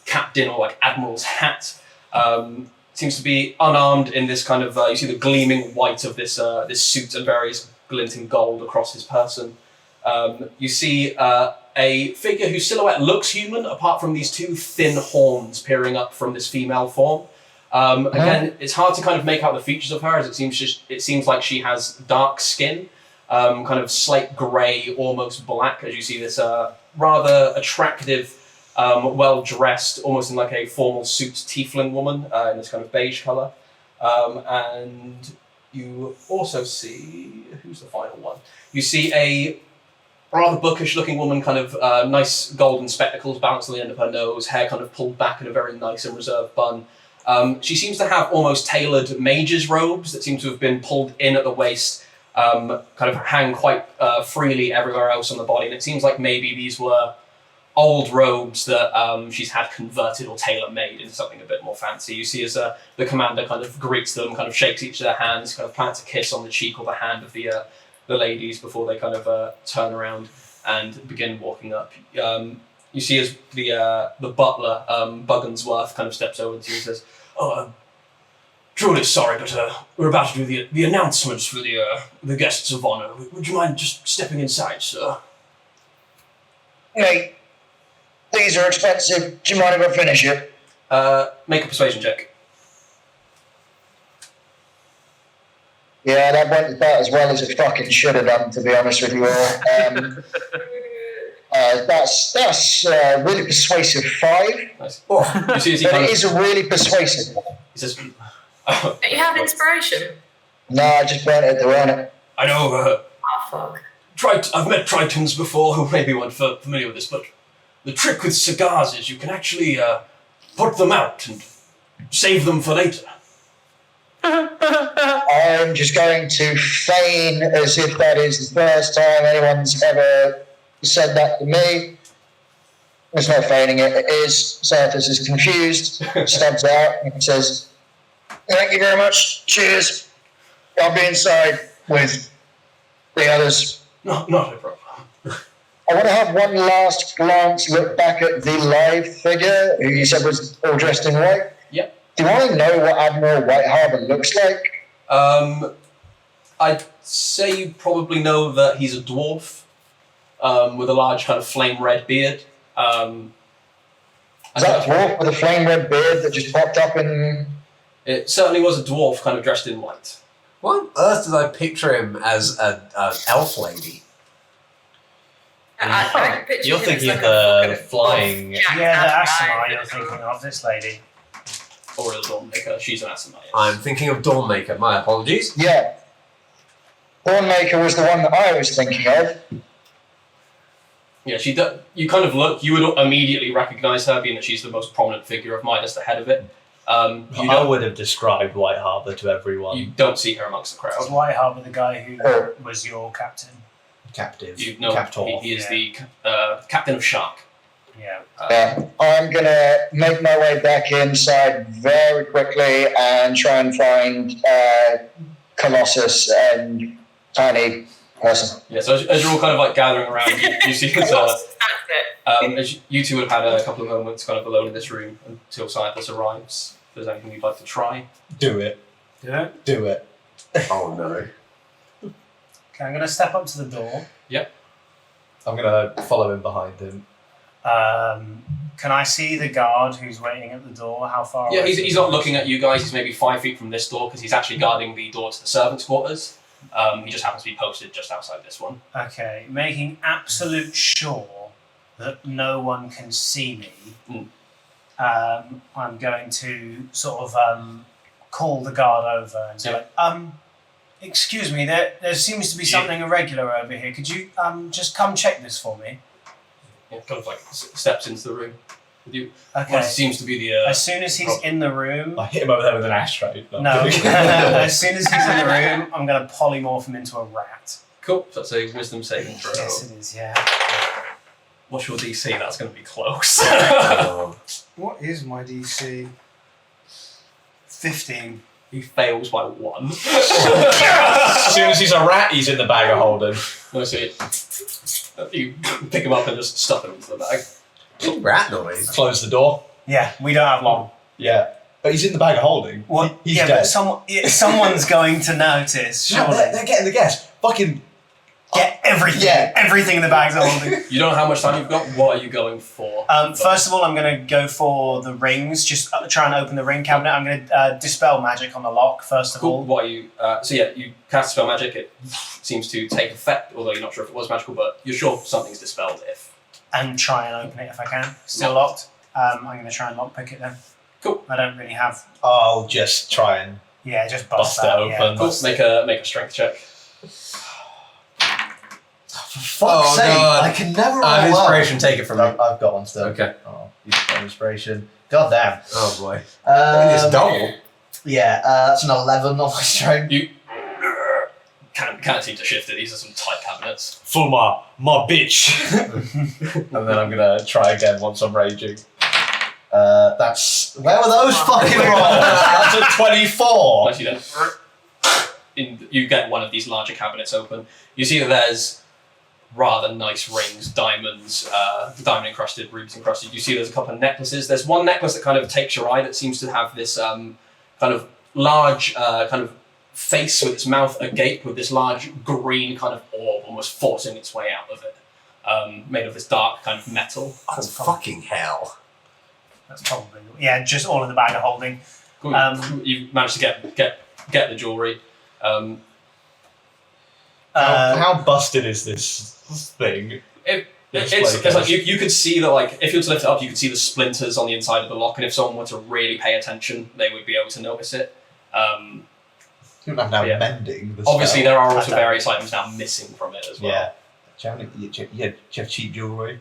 captain or like admiral's hat. Seems to be unarmed in this kind of. You see the gleaming white of this suit and various glinting gold across his person. You see a figure whose silhouette looks human, apart from these two thin horns peering up from this female form. Again, it's hard to kind of make out the features of her, as it seems like she has dark skin, kind of slate grey, almost black, as you see this rather attractive, well-dressed, almost in like a formal suit tiefling woman in this kind of beige colour. And you also see, who's the final one? You see a rather bookish-looking woman, kind of nice golden spectacles balanced on the end of her nose, hair kind of pulled back in a very nice and reserved bun. She seems to have almost tailored mage's robes that seem to have been pulled in at the waist, kind of hang quite freely everywhere else on the body, and it seems like maybe these were old robes that she's had converted or tailor-made into something a bit more fancy. You see as the commander kind of greets them, kind of shakes each of their hands, kind of plants a kiss on the cheek or the hand of the ladies before they kind of turn around and begin walking up. You see as the butler, Bugginsworth, kind of steps over to you and says, "Oh, I'm truly sorry, but we're about to do the announcements for the guests of honour. Would you mind just stepping inside, sir?" Hey, these are expensive. Do you mind if I finish it? Make a persuasion check. Yeah, that went about as well as it fucking should have done, to be honest with you all. That's really persuasive 5. Nice. You see as he But kind it of, is a really persuasive one. he says, Don't you have inspiration? No, I just burnt it to run it. "I know, Oh, fuck. I've met Tritons before who maybe weren't familiar with this, but the trick with cigars is you can actually put them out and save them for later." I'm just going to feign as if that is the first time anyone's ever said that to me. It's not feigning it, it is. Certus is confused, steps out and says, "Thank you very much, cheers. I'll be inside with the others." No, not a problem. I want to have one last glance, look back at the live figure, who you said was all dressed in white. Yep. Do I know what Admiral White Harbour looks like? I'd say you probably know that he's a dwarf with a large kind of flame red beard. Is that a dwarf with a flame red beard that just popped up in... It certainly was a dwarf kind of dressed in white. What on earth did I picture him as an elf lady? I picture You're him thinking as of like a the fucking flying. buff Jack Yeah, the Admiral. Assamite you're thinking of, this lady. Or a Dawnmaker. She's an Assamite. I'm thinking of Dawnmaker. My apologies. Yeah. Thornmaker was the one that I was thinking of. Yeah, you kind of look, you would immediately recognise her, being that she's the most prominent figure of Midas, the head of it. I would have described White Harbour to everyone. You don't see her amongst the Is crowd. White Harbour the guy who was your captain? Captive. You know, Captor. he is the captain of Shark. Yeah. I'm going to make my way back inside very quickly and try and find Colossus and Tiny Person. Yeah, so as you're all kind of like gathering around, you see this, That's it. as you two would have had a couple of moments kind of alone in this room until Cyprus arrives. If there's anything you'd like to try. Do it. Yeah. Do it. Oh no. Okay, I'm going to step up to the door. I'm going to follow him behind him. Can I see the guard who's waiting at the door? How far Yeah, away? he's not looking at you guys. He's maybe 5 feet from this door because he's actually guarding the door to the servants' quarters. He just happens to be posted just outside this one. Okay, making absolute sure that no one can see me. I'm going to sort of call the guard over and say, like, excuse me, there seems to be something irregular over here. Could you just come check this for me? Yeah, kind of like steps into the room with you. Okay. What seems to be the As soon as he's in the room, I hit him over there with an ashtray. no. As soon as he's in the room, I'm going to polymorph him into a rat. cool. So that's a wisdom saving throw. Yes, it is. Yeah. What's your DC? That's going to be close. What is my DC? 15. He fails by 1. As soon as he's a rat, he's in the bag of holding. No, so you pick him up and just stuff him into the bag. Rat noise. Close the door. Yeah, we don't have long. Yeah. But he's in the bag of holding. What? He's yeah, dead. but someone's going to notice, No, surely. they're getting the guess. Fucking. Get everything. Yeah. Everything in the bags are holding. You don't know how much time you've got. What are you going for? First of all, I'm going to go for the rings. Just try and open the ring cabinet. I'm going to dispel magic on the lock, first of Cool. all. What are you? You cast spell magic. It seems to take effect, although you're not sure if it was magical, but you're sure something's dispelled if. And try and open it if I can. Still locked. I'm going to try and lockpick it then. Cool. I don't really have... I'll just try and. Yeah, just Bust that. it open. Yeah, Cool. bust Make a strength check. For fuck's sake, God. I can never I have roll well. inspiration, take it from me. I've got one still. Okay. Oh, you've got inspiration. God damn. Oh boy. It's double. Yeah, that's an 11 on my strength. You can't seem to shift it. These are some tight cabinets. For my bitch. And then I'm gonna try again once I'm raging. That's... Where were those fucking rolls? That's a 24. Unless you don't. You get one of these larger cabinets open. You see that there's rather nice rings, diamonds, diamond encrusted, rubies encrusted. You see there's a couple of necklaces. There's one necklace that kind of takes your eye that seems to have this kind of large kind of face with its mouth agape with this large green kind of orb almost forcing its way out of it. Made of this dark kind of metal. Oh, fucking hell. That's probably... Yeah, just all in the bag of holding. Cool. You managed to get the jewellery. How busted is this thing? It's like you could see that, like, if you were to lift it up, you could see the splinters on the inside of the lock, and if someone were to really pay attention, they would be able to notice it. You don't have to Yeah. mending. The Obviously, spell. there are also various items now missing from it as well. Yeah. Do you have cheap jewellery?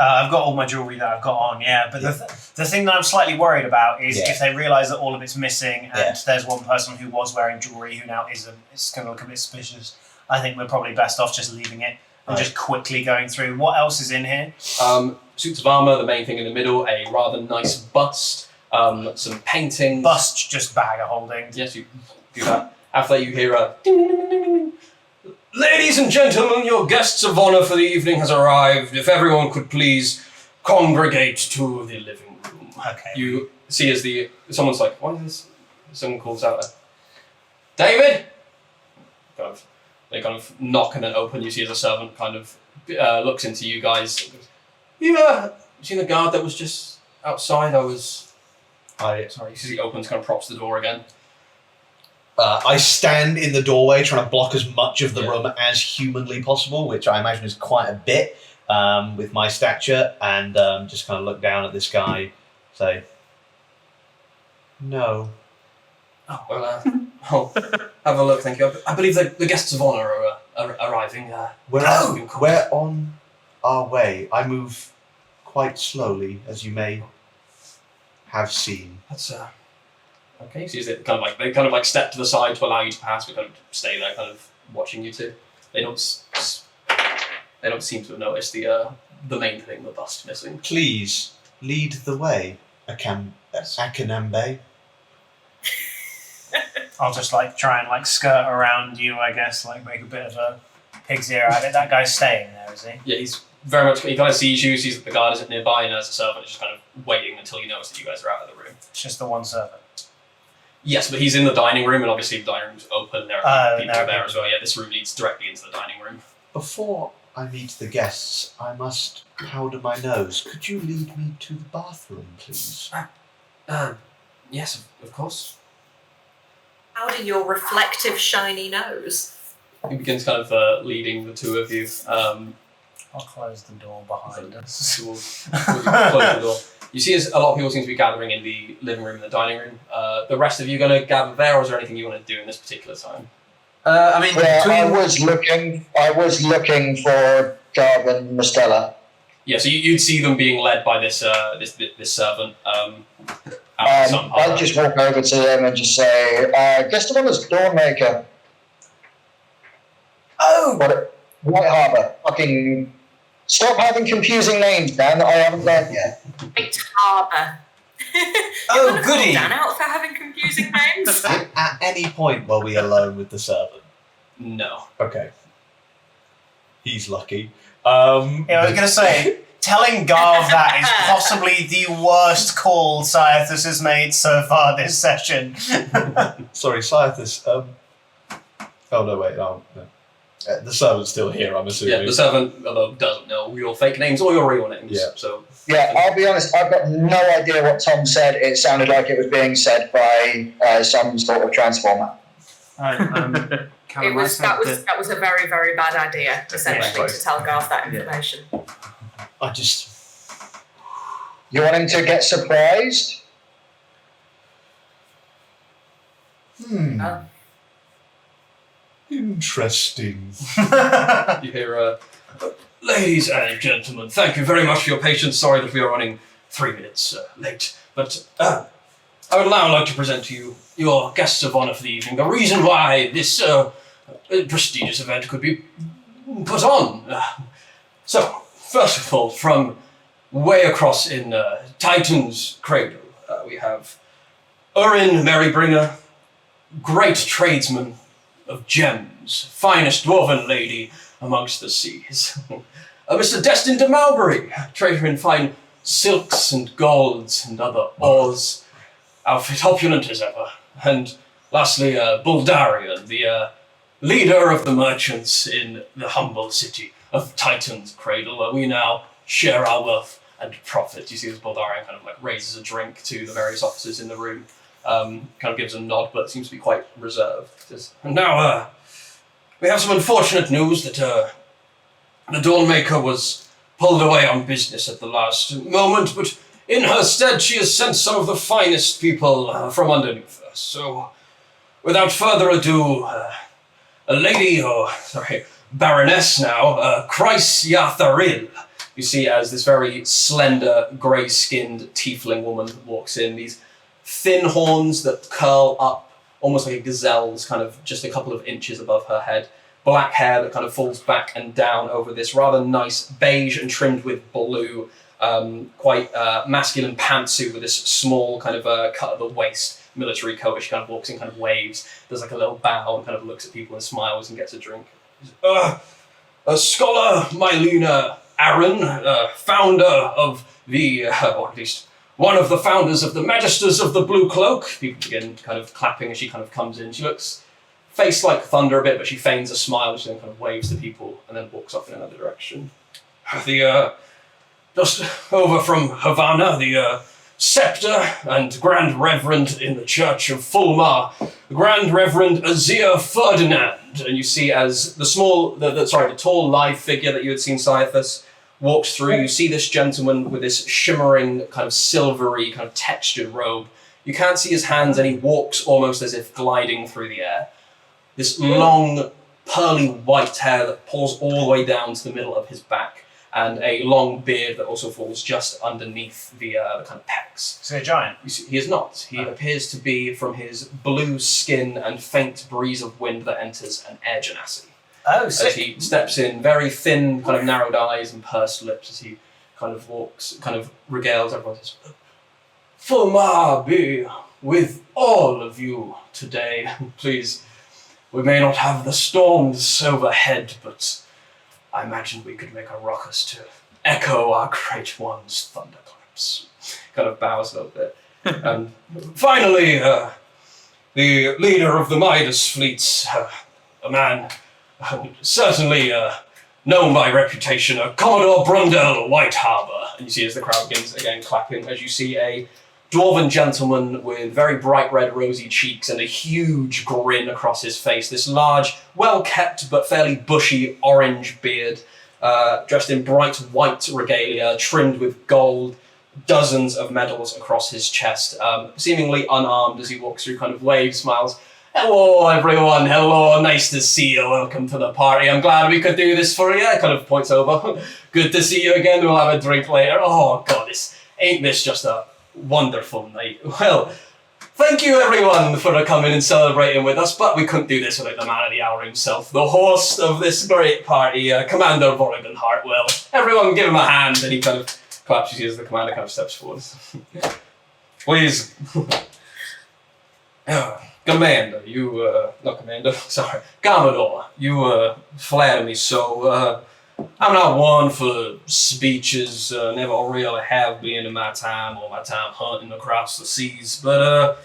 I've got all my jewellery that I've got on, yeah. But the thing that I'm slightly worried about is if they realise that all of it's missing and there's one person who was wearing jewellery who now isn't, it's going to look a bit suspicious. I think we're probably best off just leaving it and just quickly going through. What else is in here? Suits of armour, the main thing in the middle, a rather nice bust, some paintings. Bust, just bag of holding. Yes, you do that. After that, you hear a ding, ding, ding, ding, ding. Ladies and gentlemen, your guests of honour for the evening has arrived. If everyone could please congregate to the living room. Okay. You see as someone's like, what is this? Someone calls out, David? They kind of knock and then open. You see as a servant kind of looks into you guys. You seen the guard that was just outside? Sorry, he opens, kind of props the door again. I stand in the doorway trying to block as much of the room as humanly possible, which I imagine is quite a bit with my stature, and just kind of look down at this guy, say, no. Oh, well, have a look, thank you. I believe the guests of honour are arriving. We're on our way. I move quite slowly, as you may have seen. That's okay. So they kind of like step to the side to allow you to pass, but kind of stay there, kind of watching you two. They don't seem to have noticed the main thing, the bust missing. Please lead the way, Akanambe. I'll just try and skirt around you, I guess, make a bit of a pig's ear out of it. That guy's staying there, is he? Yeah, he's very much. He kind of sees you, sees that the guard isn't nearby, and as a servant, is just kind of waiting until he knows that you guys are out of the room. It's just the one servant. Yes, but he's in the dining room, and obviously the dining room's open. There are people there as well. Yeah, this room leads directly into the dining room. Before I meet the guests, I must powder my nose. Could you lead me to the bathroom, please? Yes, of course. Powder your reflective shiny nose. He begins kind of leading the two of you. I'll close the door behind us. Close the door. You see, as a lot of people seem to be gathering in the living room and the dining room. The rest of you going to gather there, or is there anything you want to do in this particular time? I was looking for Garvin and Mostella. Yeah, so you'd see them being led by this this servant. I'll just walk over to them and just say, guest of honour's Dawnmaker. Oh! White Harbour. Fucking... Stop having confusing names, Dan, that I haven't learned yet. White Harbour. Oh, Call goody! Dan out for having confusing names. At any point were we alone with the servant? No. Okay. He's lucky. Yeah, I was gonna say, telling Garv that is possibly the worst call Sciathus has made so far this session. Sorry, Sciathus. Oh no, wait, no. The servant's still here, I'm assuming. Yeah, the servant doesn't know your fake names or your real names. Yeah. So Yeah, I'll be honest, I've got no idea what Tom said. It sounded like it was being said by some sort of transformer. That was a very, very bad idea, essentially, to tell Garth that information. I just... You want him to get surprised? Interesting. you hear, ladies and gentlemen, thank you very much for your patience. Sorry that we are running 3 minutes late. But I would now like to present to you your guests of honor for the evening. The reason why this prestigious event could be put on. So, first of all, from way across in Titan's Cradle, we have Urin Merrybringer, great tradesman of gems, finest dwarven lady amongst the seas. Mr. Destin de Malbury, trader in fine silks and golds and other ores, outfit opulent as ever. And lastly, Buldarian, the leader of the merchants in the humble city of Titan's Cradle, where we now share our wealth and profit. You see this Buldarian kind of like raises a drink to the various officers in the room, kind of gives a nod, but seems to be quite reserved. And now, we have some unfortunate news that the Dawnmaker was pulled away on business at the last moment, but in her stead she has sent some of the finest people from underneath us. So, without further ado, Baroness now, Chryse Yatharin. You see as this very slender, grey-skinned tiefling woman walks in, these thin horns that curl up, almost like a gazelle's, kind of just a couple of inches above her head. Black hair that kind of falls back and down over this rather nice beige and trimmed with blue, quite masculine pantsuit with this small kind of cut at the waist, military coat. She kind of walks in, kind of waves, does like a little bow and kind of looks at people and smiles and gets a drink. A scholar, Mylena Aaron, founder of the, or at least one of the founders of the Magisters of the Blue Cloak. People begin kind of clapping as she kind of comes in. She looks face like thunder a bit, but she feigns a smile. She then kind of waves to people and then walks off in another direction. Just over from Havana, the Scepter and Grand Reverend in the Church of Fulmar, Grand Reverend Azir Ferdinand. And you see as the tall live figure that you had seen Sciathus walks through, you see this gentleman with this shimmering, kind of silvery, kind of textured robe. You can't see his hands and he walks almost as if gliding through the air. This long, pearly white hair that pulls all the way down to the middle of his back, and a long beard that also falls just underneath the kind of pecs. Is he a giant? You see, he is not. He appears to be, from his blue skin and faint breeze of wind that enters, an air genasi. Oh, sick. As he steps in, very thin, kind of narrowed eyes and pursed lips as he kind of walks, kind of regales everyone. Says, Fulmar be with all of you today. Please, we may not have the storms overhead, but I imagine we could make a ruckus to echo our great one's thunderclaps. Kind of bows a little bit. And finally, the leader of the Midas fleets, a man certainly known by reputation, Commodore Brundle White Harbour. And you see as the crowd begins again clapping, as you see a dwarven gentleman with very bright red rosy cheeks and a huge grin across his face, this large, well-kept but fairly bushy orange beard, dressed in bright white regalia, trimmed with gold, dozens of medals across his chest, seemingly unarmed as he walks through, kind of waves, smiles. Hello everyone, hello, nice to see you, welcome to the party, I'm glad we could do this for you, kind of points over. Good to see you again, we'll have a drink later. Oh god, ain't this just a wonderful night. Well, thank you everyone for coming and celebrating with us, but we couldn't do this without the man of the hour himself, the host of this great party, Commander Vorrigan Hartwell. Everyone give him a hand, and he kind of claps. You see as the commander kind of steps forward. Please. Commander, not Commander, sorry. Commodore, you flatter me so. I'm not one for speeches, never really have been in my time hunting across the seas, but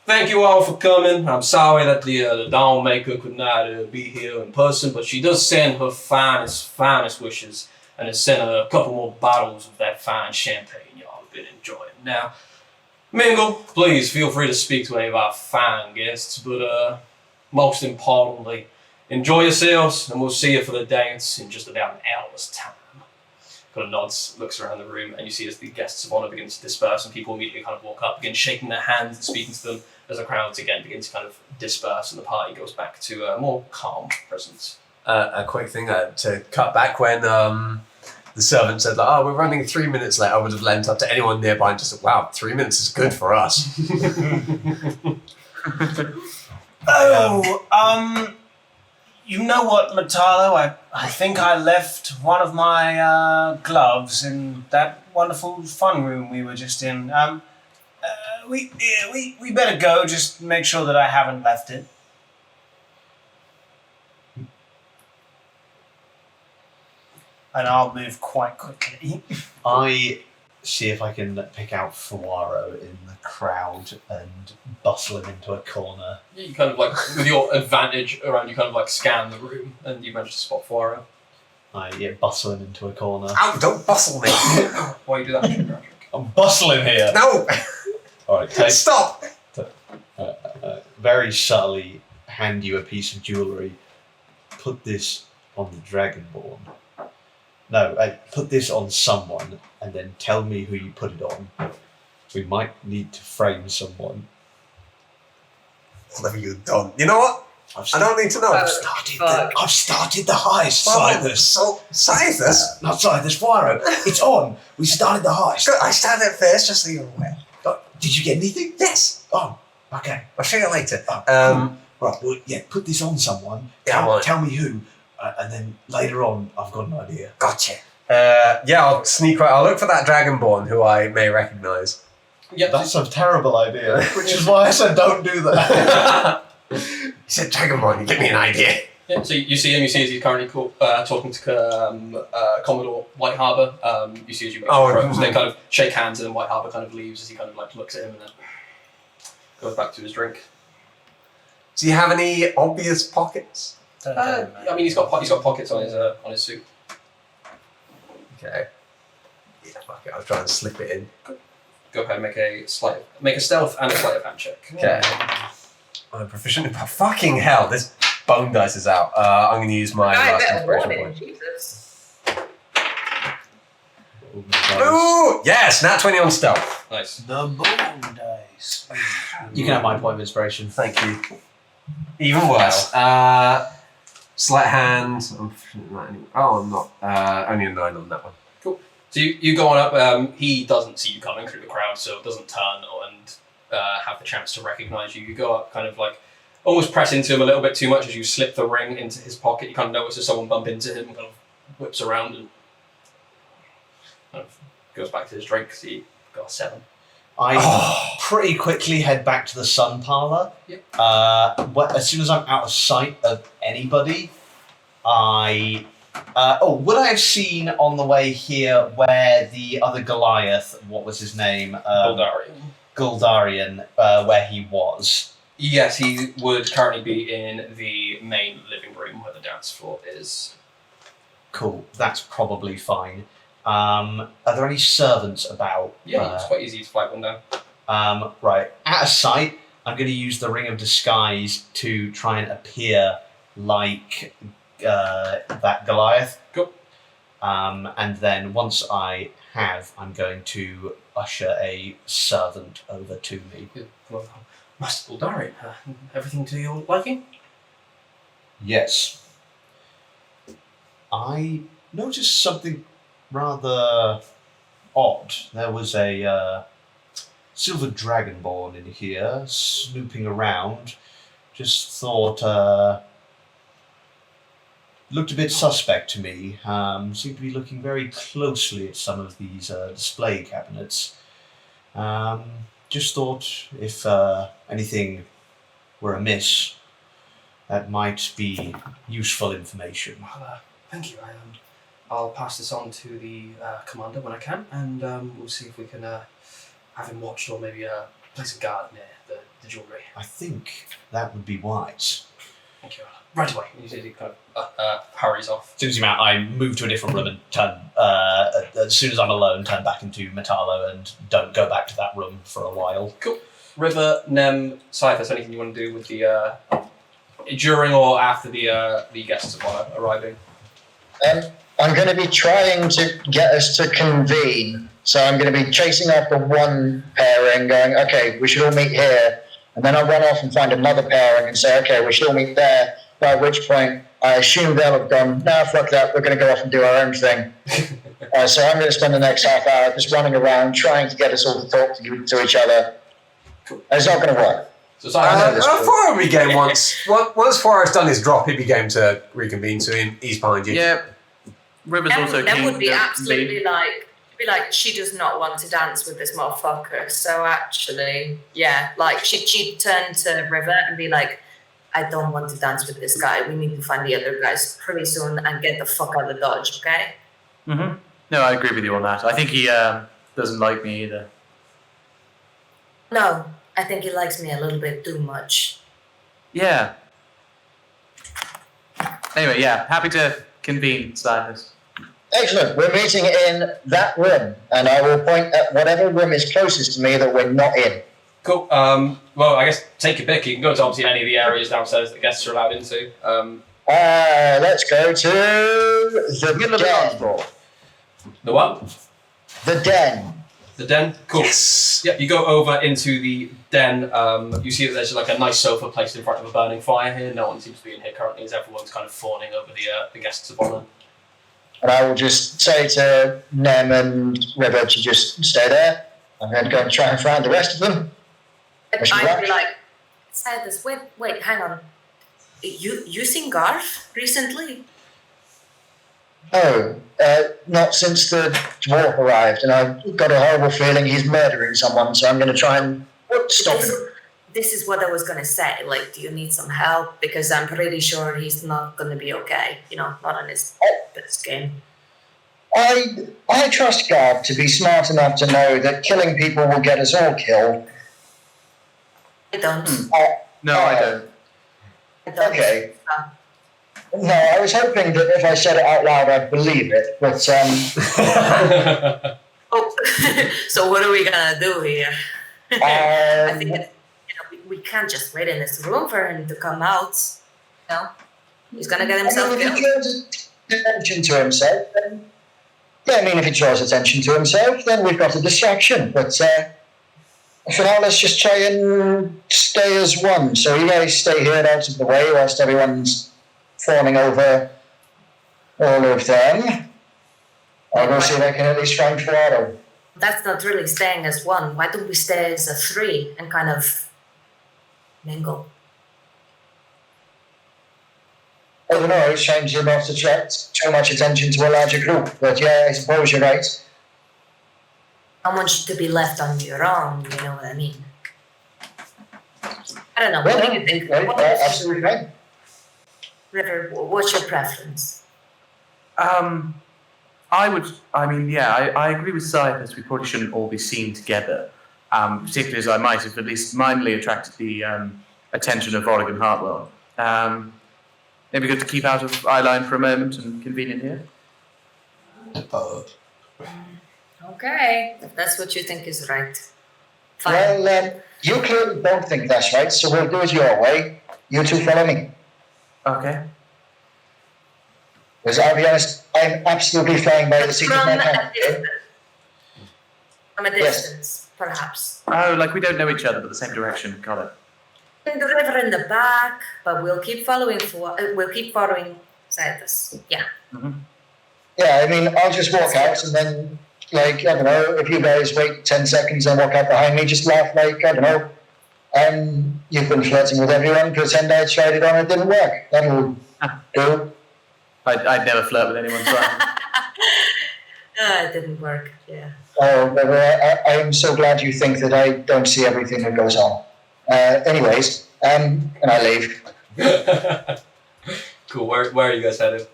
thank you all for coming. I'm sorry that the Dawnmaker could not be here in person, but she does send her finest wishes, and has sent a couple more bottles of that fine champagne y'all have been enjoying. Now, mingle, please feel free to speak to any of our fine guests, but most importantly, enjoy yourselves, and we'll see you for the dance in just about an hour's time. Kind of nods, looks around the room, and you see as the guests of honor begin to disperse, and people immediately kind of walk up, begin shaking their hands and speaking to them, as the crowds again begin to kind of disperse, and the party goes back to a more calm presence. A quick thing to cut back when the servant said, like, we're running 3 minutes late, I would have leant up to anyone nearby and just said, wow, 3 minutes is good for us. You know what, Matalo? I think I left one of my gloves in that wonderful fun room we were just in. We better go, just make sure that I haven't left it. And I'll move quite quickly. I see if I can pick out Fawaro in the crowd and bustle him into a corner. Yeah, you kind of like, with your advantage around, you kind of like scan the room, and you manage to spot Fawaro. I bustle him into a corner. Ow, don't bustle me. Why you do that? I'm bustling here. No! Alright, Stop! very subtly hand you a piece of jewellery. Put this on the Dragonborn. No, put this on someone and then tell me who you put it on. We might need to frame someone. What have you done? You know what? I don't need to know. I've started the heist, Scythus. Scythus? Not Scythus, Fawaro. It's on. We started the heist. Good, I started it first, just so you're aware. Did you get anything? Yes. Oh, okay. I'll show you later. Right, well, yeah, put this on someone. Yeah, tell me who. And then later on, I've got an idea. Gotcha. Yeah, I'll sneak right. I'll look for that Dragonborn who I may recognise. Yep. That's a terrible idea, which is why I said don't do that. You said Dragonborn, you give me an idea. Yeah, so you see him, you see as he's currently talking to Commodore White Harbour. You see as you approach, they kind of shake hands, and then White Harbour kind of leaves as he kind of like looks at him and then goes back to his drink. Do you have any obvious pockets? I mean, he's got pockets on his suit. Okay. Yeah, fuck it. I'll try and slip it in. Go ahead and make a stealth and a sleight of hand check. Okay. I'm proficient in fucking hell. This bone dice is out. I'm going to use my last inspiration point. Jesus. Ooh, yes, nat 20 on stealth. Nice. The bone dice. You can have my point of inspiration. Thank you. Even worse. Sleight hand. I'm proficient in that anyway. Oh, I'm not. Only a 9 on that one. Cool. So you go on up. He doesn't see you coming through the crowd, so doesn't turn and have the chance to recognise you. You go up, kind of like almost press into him a little bit too much as you slip the ring into his pocket. You kind of notice as someone bump into him, kind of whips around and kind of goes back to his drink. So you got a 7. I pretty quickly head back to the sun parlour. Yep. As soon as I'm out of sight of anybody, would I have seen on the way here where the other Goliath, what was his name? Guldarian, where he was? Yes, he would currently be in the main living room where the dance floor is. Cool, that's probably fine. Are there any servants about? Yeah, it's quite easy to flag one down. Right, out of sight, I'm going to use the Ring of Disguise to try and appear like that Goliath. Cool. And then once I have, I'm going to usher a servant over to me. Well, Master Guldarian, everything to your liking? Yes. I noticed something rather odd. There was a silver dragonborn in here snooping around. Just thought looked a bit suspect to me. Seemed to be looking very closely at some of these display cabinets. just thought if anything were amiss, that might be useful information. Well, thank you. I'll pass this on to the commander when I can, and we'll see if we can have him watched or maybe place a guard near the jewellery. I think that would be wise. Thank you. Right away. He kind of hurries off. As soon as I'm out, I move to a different room and turn. As soon as I'm alone, turn back into Metallo and don't go back to that room for a while. Cool. River, Nem, Cyphus, anything you want to do with the during or after the guests of honor arriving? I'm going to be trying to get us to convene. So I'm going to be chasing after one pairing, going, okay, we should all meet here. And then I'll run off and find another pairing and say, okay, we should all meet there. By which point, I assume they'll have gone, nah, fuck that, we're going to go off and do our own thing. So I'm going to spend the next half hour just running around, trying to get us all to talk to each other. It's not going to work. So Cyphus, Forrest we game once. Once Forrest done his drop, he'd be game to reconvene soon. He's behind you. Yeah. River's also That keen would be to absolutely lead. like she does not want to dance with this motherfucker. So actually, yeah, like she'd turn to River and be like, I don't want to dance with this guy. We need to find the other guys pretty soon and get the fuck out of Dodge, okay? Mm-hmm. No, I agree with you on that. I think he doesn't like me either. No, I think he likes me a little bit too much. Yeah. Anyway, yeah, happy to convene, Silas. Excellent. We're meeting in that room, and I will point at whatever room is closest to me that we're not in. cool. Well, I guess take your pick. You can go to obviously any of the areas downstairs that guests are allowed into. Let's go to the den. The what? The den. The den? Cool. Yes. Yep, you go over into the den. You see that there's like a nice sofa placed in front of a burning fire here. No one seems to be in here currently as everyone's kind of fawning over the guests of honour. And I will just say to Nem and River to just stay there. I'm going to go and try and find the rest of them. And I'd be like, Silas, wait, hang on. You seen Garth recently? Oh, not since the dwarf arrived, and I've got a horrible feeling he's murdering someone, so I'm going to try and stop him. This is what I was going to say. Like, do you need some help? Because I'm pretty sure he's not going to be okay. You know, not on his best game. I trust God to be smart enough to know that killing people will get us all killed. I don't. No, I don't. I don't. Okay. No, I was hoping that if I said it out loud, I'd believe it, but Oh, so what are we gonna do here? I think we can't just wait in this room for him to come out. No, he's gonna get himself if he killed. draws attention to himself, then if he draws attention to himself, then we've got a distraction. But for now, let's just try and stay as one. So you guys stay here out of the way whilst everyone's fawning over all of them. I'll go see if I can at least find Florado. That's not really staying as one. Why don't we stay as a three and kind of mingle? I don't know, it's trying to not attract too much attention to a larger group, but yeah, I suppose you're right. I want you to be left on your own, you know what I mean? I don't know, what do you think? Right, What do you think? absolutely right. River, what's your preference? I agree with Cyphus. We probably shouldn't all be seen together, particularly as I might have at least mildly attracted the attention of Oregon Hartwell. Maybe good to keep out of eyeline for a moment and convene in here. Okay, if that's what you think is right. Fine. Well, you clearly don't think that's right, so we'll do it your way. You two follow me. Okay. Because I'll be honest, I'm absolutely flying by the seat of my pants. From a distance, perhaps. Oh, like we don't know each other, but the same direction. Got it. In the river in the back, but we'll keep following Cyphus. Yeah. Mm-hmm. Yeah, I'll just walk out and then, I don't know, if you guys wait 10 seconds and walk out behind me, just laugh I don't know, you've been flirting with everyone, pretend I tried it on, it didn't work. That'll do. I'd never flirt with anyone, so It didn't work, yeah. Oh, I am so glad you think that I don't see everything that goes on. Anyways, and I leave. Cool. Where are you guys headed?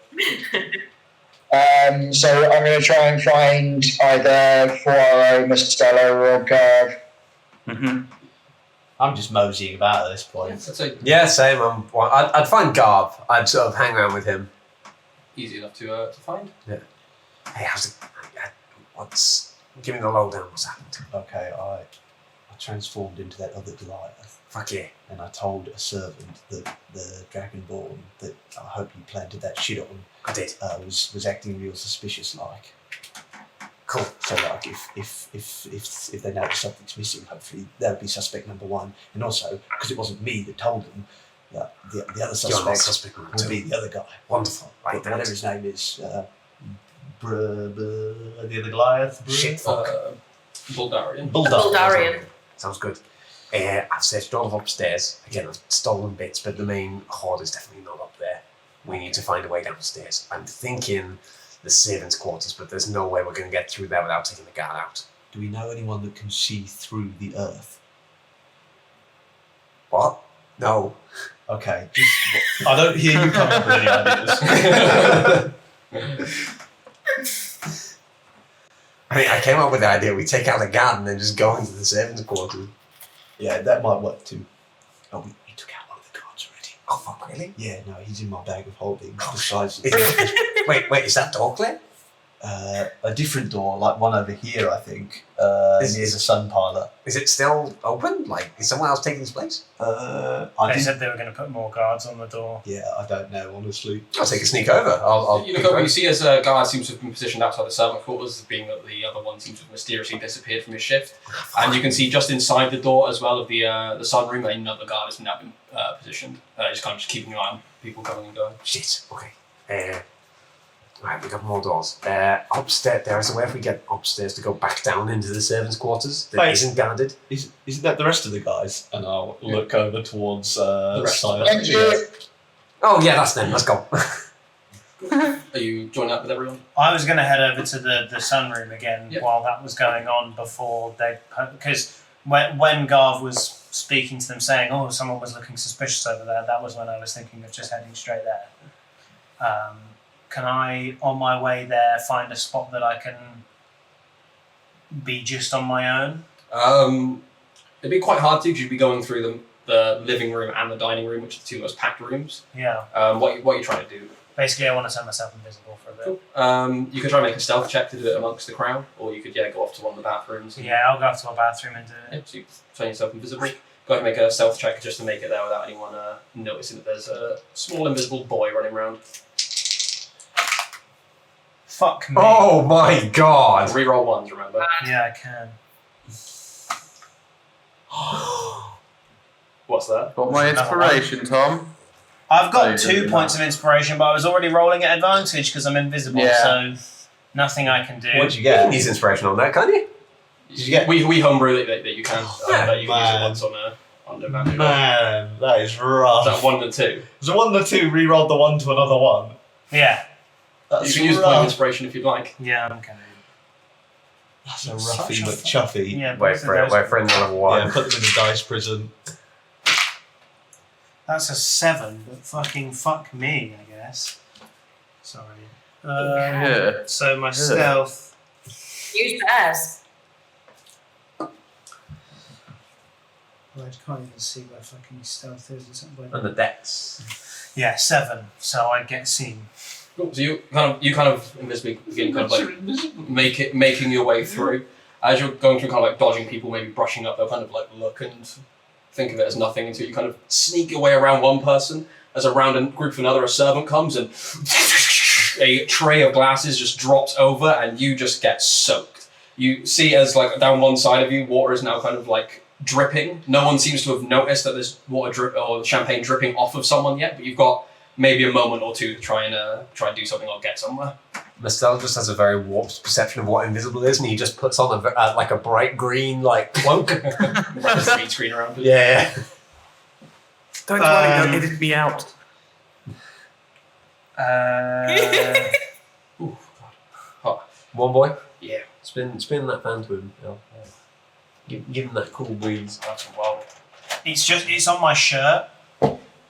So I'm going to try and find either Fuaro, Mostello, or Garv. Mm-hmm. I'm just moseying about at this point. That's a Yeah, same. I'd find Garb. I'd sort of hang around with him. easy enough to find. Hey, how's it? Give me the lowdown. What's happened? Okay, I transformed into that other Goliath, Fuck yeah. and I told a servant that the Dragonborn that I hope you planted that shit on I did. was acting real suspicious like. Cool. So like if they notice something's missing, hopefully that would be suspect number one. And also because it wasn't me that told them, that the other You're not suspect suspect number will two. be the other guy. Wonderful. Right, Whatever his name is, the other Goliath. Shit, fuck. Buldarian. Buldarian. Sounds good. I've searched all of upstairs. Again, I've stolen bits, but the main hoard is definitely not up there. We need to find a way downstairs. I'm thinking the servants' quarters, but there's no way we're going to get through there without taking the guard out. Do we know anyone that can see through the earth? What? No. Okay, I don't hear you come up with any ideas. I mean, I came up with the idea we take out the guard and then just go into the servants' quarters. Yeah, that might work too. Oh, we took out one of the guards already. Oh, fuck, really? Yeah, no, he's in my bag of holding. Oh, Besides, Wait, is that door clear? a different door, like one over here, I think, near the sun parlour. Is it still open? Like, is someone else taking this place? I They didn't- said they were going to put more guards on the door. Yeah, I don't know, honestly. I'll take a sneak over. I'll You look over, you see as a guard seems to have been positioned outside the servant quarters, being that the other one seems to have mysteriously disappeared from his shift. And you can see just inside the door as well of the sunroom, another guard has now been positioned. Just kind of keeping an eye on people coming and going. Shit. Okay. Right, we got more doors. Upstairs, there is a way if we get upstairs to go back down into the servants' quarters that Wait. isn't guarded. Isn't that the rest of the guys? And I'll look over towards rest of Simon. Thank you. Oh yeah, that's them. Let's go. Are you joining up with everyone? I was going to head over to the sunroom again Yep. while that was going on before they... Because when Garv was speaking to them saying, oh, someone was looking suspicious over there, that was when I was thinking of just heading straight there. Can I, on my way there, find a spot that I can be just on my own? It'd be quite hard to because you'd be going through the living room and the dining room, which are the two most packed rooms. Yeah. What are you trying to do? Basically, I want to turn myself invisible for a bit. Cool. You could try and make a stealth check to do it amongst the crowd, or you could go off to one of the bathrooms. And, Yeah, I'll go up to my bathroom and do it. So you turn yourself invisible. Go ahead and make a stealth check just to make it there without anyone noticing that there's a small invisible boy running around. Fuck me. Oh my god. Reroll ones, remember? Yeah, I can. What's that? Got my inspiration, Tom. I've Oh, got you 2 didn't points know. of inspiration, but I was already rolling at advantage because I'm invisible, Yeah. so nothing I can do. What'd you You can get? use inspiration on that, can't you? Did you get- We homebrew that you can. Yeah, that you can use it man. once on advantage. Man, that is rough. Is that 1 and 2? So 1 and 2 re-rolled the 1 to another 1. Yeah, That's You can use a point of rough. inspiration if you'd like. yeah, I'm kind That's a Such roughy a but fu- chuffy. Yeah, Wait both of for it. those- Wait for another one. Yeah, put them in the dice prison. That's a 7, but fucking fuck me, I guess. Sorry. Yeah. So my stealth. Use theirs. I can't even see where fucking stealth is. It's not On the decks. Yeah, 7. So I get seen. Cool. So you kind of invisibly begin kind of like making your way through. As you're going through, kind of like dodging people, maybe brushing up, they'll kind of like look and think of it as nothing until you kind of sneak your way around one person. As around a group of another, a servant comes and a tray of glasses just drops over and you just get soaked. You see as like down one side of you, water is now kind of like dripping. No one seems to have noticed that there's water drip or champagne dripping off of someone yet, but you've got maybe a moment or two to try and do something or get somewhere. Mastel just has a very warped perception of what invisible is, and he just puts on like a bright green like cloak. Run a green screen around it. Yeah. Don't worry, don't edit me out. Ooh, God. One boy. Yeah, it's Spin that fan to him. Yeah. Give him that cool breeze. That's wild. It's on my shirt.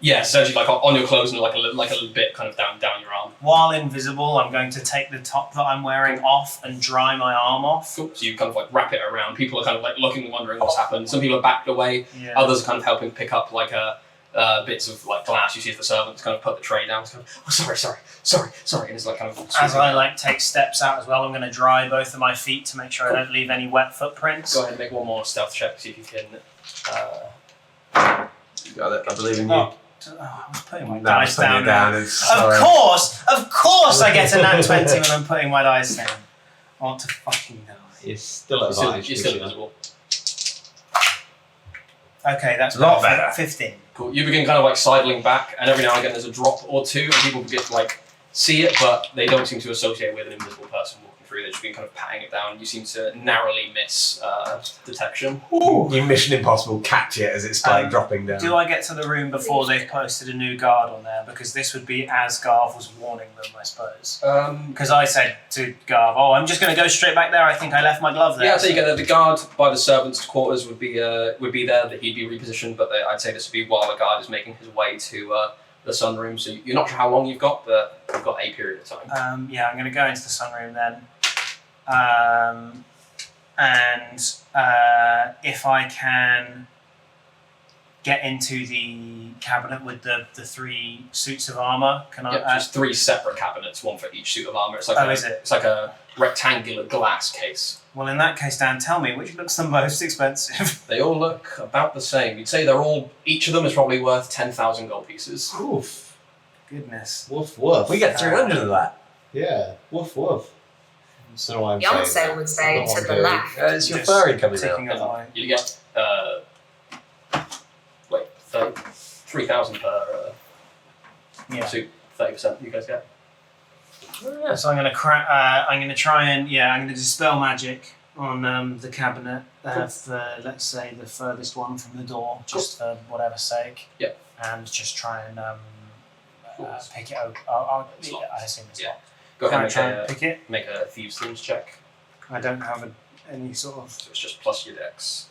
Yeah, essentially like on your clothes and like a little bit kind of down your arm. While invisible, I'm going to take the top that I'm wearing off and dry my arm off. Cool. So you kind of like wrap it around. People are kind of like looking and wondering what's happened. Some people are backed away. Yeah. Others are kind of helping pick up like bits of like glass. You see the servants kind of put the tray down. It's kind of, oh, sorry. And it's like kind of As I like take steps out as well, I'm going to dry both of my feet to make sure I don't leave any wet footprints. Go ahead and make one more stealth check. See if you can. You got it. I believe in you. Oh, I was putting my No, dice putting down. it down. There. It's Of course, I get a nat 20 when I'm putting my dice down. I want to fucking die. You're still at You're still invisible. Okay, that's A lot better. 15. Cool. You begin kind of like sidling back, and every now and again there's a drop or two, and people begin to like see it, but they don't seem to associate with an invisible person walking through. They've just been kind of patting it down. You seem to narrowly miss detection. You Mission Impossible catch it as it's like dropping down. Do I get to the room before they've posted a new guard on there? Because this would be as Garv was warning them, I suppose. Because I said to Garv, "Oh, I'm just going to go straight back there. I think I left my glove there." Yeah, so you get the guard by the servants' quarters would be there. That he'd be repositioned, but I'd say this would be while the guard is making his way to the sunroom. So you're not sure how long you've got, but you've got a period of time. Yeah, I'm going to go into the sunroom then. If I can get into the cabinet with the 3 suits of armour, can I? Yeah, just 3 separate cabinets, one for each suit of armour. It's like It's like a rectangular glass case. Well, in that case, Dan, tell me which looks the most expensive. They all look about the same. You'd say each of them is probably worth 10,000 gold pieces. Oof. Goodness. Woof woof. We get 300 of that. Yeah. Woof woof. So I'm saying Beyonce that. would say Not to what the I'm left. It's your Just furry coming ticking out. up my- You get 3,000 per Yeah. suit. 30% you guys get. So I'm going to I'm going to try and I'm going to dispel magic on the cabinet for, let's say, the furthest one from the door, just for whatever's sake. Yeah. And just try and pick it open. It's locked. I assume it's Yeah. locked. Go Can I ahead try and and pick it? make a thieves' tools check. I don't have any sort of. So it's just plus your dex.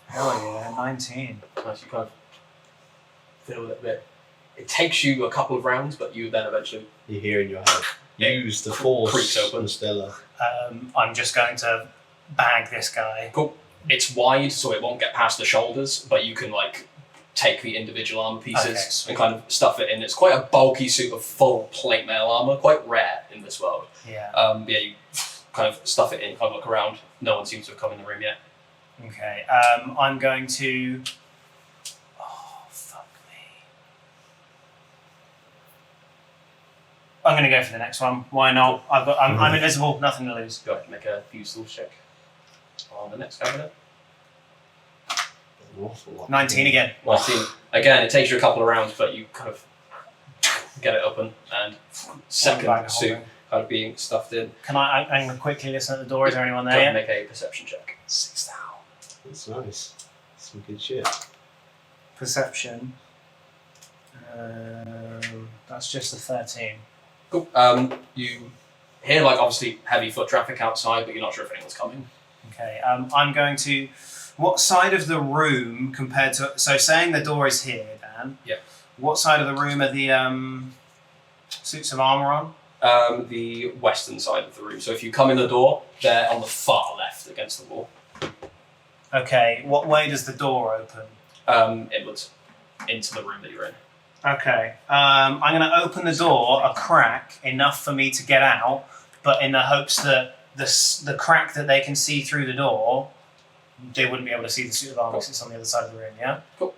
Hell yeah, 19. Nice, you kind of feel it a bit. It takes you a couple of rounds, but you then eventually. You hear in your head. Use the force. Creaks open. Stella. I'm just going to bag this guy. Cool. It's wide, so it won't get past the shoulders, but you can like take the individual armor pieces Okay. and kind of stuff it in. It's quite a bulky suit of full plate mail armor, quite rare in this world. Yeah. You kind of stuff it in, kind of look around. No one seems to have come in the room yet. Okay. I'm going to. Oh, fuck me. I'm going to go for the next one. Why not? I'm invisible, nothing to lose. Go ahead and make a thieves' tools check on the next cabinet. An awful lot. 19 again. Well, again, it takes you a couple of rounds, but you kind of get it open, and second Back suit holding. kind of being stuffed in. Can I'm going to quickly listen at the door. Is there anyone Go there ahead and yet? make a perception check. 6,000. That's nice. Some good shit. Perception. That's just a 13. Cool. You hear like obviously heavy foot traffic outside, but you're not sure if anyone's coming. Okay. I'm going to. What side of the room compared to? So saying the door is here, Dan. Yeah. What side of the room are the suits of armor on? The western side of the room. So if you come in the door, they're on the far left against the wall. Okay. What way does the door open? Inwards into the room that you're in. Okay. I'm going to open the door a crack enough for me to get out, but in the hopes that the crack that they can see through the door, they wouldn't be able to see the suit of armor because it's on the other side of the room. Yeah. Cool.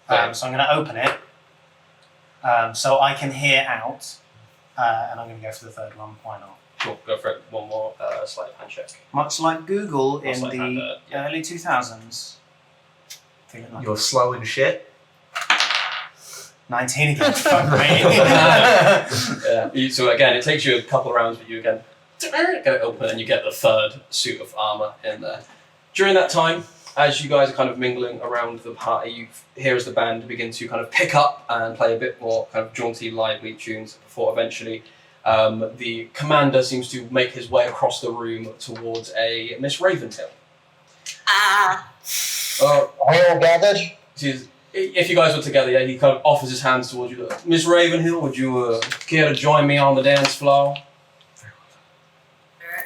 So I'm going to open it, so I can hear out, and I'm going to go for the third one. Why not? Cool. Go for it. One more sleight of hand check. Much like Google in Sleight of hand, the early 2000s. Feeling like You're slow and shit. 19 again. Fuck me. So again, it takes you a couple of rounds, but you again get it open, and you get the third suit of armor in there. During that time, as you guys are kind of mingling around the party, you hear as the band begin to kind of pick up and play a bit more kind of jaunty, lively tunes before eventually The commander seems to make his way across the room towards a Miss Ravenhill. Are we all gathered? If you guys were together, yeah, he kind of offers his hands towards you. Miss Ravenhill, would you care to join me on the dance floor?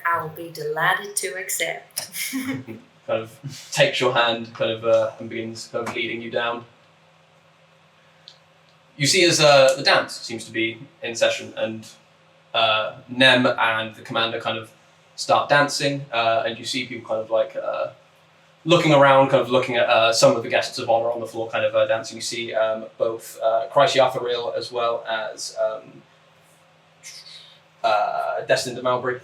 I will be delighted to accept. Kind of takes your hand, and begins kind of leading you down. You see as the dance seems to be in session, and Nem and the commander kind of start dancing, and you see people kind of like looking around, kind of looking at some of the guests of honor on the floor, kind of dancing. You see both Christ Yatharin as well as Destined to Malbury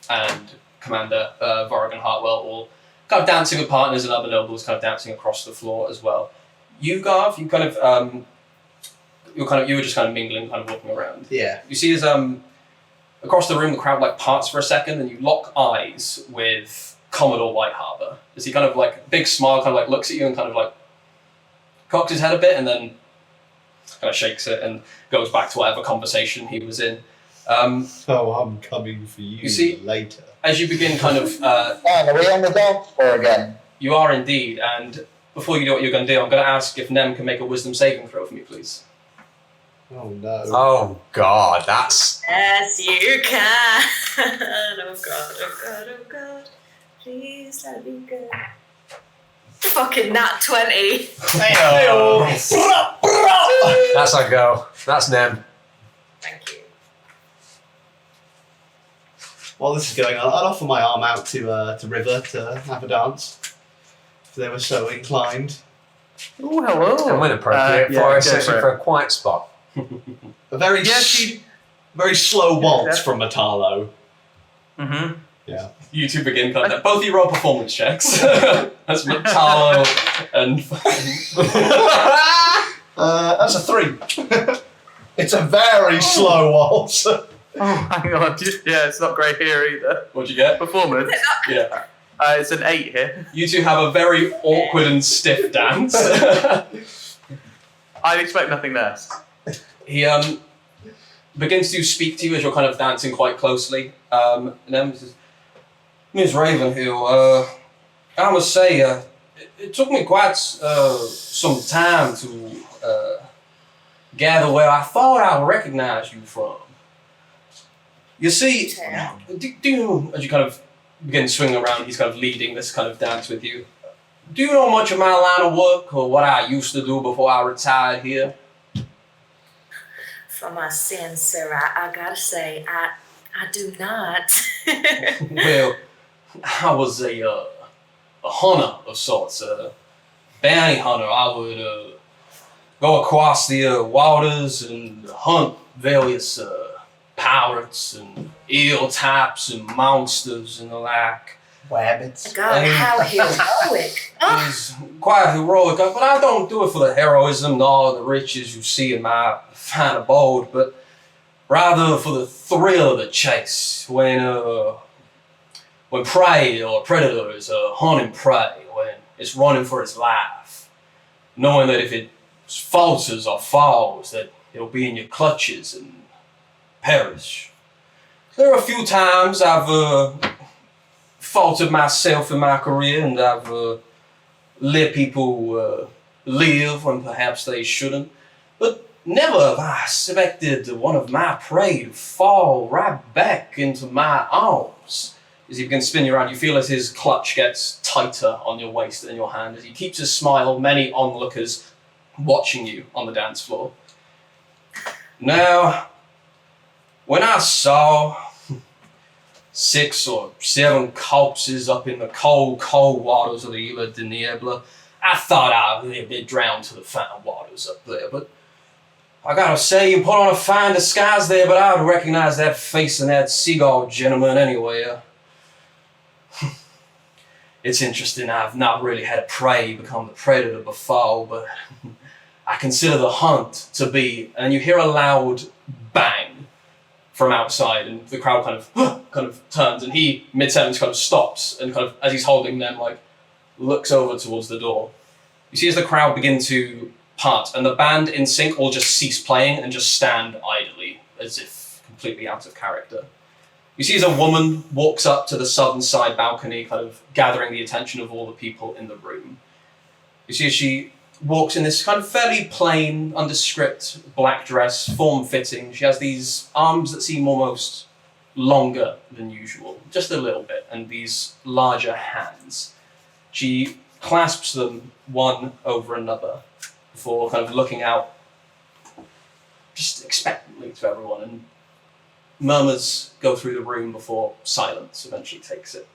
and Commander Vorrigan Hartwell, all kind of dancing with partners, and other nobles kind of dancing across the floor as well. You, Garv, you were just kind of mingling, kind of walking around. Yeah. You see as across the room, the crowd like parts for a second, and you lock eyes with Commodore White Harbour. As he kind of like big smile, kind of like looks at you and kind of like cocks his head a bit, and then kind of shakes it and goes back to whatever conversation he was in. So I'm coming for you, see, later. As you begin kind of... are we on the dance floor again? You are indeed, and before you do what you're going to do, I'm going to ask if Nem can make a wisdom saving throw for me, please. Oh no. Oh God, that's... Yes, you can. Oh God, oh God, oh God. Please let it be good. Fucking nat 20. That's our go. That's Nem. Thank you. While this is going on, I'd offer my arm out to River to have a dance, if they were so inclined. Oh, hello. And when appropriate yeah, for go a session for it. for a quiet spot. A very very slow waltz Yeah. from Matalo. Mm-hmm. Yeah. You two begin kind of... Both of you roll performance checks. That's Matalo and... That's a 3. It's a very slow waltz. Oh, hang on. Yeah, it's not great here either. What'd you get? Performance. Yeah. It's an 8 here. You two have a very awkward and stiff dance. I'd expect nothing less. He begins to speak to you as you're kind of dancing quite closely. And then he says, Miss Ravenhill, I must say, it took me quite some time to gather where I thought I would recognize you from. You see, do you, as you kind of begin swinging around, he's kind of leading this kind of dance with you. Do you know much of my line of work or what I used to do before I retired here? For my sins, sir, I gotta say, I do not. Well, I was a hunter of sorts, a bounty hunter. I would go across the waters and hunt various pirates and eel types and monsters and the like. Wabbits. God, how heroic. It was quite heroic, but I don't do it for the heroism nor the riches you see in my fine abode, but rather for the thrill of the chase. When prey or predator is hunting prey, when it's running for its life, knowing that if it falters or falls, that it'll be in your clutches and perish. There are a few times I've faltered myself in my career, and I've let people live when perhaps they shouldn't. But never have I expected one of my prey to fall right back into my arms. As you can spin you around, you feel as his clutch gets tighter on your waist and your hand, as he keeps his smile, many onlookers watching you on the dance floor. Now, when I saw 6 or 7 corpses up in the cold, cold waters of the Isla de Niebla, I thought I'd be drowned to the fine waters up there. But I gotta say, you put on a fine disguise there, but I would recognize that face and that seagull gentleman anywhere. It's interesting, I've not really had a prey become the predator before, but I consider the hunt to be, and you hear a loud bang from outside, and the crowd kind of turns, and he, mid-sentence, kind of stops, and kind of, as he's holding them, like, looks over towards the door. You see as the crowd begin to part, and the band in sync all just cease playing and just stand idly, as if completely out of character. You see as a woman walks up to the southern side balcony, kind of gathering the attention of all the people in the room. You see as she walks in this kind of fairly plain, nondescript black dress, form-fitting. She has these arms that seem almost longer than usual, just a little bit, and these larger hands. She clasps them one over another before kind of looking out just expectantly to everyone, and murmurs go through the room before silence eventually takes it.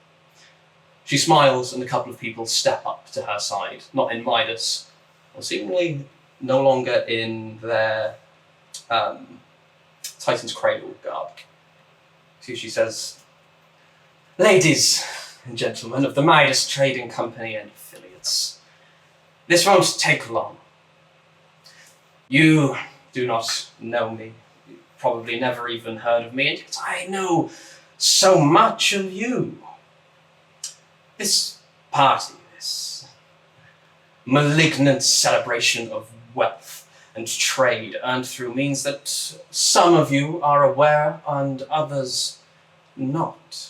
She smiles and a couple of people step up to her side, not in Midas, or seemingly no longer in their Titan's Cradle garb. So she says, "Ladies and gentlemen of the Midas Trading Company and affiliates, this won't take long. You do not know me. You probably never even heard of me, and yet I know so much of you. This party, this malignant celebration of wealth and trade earned through means that some of you are aware and others not.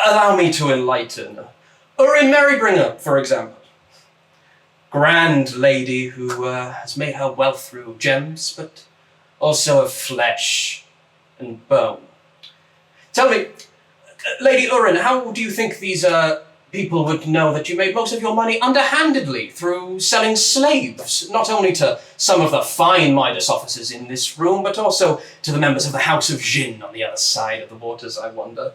Allow me to enlighten. Urin Merrybringer, for example. Grand lady who has made her wealth through gems, but also of flesh and bone. Tell me, Lady Urin, how do you think these people would know that you made most of your money underhandedly through selling slaves, not only to some of the fine Midas officers in this room, but also to the members of the House of Jin on the other side of the waters, I wonder?"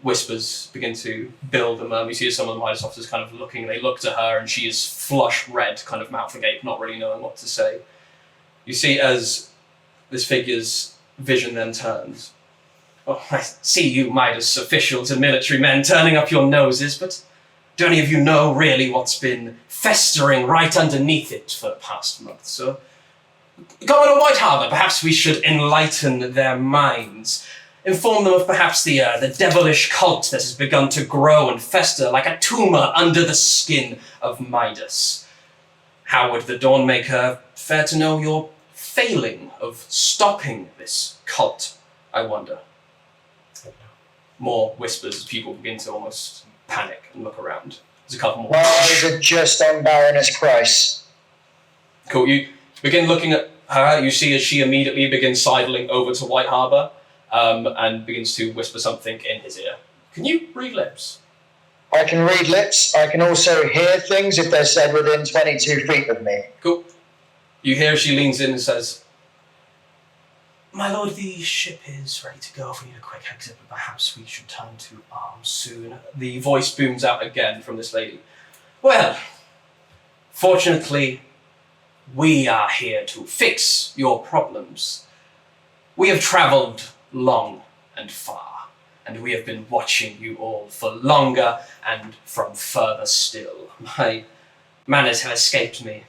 Whispers begin to build among. You see as some of the Midas officers kind of looking, they look to her and she is flush red, kind of mouth agape, not really knowing what to say. You see as this figure's vision then turns. "Oh, I see you Midas officials and military men turning up your noses, but do any of you know really what's been festering right underneath it for the past month? So, Governor White Harbour, perhaps we should enlighten their minds. Inform them of perhaps the devilish cult that has begun to grow and fester like a tumour under the skin of Midas. How would the Dawnmaker fare to know your failing of stopping this cult, I wonder?" More whispers as people begin to almost panic and look around. There's a couple more. Well, is it just on Baroness Price? Cool, you begin looking at her, you see as she immediately begins sidling over to White Harbour, and begins to whisper something in his ear. Can you read lips? I can read lips. I can also hear things if they're said within 22 feet of me. Cool. You hear she leans in and says, "My lord, the ship is ready to go. If we need a quick exit, but perhaps we should turn to arms soon." The voice booms out again from this lady. "Well, fortunately, we are here to fix your problems. We have travelled long and far, and we have been watching you all for longer and from further still. My manners have escaped me.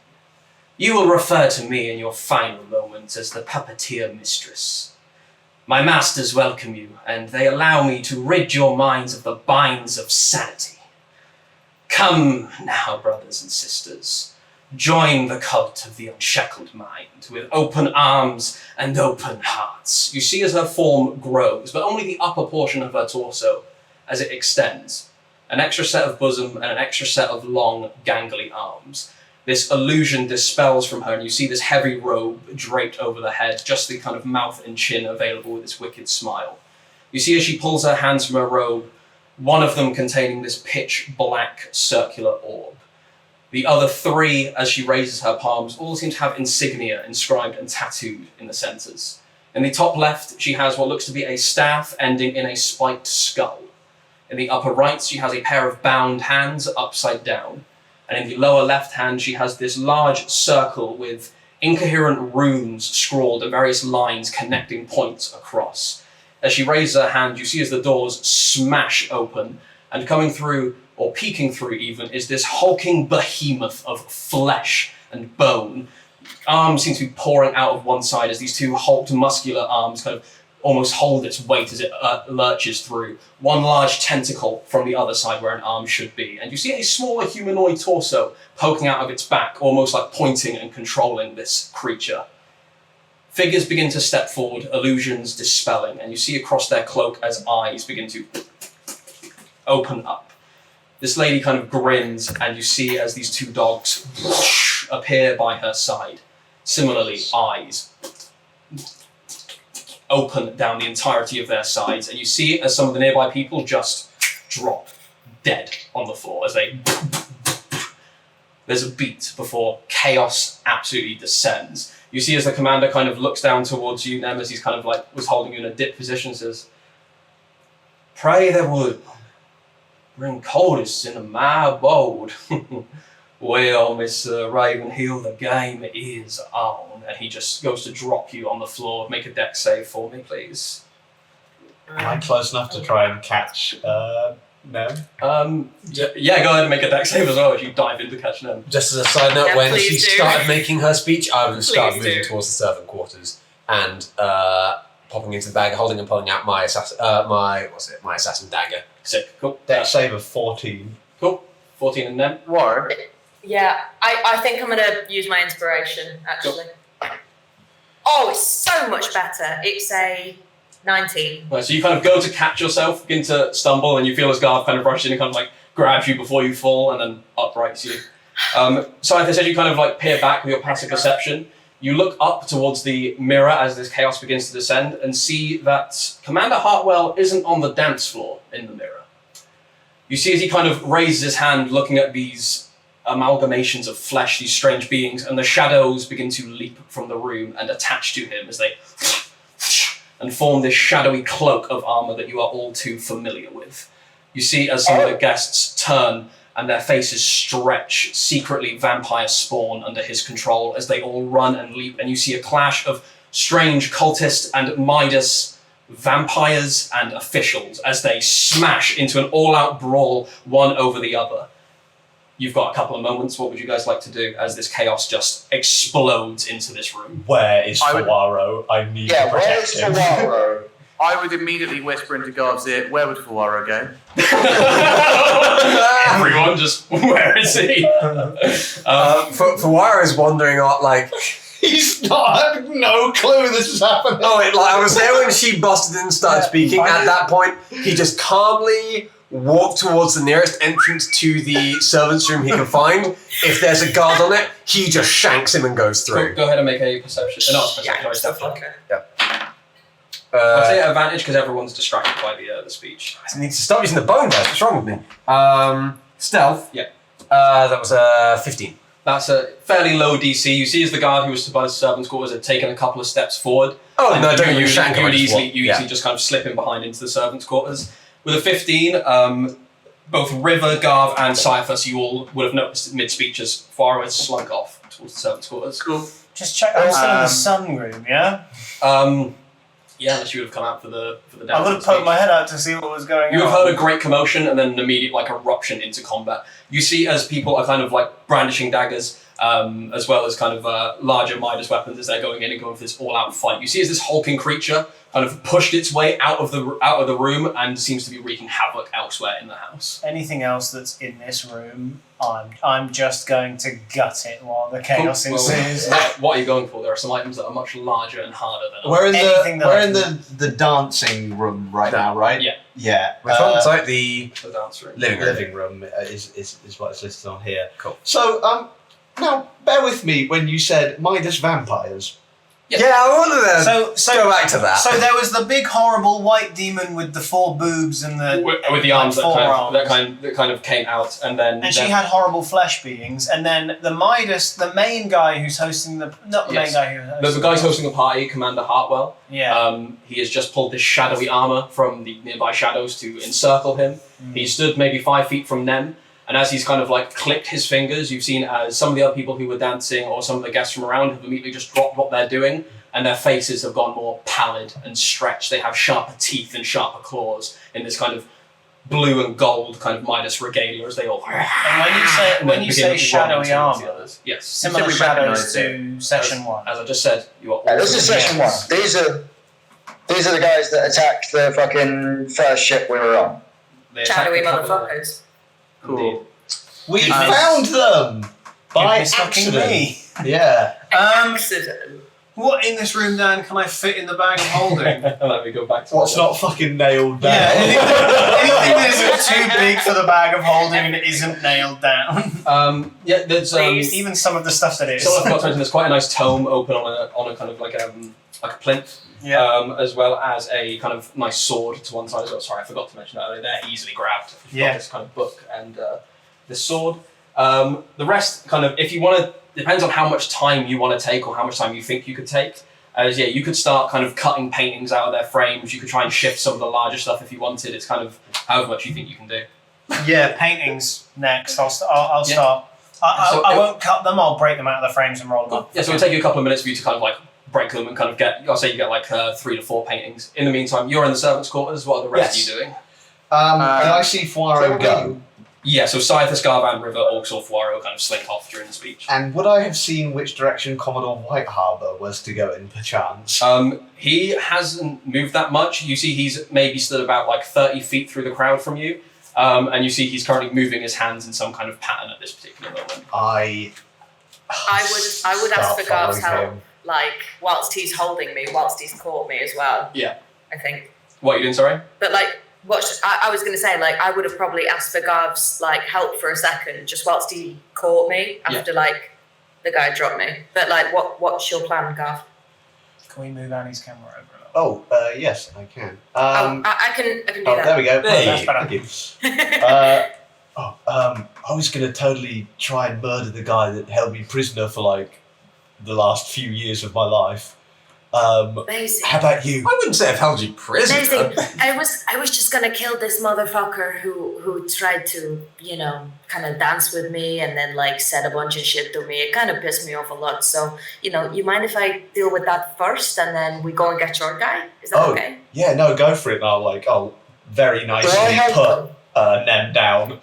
You will refer to me in your final moments as the puppeteer mistress. My masters welcome you, and they allow me to rid your minds of the binds of sanity. Come now, brothers and sisters. Join the cult of the unshackled mind with open arms and open hearts." You see as her form grows, but only the upper portion of her torso as it extends. An extra set of bosom and an extra set of long, gangly arms. This illusion dispels from her, and you see this heavy robe draped over the head, just the kind of mouth and chin available with this wicked smile. You see as she pulls her hands from her robe, one of them containing this pitch black circular orb. The other three, as she raises her palms, all seem to have insignia inscribed and tattooed in the centres. In the top left, she has what looks to be a staff ending in a spiked skull. In the upper right, she has a pair of bound hands upside down. And in the lower left hand, she has this large circle with incoherent runes scrawled and various lines connecting points across. As she raises her hand, you see as the doors smash open, and coming through, or peeking through even, is this hulking behemoth of flesh and bone. Arms seem to be pouring out of one side as these two hulked muscular arms kind of almost hold its weight as it lurches through. One large tentacle from the other side where an arm should be. And you see a smaller humanoid torso poking out of its back, almost like pointing and controlling this creature. Figures begin to step forward, illusions dispelling, and you see across their cloak as eyes begin to open up. This lady kind of grins, and you see as these two dogs appear by her side. Similarly, eyes open down the entirety of their sides, and you see as some of the nearby people just drop dead on the floor as they... There's a beat before chaos absolutely descends. You see as the commander kind of looks down towards you, Nem, as he's kind of like was holding you in a dip position, says, "Pray they would bring Cultists into my abode." "Well, Miss Ravenhill, the game is on." And he just goes to drop you on the floor. Make a dex save for me, please. Am I close enough to try and catch Nem? Yeah, go ahead and make a dex save as well if you dive in to catch Nem. Just as a side note, Yeah, when please she do. started making her speech, I would have started Please moving do. towards the servant quarters and popping into the bag, holding and pulling out my assassin dagger. Sick, cool. Dex save of 14. Cool. 14 and Nem. Warwick. Yeah, I think I'm going to use my inspiration, actually. Oh, it's so much better. It's a 19. Right, so you kind of go to catch yourself, begin to stumble, and you feel as Garth kind of rushes in and kind of like grabs you before you fall and then uprights you. So like I said, you kind of like peer back with your passive perception. You look up towards the mirror as this chaos begins to descend and see that Commander Hartwell isn't on the dance floor in the mirror. You see as he kind of raises his hand looking at these amalgamations of flesh, these strange beings, and the shadows begin to leap from the room and attach to him as they and form this shadowy cloak of armor that you are all too familiar with. You see as some of the guests turn and their faces stretch, secretly vampire spawn under his control as they all run and leap, and you see a clash of strange cultist and Midas vampires and officials as they smash into an all-out brawl, one over the other. You've got a couple of moments. What would you guys like to do as this chaos just explodes into this room? Where is I would- Fawaro? I need to Yeah, protect where's him. Fawaro? I would immediately whisper into Garv's ear, where would Fawaro go? Everyone just, where is he? Fawara's wandering out like, He's not had no clue this is happening. I was there when she busted in and started speaking. At that point, he just calmly walked towards the nearest entrance to the servants' room he can find. If there's a guard on it, he just shanks him and goes through. Go ahead and make a perception. No, it's perception. Yeah, Sorry, stuff Steph. like I'd say advantage because everyone's distracted by the speech. I need to stop using the bone dice. What's wrong with me? Stealth. Yeah. That was 15. That's a fairly low DC. You see as the guard who was by the servants' quarters had taken a couple of steps forward. Oh, and no, don't you use shank him. I just easily walk. easily just kind of slip in behind into the servants' quarters. With a 15, both River, Garv, and Cyphus, you all would have noticed mid-speech as Fawaro had slunk off towards the servants' quarters. Cool. Just check. I'm still in the sun room, yeah? Yeah, unless you would have come out for the dance. I would have poked my head out to see what was going on. You have heard a great commotion and then an immediate like eruption into combat. You see as people are kind of like brandishing daggers, as well as kind of larger Midas weapons as they're going in and going for this all-out fight. You see as this hulking creature kind of pushed its way out of the room and seems to be wreaking havoc elsewhere in the house. Anything else that's in this room, I'm just going to gut it while the chaos Cool. ensues. What are you going for? There are some items that are much larger and harder than others. We're in Anything that I the dancing room right now, right? Yeah. Yeah. Which one? It's like the The dance room. living room. Living room is what is listed on here. Cool. So now bear with me when you said Midas vampires. Yeah, I wanted to go back to that. So there was the big horrible white demon with the 4 boobs and the With the arms like that forearms. kind of came out, and then And she had horrible flesh beings, and then the Midas, the main guy who's hosting the main guy who There's a guy who's hosting a party, Commander Hartwell. Yeah. He has just pulled this shadowy armor from the nearby shadows to encircle him. He stood maybe 5 feet from Nem, and as he's kind of like clicked his fingers, you've seen as some of the other people who were dancing or some of the guests from around have immediately just dropped what they're doing, and their faces have gone more pallid and stretched. They have sharper teeth and sharper claws in this kind of blue and gold kind of Midas regalia as they all. And when you say shadowy armor, yes, similar we shadows recognise to session 1. as I just said, you are all. Yeah, this is session 1. These are the guys that attacked the fucking first ship we were on. They attack shadowy the capital. motherfuckers. Indeed. We found them by It's fucking accident. me. Yeah. Accident. What in this room, Dan, can I fit in the bag of holding? Let me go back to What's not fucking nailed down? Yeah, anything that isn't too big for the bag of holding and it isn't nailed down. Yeah, there's Even some of the stuff that is. So I forgot to mention, there's quite a nice tome open on a kind of like a plinth, as well as a kind of nice sword to one side as well. Sorry, I forgot to mention that earlier. They're easily grabbed. If you've got this kind of book and this sword. The rest, kind of, if you want to, depends on how much time you want to take or how much time you think you could take. As you could start kind of cutting paintings out of their frames. You could try and shift some of the larger stuff if you wanted. It's kind of however much you think you can do. Yeah, paintings next. I'll start. I won't cut them. I'll break them out of the frames and roll them up. Yeah, so it'll take you a couple of minutes for you to kind of like break them and kind of get. I'll say you get like 3 to 4 paintings. In the meantime, you're in the servants' quarters. What are the rest of you doing? And I see Fuaro go. Yeah, so Scythe, Scarvan, River, Orcs, or Fuaro kind of slink off during the speech. And would I have seen which direction Commodore White Harbour was to go in, perchance? He hasn't moved that much. You see he's maybe stood about like 30 feet through the crowd from you. And you see he's currently moving his hands in some kind of pattern at this particular moment. I would ask for Garv's help, like, whilst he's holding me, whilst he's caught me as well. Yeah. I think. What are you doing, sorry? But like, I was going to say, like, I would have probably asked for Garv's like help for a second, just whilst he caught me after like the guy dropped me. But like, what's your plan, Garv? Can we move Annie's camera over? Oh, yes, I can. I can do that. There we go. That's better. Thank you. I was going to totally try and murder the guy that held me prisoner for like the last few years of my life. Amazing. How about you? I wouldn't say I've held you prisoner. Amazing. I was just gonna kill this motherfucker who tried to, kind of dance with me and then like said a bunch of shit to me. It kind of pissed me off a lot. So, you mind if I deal with that first and then we go and get your guy? Is that okay? Yeah, no, go for it. I'll very nicely put Nem down.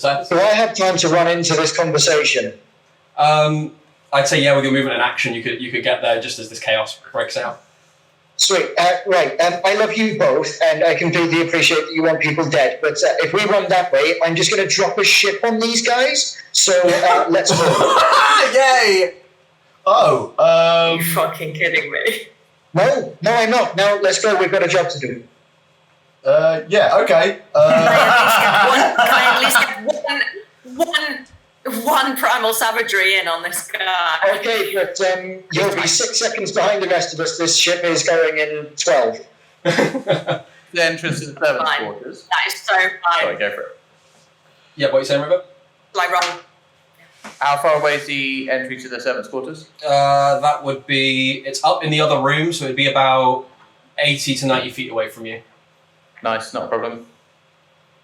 Do I have time to run into this conversation? I'd say with your movement and action, you could get there just as this chaos breaks out. Sweet. Right. I love you both, and I completely appreciate that you want people dead. But if we run that way, I'm just going to drop a ship on these guys. So let's go. Yay! Oh. Are you fucking kidding me? No, I'm not. Now let's go. We've got a job to do. Yeah. Okay. Can I at least get one primal savagery in on this guy? Okay, but you'll be 6 seconds behind the rest of us. This ship is going in 12. The entrance to the servants' quarters. That is so fine. Sorry, go for it. Yeah, what are you saying, River? Like wrong. How far away is the entry to the servants' quarters? That would be... It's up in the other room, so it'd be about 80 to 90 feet away from you. Nice, not a problem.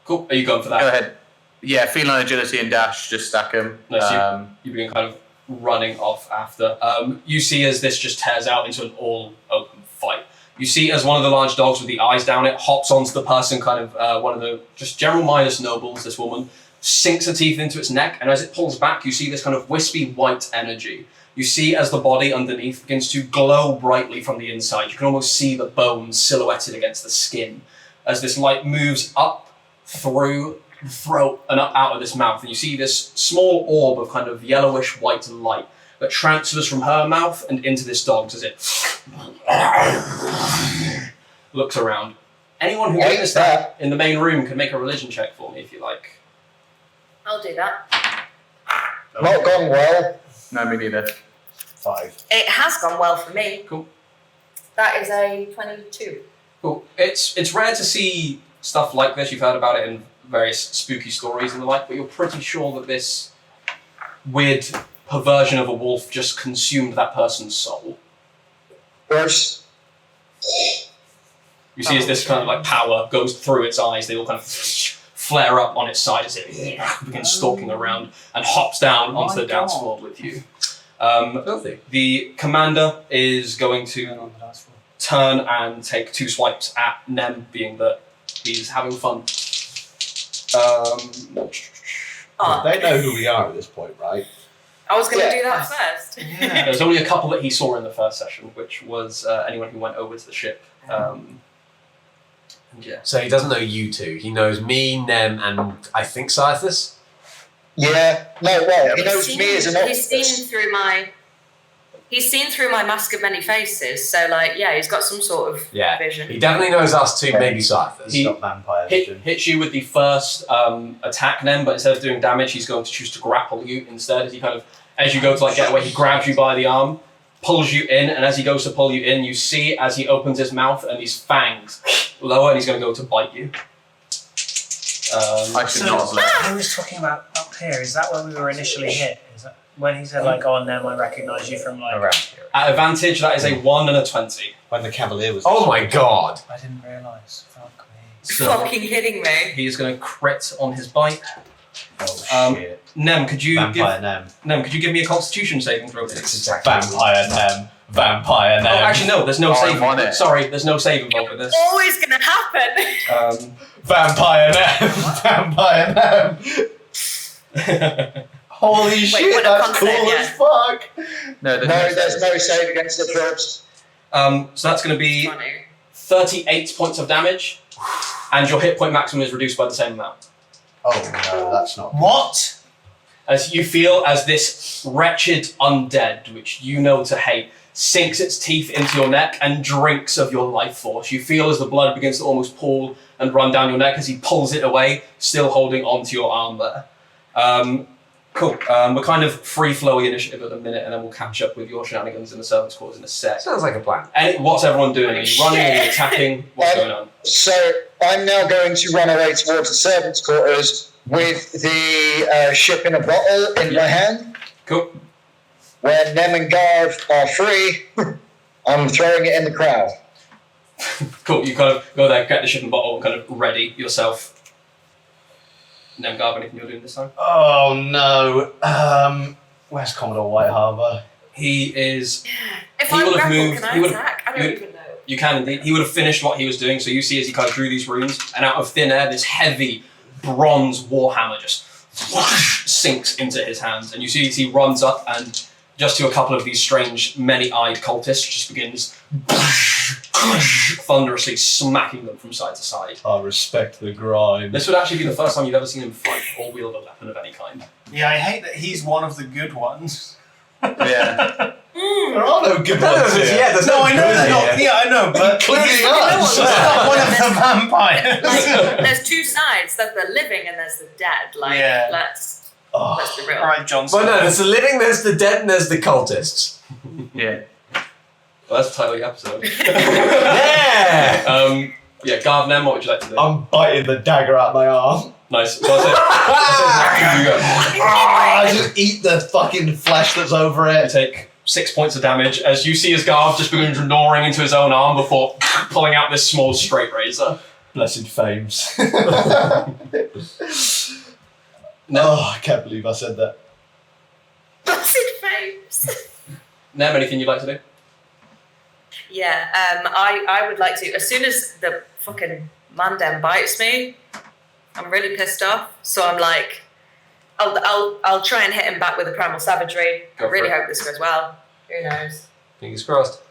Cool. Are you going for that? Go ahead. Yeah, feline agility and dash, just stack them. No, so you begin kind of running off after. You see as this just tears out into an all-open fight. You see as one of the large dogs with the eyes down it hops onto the person, kind of one of the just general minus nobles, this woman, sinks her teeth into its neck, and as it pulls back, you see this kind of wispy white energy. You see as the body underneath begins to glow brightly from the inside. You can almost see the bones silhouetted against the skin as this light moves up through the throat and up out of this mouth, and you see this small orb of kind of yellowish white light that transfers from her mouth and into this dog's as it looks around. Anyone who witnessed that in the main room can make a religion check for me if you like. I'll do that. Not gone well. No, me neither. 5. It has gone well for me. Cool. That is a 22. Cool. It's rare to see stuff like this. You've heard about it in various spooky stories and the like, but you're pretty sure that this weird perversion of a wolf just consumed that person's soul. Worse. You see as this kind of like power goes through its eyes, they all kind of flare up on its side as it begins stalking around and hops down onto the dance floor with you. Filthy. The commander is going to turn and take 2 swipes at Nem, being that he's having fun. They know who we are at this point, right? I was going to do that first. There's only a couple that he saw in the first session, which was anyone who went over to the ship. Yeah. So he doesn't know you two. He knows me, Nem, and I think Scythus. Yeah. No, well, he knows me as an He's seen octopus. through my... He's seen through my mask of many faces, so like, yeah, he's got some sort of Yeah. vision. He definitely knows us two, maybe ciphers. He- He's got vampire vision. Hits you with the first attack, then, but instead of doing damage, he's going to choose to grapple you instead. As he kind of, as you go to like get away, he grabs you by the arm, pulls you in, and as he goes to pull you in, you see as he opens his mouth and his fangs lower, and he's going to go to bite you. I should not have left. He was talking about up here. Is that where we were initially hit? Is that when he said like, "Oh, Nem, I recognise you from like"? Around here. At advantage, that is a 1 and a 20. When the Cavalier was. Oh my god. I didn't realise. Fuck me. So Fucking kidding me. he is going to crit on his bite. Oh shit. Nem, could you Vampire Nem. could you give me a Constitution saving throw, please? Exactly. Vampire Nem. Vampire Nem. Oh, actually, no. There's no Oh, save. I'm on it. Sorry, there's no save involved with this. Always gonna happen. Vampire Nem. Vampire Nem. Holy shit, what a that's concept, cool yeah. as fuck. No, No, there's no save against the tropes. So that's going to be Funny. 38 points of damage, and your hit point maximum is reduced by the same amount. Oh no, that's not. What? As you feel as this wretched undead, which you know to hate, sinks its teeth into your neck and drinks of your life force. You feel as the blood begins to almost pool and run down your neck as he pulls it away, still holding onto your arm there. Cool. We're kind of free-flowy initiative at the minute, and then we'll catch up with your shenanigans in the servants' quarters in a sec. Sounds like a plan. And what's everyone doing? Are you running? Are you attacking? What's going on? So I'm now going to run away towards the servants' quarters with the ship in a bottle in my hand. Cool. When Nem and Garv are free, I'm throwing it in the crowd. Cool. You kind of go there, get the ship and bottle, and kind of ready yourself. Nem, Garv, anything you're doing this time? Oh no. Where's Commodore White Harbour? He is. If He I'm will have grappled, moved- can I he would- attack? I he don't would- even know. You can indeed. He would have finished what he was doing. So you see as he kind of drew these runes, and out of thin air, this heavy bronze warhammer just sinks into his hands, and you see as he runs up and just to a couple of these strange, many-eyed cultists, just begins thunderously smacking them from side to side. I respect the grind. This would actually be the first time you've ever seen him fight or wield a weapon of any kind. Yeah, I hate that he's one of the good ones. Yeah. There are no good No, ones there's- here. yeah, there's No, I know good they're not. here. Yeah, I know, but Including he's us. not one of the vampires. Like, there's two sides. There's the living and there's the dead. Like, Yeah. let's Oh, be real. All right, John. But no, there's the living, there's the dead, and there's the cultists. Yeah. Well, that's the title of the episode. Yeah! Yeah, Garv Nem, what would you like to do? I'm biting the dagger out my arm. Nice. So I you go. I just eat the fucking flesh that's over You it. take 6 points of damage as you see as Garv just begins gnawing into his own arm before pulling out this small straight razor. Blessed fames. No. Oh, I can't believe I said that. Blessed fames. Nem, anything you'd like to do? Yeah, I would like to. As soon as the fucking Mandem bites me, I'm really pissed off. So I'm like, I'll try and hit him back with a primal savagery. Go I really for it. hope this goes well. Who knows? Fingers crossed.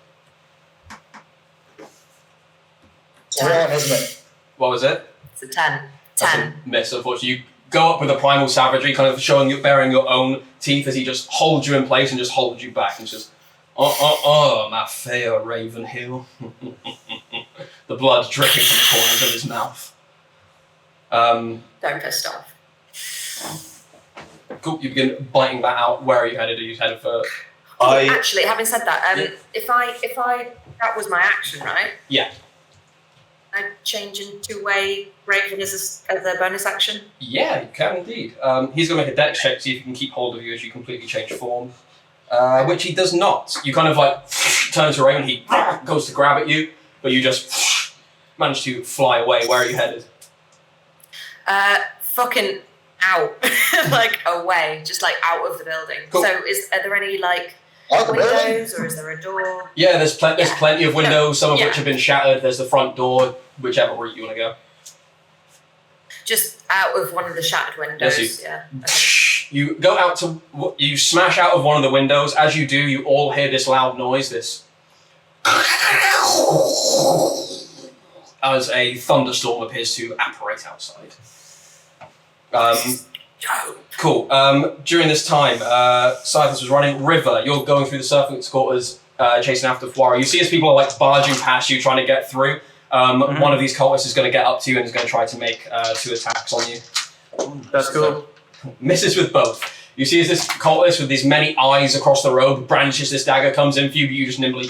It's a one, isn't it? What was it? It's a 10. That's 10. a miss, unfortunately. You go up with a primal savagery, kind of showing you, bearing your own teeth as he just holds you in place and just holds you back and just, my fair Ravenhill. The blood dripping from the corners of his mouth. Don't pissed off. Cool, you begin biting that out. Where are you headed? Are you headed for... Actually, having said that, Yeah. if I that was my action, right? Yeah. I change into a Raven as a bonus action. Yeah, you can indeed. He's going to make a dex check to see if he can keep hold of you as you completely change form. Which he does not. You kind of like turn to Raven, he goes to grab at you, but you just manage to fly away. Where are you headed? Fucking out, like away, just like out of the building. Cool. So, are there any like Out the building? windows, or is there a door? Yeah, there's plenty of windows, some of Yeah. which have been shattered. There's the front door, whichever route you want to go. Just out of one of the shattered windows. Yes, Yeah. You go out to, you smash out of one of the windows. As you do, you all hear this loud noise, this... as a thunderstorm appears to apparate outside. Cool. During this time, Silas was running. River, you're going through the servants' quarters, chasing after Flora. You see as people are like barging past you, trying to get through. One of these cultists is going to get up to you and is going to try to make 2 attacks on you. That's cool. Misses with both. You see as this cultist with these many eyes across the road brandishes this dagger, comes in for you, but you just nimbly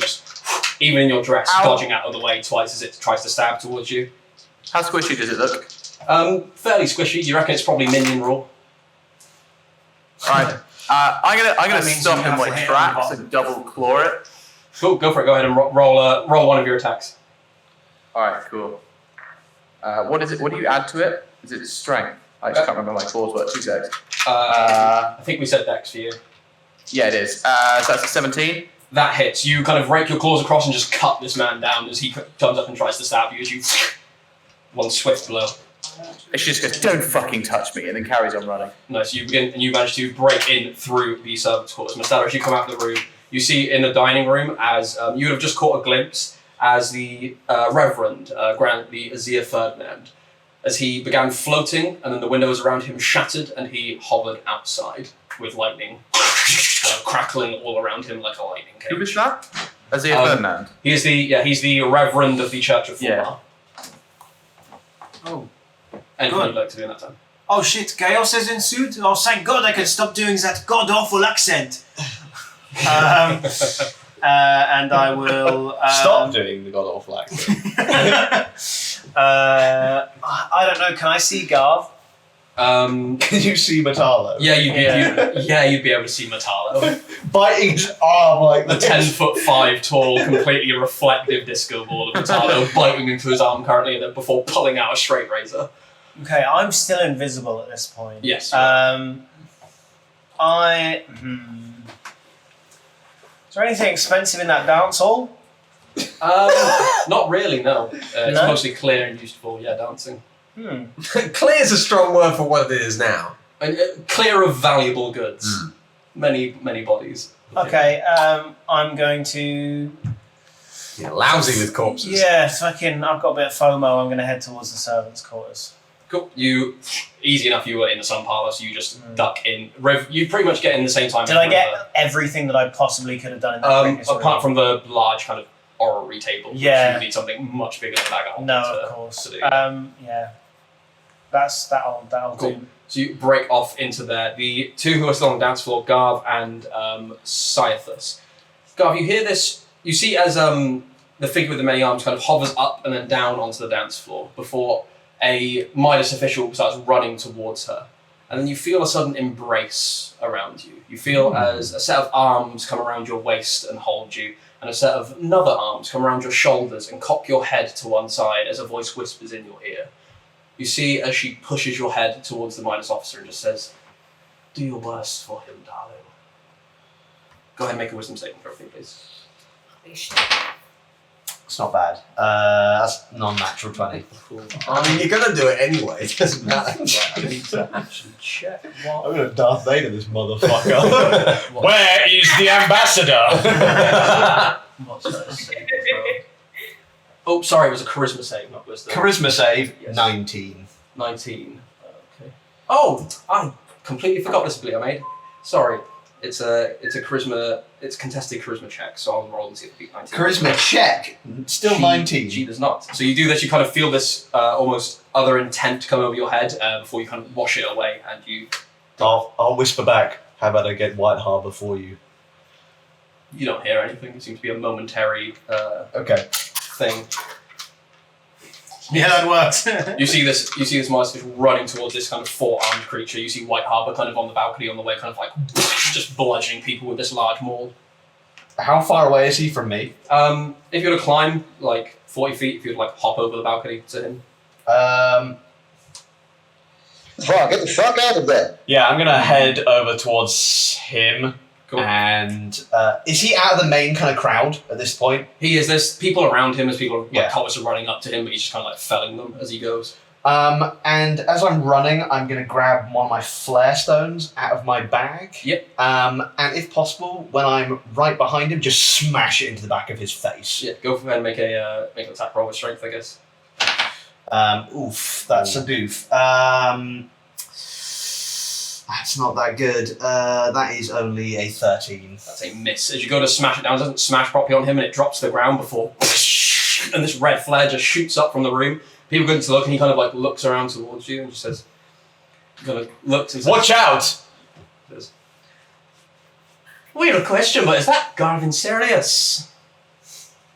even in your dress, dodging out of the way twice as it tries to stab towards you. How squishy does it look? Fairly squishy. You reckon it's probably minion raw? Right. I'm gonna That means stop you him have when to it hit tracks on the and double claw it. Cool, go for it. Go ahead and roll one of your attacks. Alright, cool. What is it? What do you add to it? Is it strength? I just can't remember my claws were. 2 seconds. I think we said dex for you. Yeah, it is. So that's a 17. That hits. You kind of rake your claws across and just cut this man down as he comes up and tries to stab you. As you one swift blow. And she just goes, "Don't fucking touch me," and then carries on running. Nice. You begin and you manage to break in through the servants' quarters. Mastella, as you come out of the room, you see in the dining room as you would have just caught a glimpse as the Reverend the Azir Ferdinand, as he began floating, and then the windows around him shattered, and he hovered outside with lightning crackling all around him like a lightning cage. Who was that? Azir Ferdinand. He's the Reverend of the Church of Kal'Himaar. Yeah. Oh. Anything Good. you'd like to do in that time? Oh shit, chaos has ensued? Oh, thank God I can stop doing that god-awful accent. And I will... Stop doing the god awful accent. I don't know, can I see Garv? Can you see Metallo? Yeah, you'd be able to see Metallo. Biting his arm like The this. 10'5" tall, completely reflective disco ball of Metallo biting into his arm currently before pulling out a straight razor. Okay, I'm still invisible at this point. Yes. Is there anything expensive in that dance hall? Not really, no. It's No? mostly clear and used for, dancing. Clear is a strong word for what it is now. And, clear of valuable goods. Many bodies. Okay, I'm going to... Yeah, lousy with corpses. Yeah, I've got a bit of FOMO, I'm going to head towards the servants' quarters. Cool. Easy enough, you were in the sun parlour, so you just duck in. You pretty much get in the same time. Did I get everything that I possibly could have done in that previous apart room? from the large kind of orrery table, Yeah. which you need something much bigger than a bag of No, to- of course. to do. Yeah. That'll Cool. do. So you break off into there. The 2 who are still on the dance floor, Garv and Cyathus. Garv, you hear this. You see as the figure with the many arms kind of hovers up and then down onto the dance floor before a Midas official starts running towards her. And then you feel a sudden embrace around you. You feel as a set of arms come around your waist and hold you, and a set of another arms come around your shoulders and cock your head to one side as a voice whispers in your ear. You see as she pushes your head towards the Midas officer and just says, "Do your worst for him, darling." Go ahead and make a wisdom saving throw for me, please. It's not bad. That's non-natural 20. I mean, you're gonna do it anyway. It doesn't matter. I need to actually check what... I'm gonna Darth Vader this motherfucker. Where is the ambassador? What's that saving throw? Oh, sorry, it was a charisma save, not wisdom. Charisma save, Yes. 19. 19. Okay. Oh, I completely forgot this ability I made. Sorry. It's a contested charisma check, so I'll roll and see if it beat 19. Charisma check, still 19. She does not. So you do this, you kind of feel this almost other intent come over your head before you kind of wash it away, and you I'll whisper back, how about I get White Harbour for you? you don't hear anything. It seems to be a momentary Okay. thing. Yeah, that works. You see this monster running towards this kind of 4-armed creature. You see White Harbour kind of on the balcony on the way, kind of like just bludgeoning people with this large maul. How far away is he from me? If you were to climb like 40 feet, if you would like hop over the balcony to him. Fuck, get the fuck out of there. Yeah, I'm gonna head over towards him. Cool. And is he out of the main kind of crowd at this point? He is. There's people around him as people Yeah. like cultists are running up to him, but he's just kind of like felling them as he goes. And as I'm running, I'm going to grab one of my flare stones out of my bag. Yep. And if possible, when I'm right behind him, just smash it into the back of his face. Yeah, go for ahead and make an attack roll with strength, I guess. Oof, that's a doof. That's not that good. That is only a 13. That's a miss. As you go to smash it down, it doesn't smash properly on him and it drops to the ground before and this red flare just shoots up from the room. People go to look and he kind of like looks around towards you and just says, kind of looks and says, Watch out! says, weird question, but is that Garvin serious?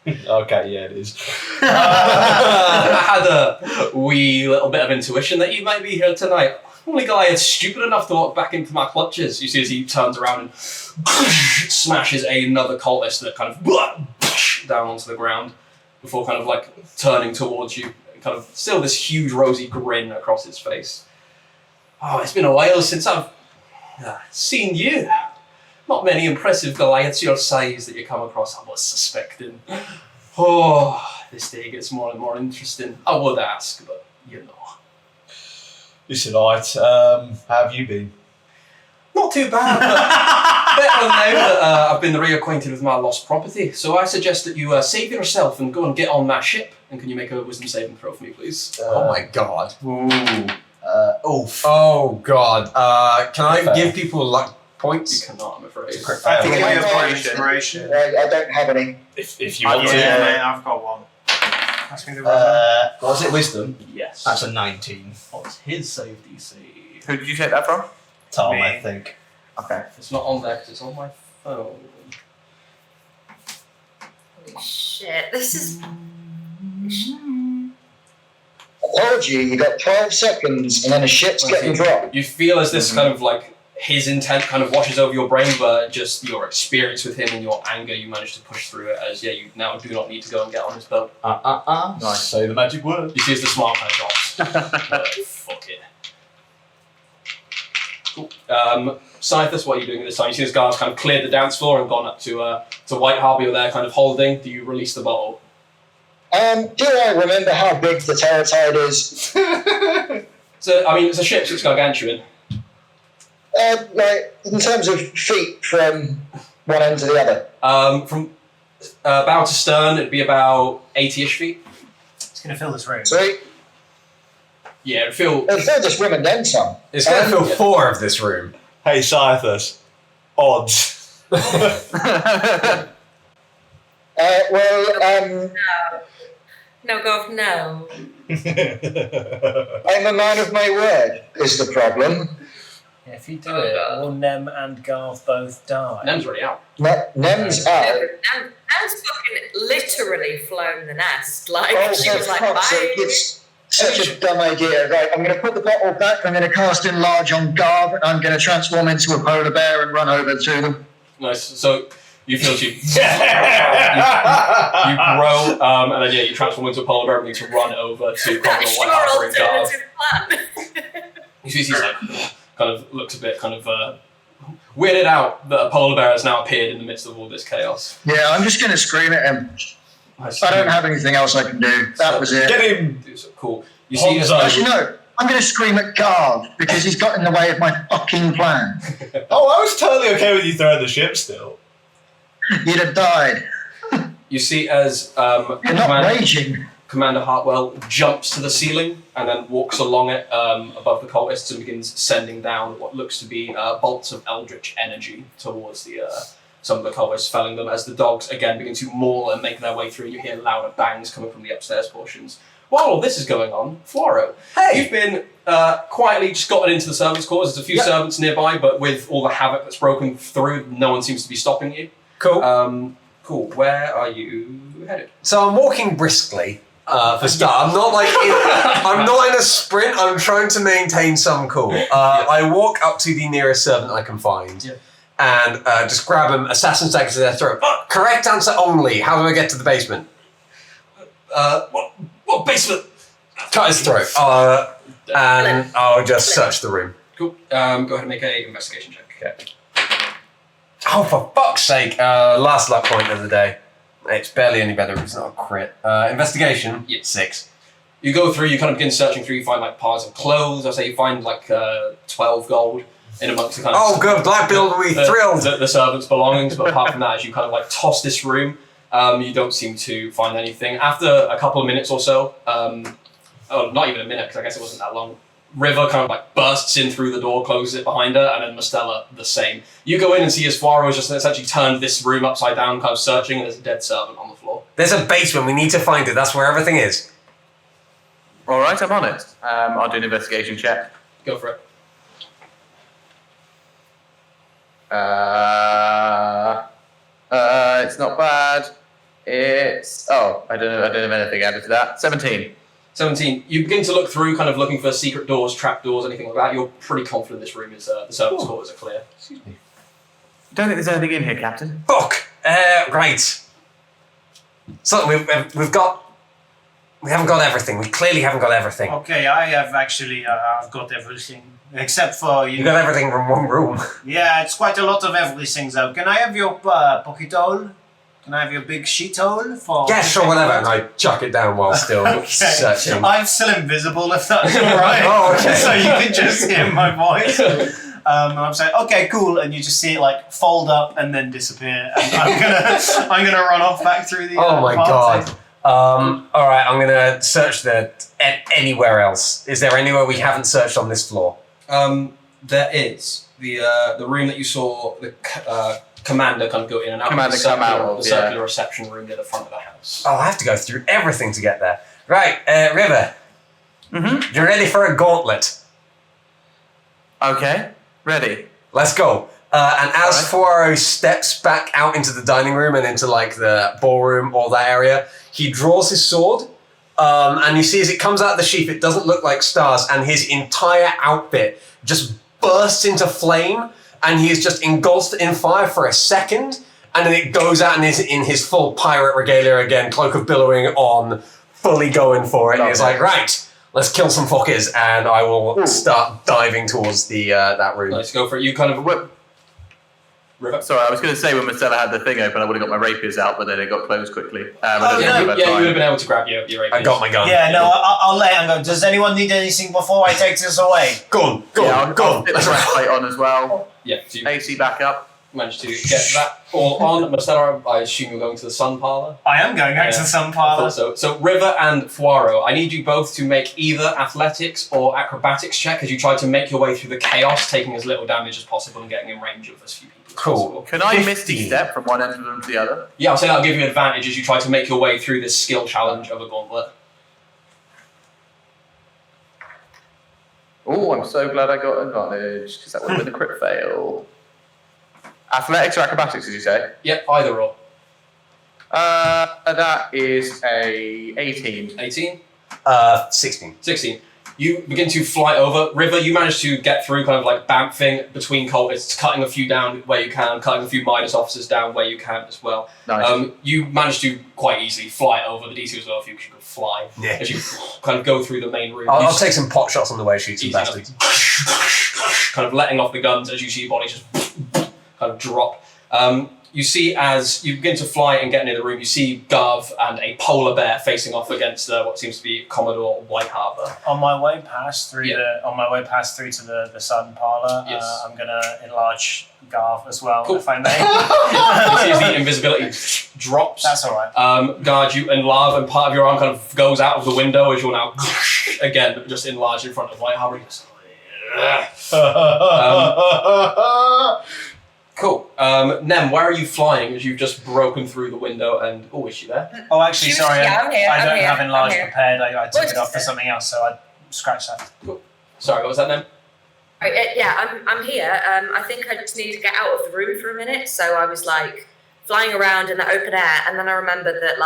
Okay, yeah, it is. I had a wee little bit of intuition that you might be here tonight. Only guy is stupid enough to walk back into my clutches. You see as he turns around and smashes another cultist that kind of down onto the ground before kind of like turning towards you. Kind of still this huge rosy grin across his face. Oh, it's been a while since I've seen you. Not many impressive Goliaths your size that you come across, I was suspecting. Oh, this day gets more and more interesting. I would ask, but you know. Listen, alright, how have you been? Not too bad, but better now that I've been reacquainted with my lost property. So I suggest that you save yourself and go and get on that ship. And can you make a wisdom saving throw for me, please? Oh my god. Oof. Oh god. Can I Fair. give people luck You points? cannot, I'm afraid. I think Yeah, it'll be yeah, inspiration. I don't have any. If you want Yeah, to. mate, I've got one. Pass me the wisdom. What was it, wisdom? Yes. That's a 19. What's his save DC? Who did you take that from? Tom, Me. I think. Okay. It's not on there because it's on my phone. Holy shit, this is. I told you, you got 12 seconds and then a ship's getting dropped. You feel as this kind of like his intent kind of washes over your brain, but just your experience with him and your anger, you manage to push through it as, you now do not need to go and get on his boat. Nice. Say the magic word. You see as the smile kind of drops. Fuck it. Cool. Scythus, what are you doing at this time? You see this guy's kind of cleared the dance floor and gone up to White Harbour. You're there kind of holding. Do you release the bottle? Do I remember how big the Terratide is? So, I mean, it's a ship, so it's gargantuan. Like, in terms of feet from one end to the other. From bow to stern, it'd be about 80-ish feet. It's going to fill this room. Sweet. Yeah, it'd feel... It'll fill this room and then some. It's going to fill 4 of this room. Hey, Scythus. Odds. No, Gov, no. I'm a man of my word, is the problem. Yeah, if you do it, will Nem and Garth both die? Nem's already out. Nem's out. Anne's fucking literally flown the nest. Like, Oh, she was like, fuck's sake, bye. it's such a dumb idea. Right, I'm going to put the bottle back, I'm going to cast Enlarge on Garb, and I'm going to transform into a polar bear and run over to them. Nice. So you feel you grow, and then you transform into a polar bear and you need to run over to Commodore Sure, White Harbour and guard. alternative plan. You see, he's like, kind of looks a bit kind of weirded out that a polar bear has now appeared in the midst of all this chaos. Yeah, I'm just going to scream at him. I don't have anything else I can do. That was it. Get him! Cool. You see, Hanzo. Actually, no. I'm going to scream at Garb because he's got in the way of my fucking plan. Oh, I was totally okay with you throwing the ship still. You'd have died. you see as You're not raging. Commander Hartwell jumps to the ceiling and then walks along it above the cultists and begins sending down what looks to be bolts of eldritch energy towards the some of the cultists, felling them as the dogs again begin to maul and make their way through. You hear louder bangs coming from the upstairs portions. While all this is going on, Floro, you've been quietly just gotten into the servants' quarters. There's a few servants nearby, but with all the havoc that's broken through, no one seems to be stopping you. Cool. Cool. Where are you headed? So I'm walking briskly. For start, I'm not in a sprint. I'm trying to maintain some cool. I walk up to the nearest servant I can find, and just grab him, assassin stagger to their throat. Correct answer only. How do I get to the basement? What basement? Cut his throat. And I'll just search the room. Cool. Go ahead and make an investigation check. Okay. Oh, for fuck's sake! Last luck point of the day. It's barely any better if it's not a crit. Investigation, 6. You go through, you kind of begin searching through, you find like piles of clothes, I say you find like 12 gold in amongst the kind of... Oh good, Black Bill will be thrilled! The servant's belongings, but apart from that, as you kind of like toss this room, you don't seem to find anything. After a couple of minutes or so, not even a minute, because I guess it wasn't that long, River kind of like bursts in through the door, closes it behind her, and then Mostella the same. You go in and see as Fuaro has just essentially turned this room upside down, kind of searching, and there's a dead servant on the floor. There's a basement. We need to find it. That's where everything is. All right, I'm on it. I'll do an investigation check. Go for it. It's not bad. It's I don't have anything added to that. 17. 17. You begin to look through, kind of looking for secret doors, trap doors, anything like that. You're pretty confident this room is the servants' quarters are clear. Excuse me. Don't think there's anything in here, Captain. Fuck! Right. So we haven't got everything. We clearly haven't got everything. Okay, I have actually, I've got everything. Except for you. You got everything from one room. Yeah, it's quite a lot of everything though. Can I have your pocket hole? Can I have your big sheet hole for... Yeah, sure, whatever. And I chuck it down while still searching. I'm still invisible, if that's alright. Oh, okay. So you can just hear my voice. And I'm saying, okay, cool, and you just see it like fold up and then disappear. And I'm gonna run off back through the. Oh my party. god. All right, I'm gonna search anywhere else. Is there anywhere we haven't searched on this floor? There is the room that you saw the commander kind of go in and out. Commander come out of, the circular reception room near the front of the house. Oh, I have to go through everything to get there. Right, River. Mm-hmm. You're ready for a gauntlet. Okay, ready. Let's go. And as Fuaro steps back out into the dining room and into like the ballroom or that area, he draws his sword. And you see as it comes out of the sheath, it doesn't look like stars, and his entire outfit just bursts into flame, and he is just engulfed in fire for a second, and then it goes out and is in his full pirate regalia again, cloak of billowing on, fully going for it. And he's like, right, let's kill some fuckers, and I will start diving towards the that room. Let's go for it. You kind of whip. River. Sorry, I was going to say when Mostella had the thing open, I would have got my rapiers out, but then it got closed quickly. You would have been able to grab your rapiers. I got my gun. Yeah, no, I'll let him go. Does anyone need anything before I take this away? Go on. I'll stick the breastplate on as well. Yeah, so you AC back up. managed to get that all on. Mostella, I assume you're going to the sun parlour. I am going back to the sun I parlour. thought so River and Fuaro, I need you both to make either athletics or acrobatics check as you try to make your way through the chaos, taking as little damage as possible and getting in range of as few people as possible. Can I 15. misty step from one end of the room to the other? Yeah, I'll say that'll give you an advantage as you try to make your way through this skill challenge of a gauntlet. Oh, I'm so glad I got advantage, because that would have been a crit fail. Athletics or acrobatics, did you say? Yep, either or. That is a 18. 18? 16. 16. You begin to fly over. River, you manage to get through kind of like bamfing between cultists, cutting a few down where you can, cutting a few Midas officers down where you can as well. Nice. You manage to quite easily fly over. The DC was low for you because you could fly. Yeah. As you kind of go through the main room. I'll take some pot shots on the way, shoot some Easy bastards. kind of letting off the guns as you see your body just kind of drop. You see as you begin to fly and get near the room, you see Garv and a polar bear facing off against what seems to be Commodore White Harbour. On my way past through Yeah. through to the sun parlour, Yes. I'm gonna enlarge Garv as well, Cool. if I may. You see as the invisibility drops. That's alright. Guard, you enlarge, and part of your arm kind of goes out of the window as you're now again just enlarged in front of White Harbour. Cool. Nem, where are you flying as you've just broken through the window and... Oh, is she there? Oh, actually, sorry, I'm here. I don't have I'm enlarged here. prepared. I took What's it off for this? something else, so I scratched that. Sorry, what was that, Nem? Yeah, I'm here. I think I just need to get out of the room for a minute. So I was like flying around in the open air, and then I remembered that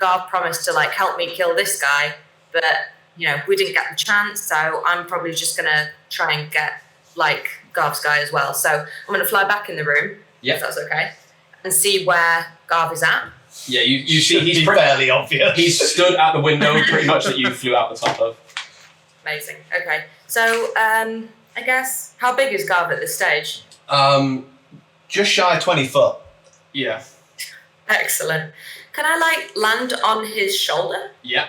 Garv promised to help me kill this guy, but we didn't get the chance. So I'm probably just gonna try and get Garv's guy as well. So I'm gonna fly back in the room, Yeah. if that's okay, and see where Garv is at. Yeah, you see he's It's fairly obvious. He's stood at the window pretty much that you flew out the top of. Amazing. Okay. So I guess how big is Garv at this stage? Just shy of 20 foot. Yeah. Excellent. Can I land on his shoulder? Yeah.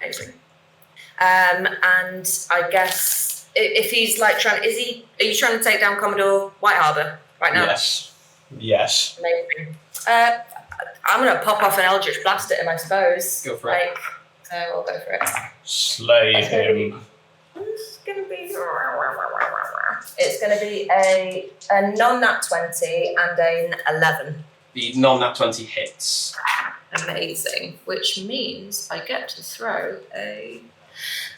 Amazing. And I guess if he's are you trying to take down Commodore White Harbour right now? Yes. Amazing. I'm gonna pop off an Eldritch Blast at him, I suppose. Go for it. So we'll go for it. Slay him. It's gonna be. It's gonna be a non-nat 20 and an 11. The non-nat 20 hits. Amazing. Which means I get to throw a.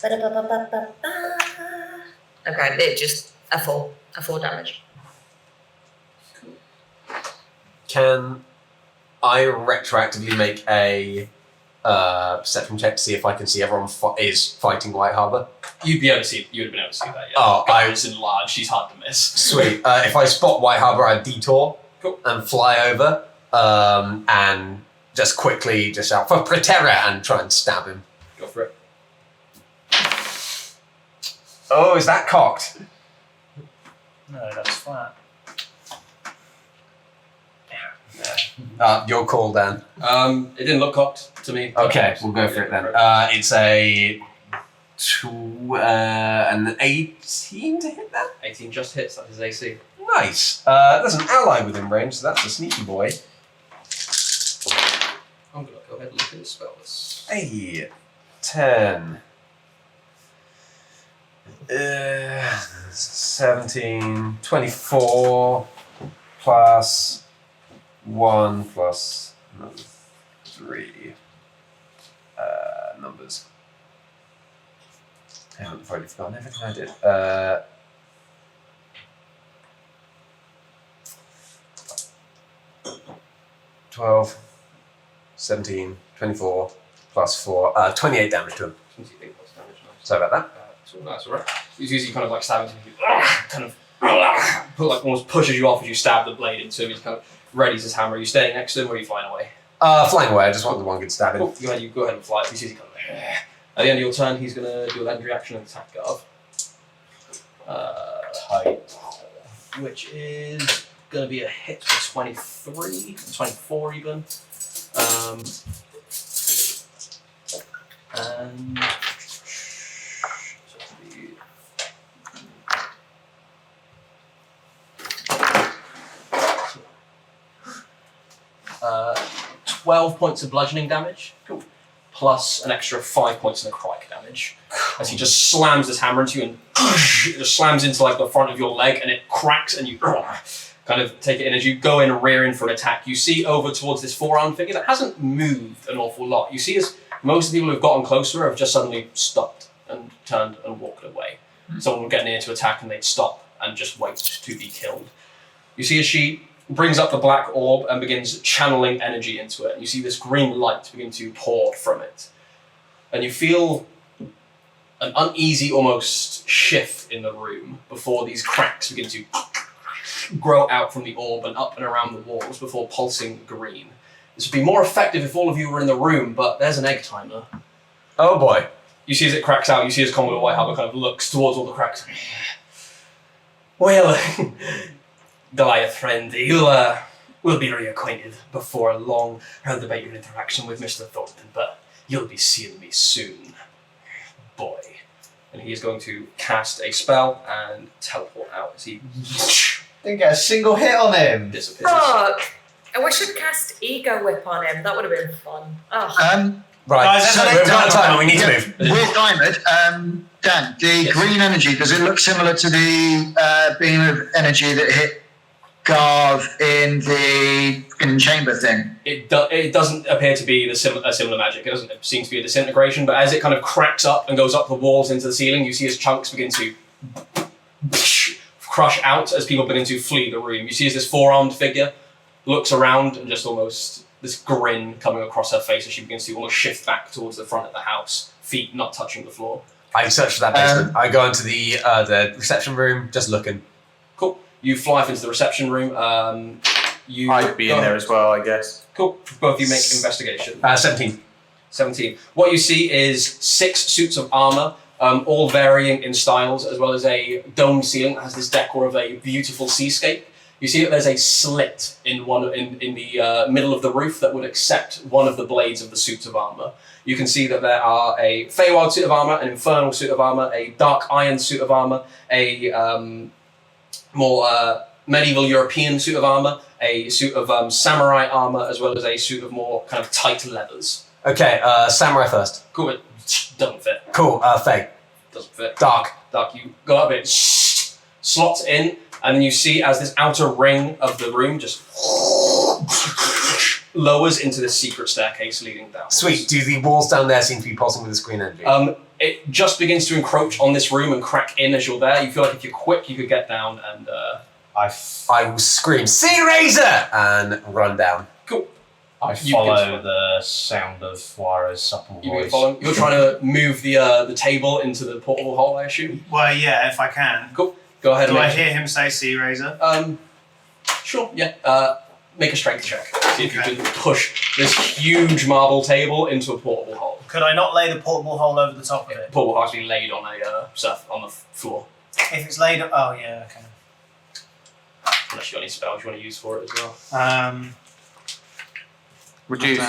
Okay, it just a 4 damage. Can I retroactively make a perception check to see if I can see everyone is fighting White Harbour? You'd be able to see. You would have been able to see that. Yeah. Oh, It's enlarged. She's hard to miss. Sweet. If I spot White Harbour, I detour and fly over and just quickly just shout for Praeterra and try and stab him. Go for it. Oh, is that cocked? No, that's flat. Your call, Dan. It didn't look cocked to me. Okay, we'll go for it then. It's an 18 to hit that. 18 just hits. That is AC. Nice. There's an ally within range, so that's a sneaky boy. I'm gonna go ahead and look at his spell list. Hey, 10. 17, 24 plus 1 plus 3 numbers. I've already forgotten everything I did. 12, 17, 24 plus 4, 28 damage to him. 28 plus damage. Nice. Sorry about that. That's alright. He's usually kind of like stabbing him. Kind of almost pushes you off as you stab the blade into him. He's kind of readies his hammer. Are you staying next to him or are you flying away? Flying away, I just wanted the one good stabbing. Cool. You go ahead and fly. He's usually kind of at the end of your turn, he's going to do a legendary action and attack Garv. Tight. Which is going to be a hit for 23, 24 even. And 12 points of bludgeoning damage. Cool. Plus an extra 5 points of necrotic damage. As he just slams this hammer into you and it just slams into like the front of your leg and it cracks and you kind of take it in. As you go in and rear in for an attack, you see over towards this four-armed figure that hasn't moved an awful lot. You see as most of the people who've gotten closer have just suddenly stopped and turned and walked away. Someone would get near to attack and they'd stop and just wait to be killed. You see as she brings up the black orb and begins channeling energy into it. And you see this green light begin to pour from it. And you feel an uneasy almost shift in the room before these cracks begin to grow out from the orb and up and around the walls before pulsing green. This would be more effective if all of you were in the room, but there's an egg timer. Oh boy. You see as it cracks out, you see as Commodore Whitehammer kind of looks towards all the cracks. Well, Goliath friend, you'll we'll be reacquainted before long. Heard about your interaction with Mr. Thornton, but you'll be seeing me soon, boy. And he is going to cast a spell and teleport out as he Didn't get a single hit on him. disappears. Fuck! I wish I'd cast Ego Whip on him. That would have been fun. Oh. Right, Guys, so there's we've an got egg time, we need to move. With Diamond, Dan, the green energy, does it look similar to the beam of energy that hit Garv in the chamber thing? It doesn't appear to be a similar magic. It doesn't seem to be a disintegration, but as it kind of cracks up and goes up the walls into the ceiling, you see as chunks begin to crush out as people begin to flee the room. You see as this four-armed figure looks around and just almost this grin coming across her face as she begins to almost shift back towards the front of the house, feet not touching the floor. I search for that basement. I go into the reception room, just looking. Cool. You fly off into the reception room. I'd be in there as well, I guess. Cool. Both of you make investigation. 17. 17. What you see is 6 suits of armor, all varying in styles, as well as a domed ceiling that has this decor of a beautiful seascape. You see that there's a slit in the middle of the roof that would accept one of the blades of the suits of armor. You can see that there are a Feywild suit of armor, an Infernal suit of armor, a Dark Iron suit of armor, a more medieval European suit of armor, a suit of samurai armor, as well as a suit of more kind of tight leathers. Okay, samurai first. Cool, it doesn't fit. Cool, Faye. Doesn't fit. Dark. Dark, you go up, it slots in, and then you see as this outer ring of the room just lowers into this secret staircase leading down. Sweet. Do the walls down there seem to be pulsing with this green energy? It just begins to encroach on this room and crack in as you're there. You feel like if you're quick, you could get down and... I will scream, Sea Razor! And run down. Cool. I follow the sound of Wara's supple voice. You're trying to move the table into the portable hole, I assume? Well, yeah, if I can. Cool. Go ahead Do and I make hear him say Sea Razor? Sure, yeah. Make a strength check. See if you can push this huge marble table into a portable hole. Could I not lay the portable hole over the top of it? Portable hole has been laid on on the floor. If it's laid... Oh, yeah, okay. Unless you got any spells you want to use for it as well. Reduce.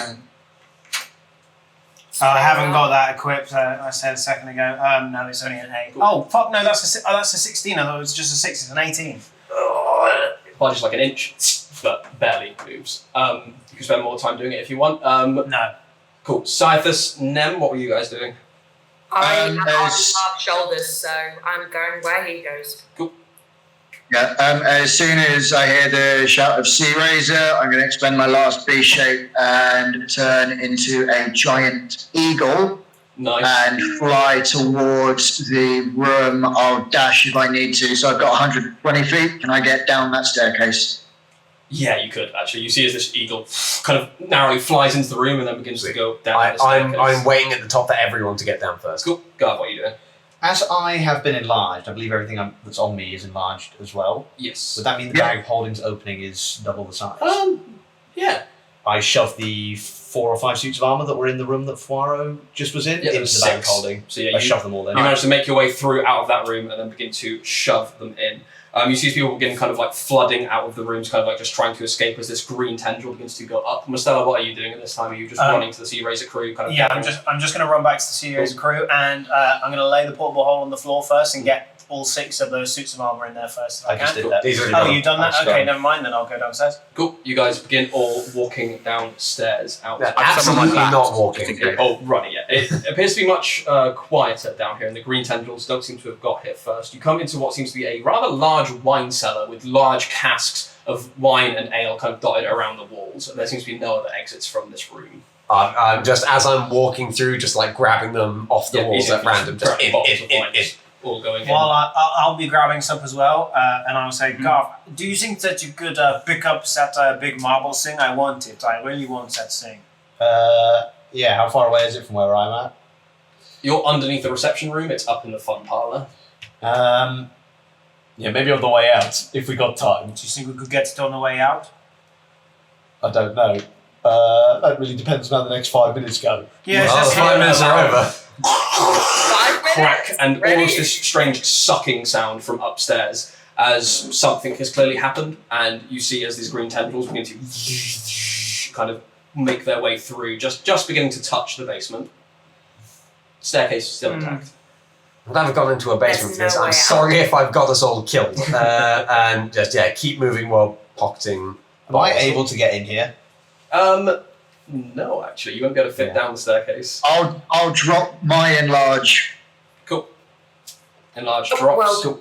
I haven't got that equipped. I said a second ago. No, it's only an 8. Oh, fuck, no, that's a 16. I thought it was just a 6. It's an 18. Just like an inch, but barely moves. You can spend more time doing it if you want. No. Cool. Scythus, Nem, what were you guys doing? I have arms, hard shoulders, so I'm going where he goes. Cool. Yeah, as soon as I hear the shout of Sea Razor, I'm going to expend my last beast shape and turn into a giant eagle. Nice. And fly towards the room. I'll dash if I need to. So I've got 120 feet. Can I get down that staircase? Yeah, you could, actually. You see as this eagle kind of narrowly flies into the room and then begins to go down the staircase. I'm waiting at the top for everyone to get down first. Cool. Go ahead, what are you doing? As I have been enlarged, I believe everything that's on me is enlarged as well. Yes. Would that mean the bag of holding's opening is double the size? Yeah. I shove the 4 or 5 suits of armour that were in the room that Fuaro just was in into the bag of holding. So yeah, I shove them all in. You manage to make your way through out of that room and then begin to shove them in. You see people begin kind of like flooding out of the rooms, kind of like just trying to escape as this green tendril begins to go up. Mastella, what are you doing at this time? Are you just running to the Sea Razor crew? Yeah, I'm just going to run back to the Sea Razor crew, and I'm going to lay the portable hole on the floor first and get all 6 of those suits of armour in there first. If I just can. did that. Oh, you've done that? Okay, never mind. Then I'll go downstairs. Cool. You guys begin all walking downstairs out. Yeah, absolutely not walking. Oh, running, yeah. It appears to be much quieter down here, and the green tendrils don't seem to have got here first. You come into what seems to be a rather large wine cellar with large casks of wine and ale kind of dotted around the walls. There seems to be no other exits from this room. Just as I'm walking through, just like grabbing them off the walls at random, just in. All going in. Well, I'll be grabbing some as well, and I'll say, Garth, do you think that you could pick up that big marble thing? I want it. I really want that thing. Yeah, how far away is it from where I'm at? You're underneath the reception room. It's up in the fun parlour. Yeah, maybe on the way out, if we got time. Do you think we could get it on the way out? I don't know. That really depends on how the next 5 minutes go. Yeah, well, the 5 minutes are over. 5 minutes? Crack and Ready? almost this strange sucking sound from upstairs as something has clearly happened, and you see as these green tendrils begin to kind of make their way through, just beginning to touch the basement. Staircase is still intact. I've never gone into a basement for There's this. no I'm way sorry if I've got us all killed. And just keep moving while pocketing. Am I able to get in here? No, actually, you won't be able to fit down the staircase. I'll drop my enlarge. Cool. Enlarged Oh, drops. well. Cool.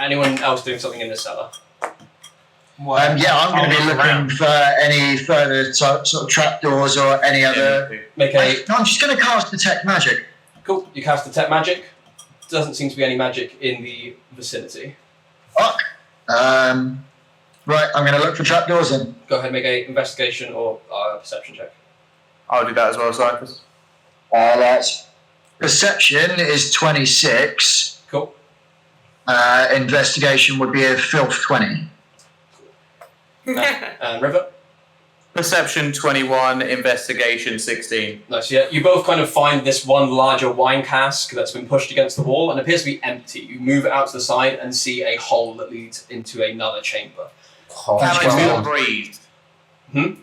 Anyone else doing something in the cellar? Yeah, I'm going to be looking for any further sort of trapdoors or any other. Make a No, I'm just going to cast Detect Magic. cool. You cast Detect Magic. Doesn't seem to be any magic in the vicinity. Fuck. Right, I'm going to look for trapdoors then. Go ahead and make a investigation or perception check. I'll do that as well, Cypress. That's perception is 26. Cool. Investigation would be a filth 20. And River. Perception 21, investigation 16. Nice. Yeah, you both kind of find this one larger wine cask that's been pushed against the wall and appears to be empty. You move it out to the side and see a hole that leads into another chamber. Can I feel a breeze? Hmm? Can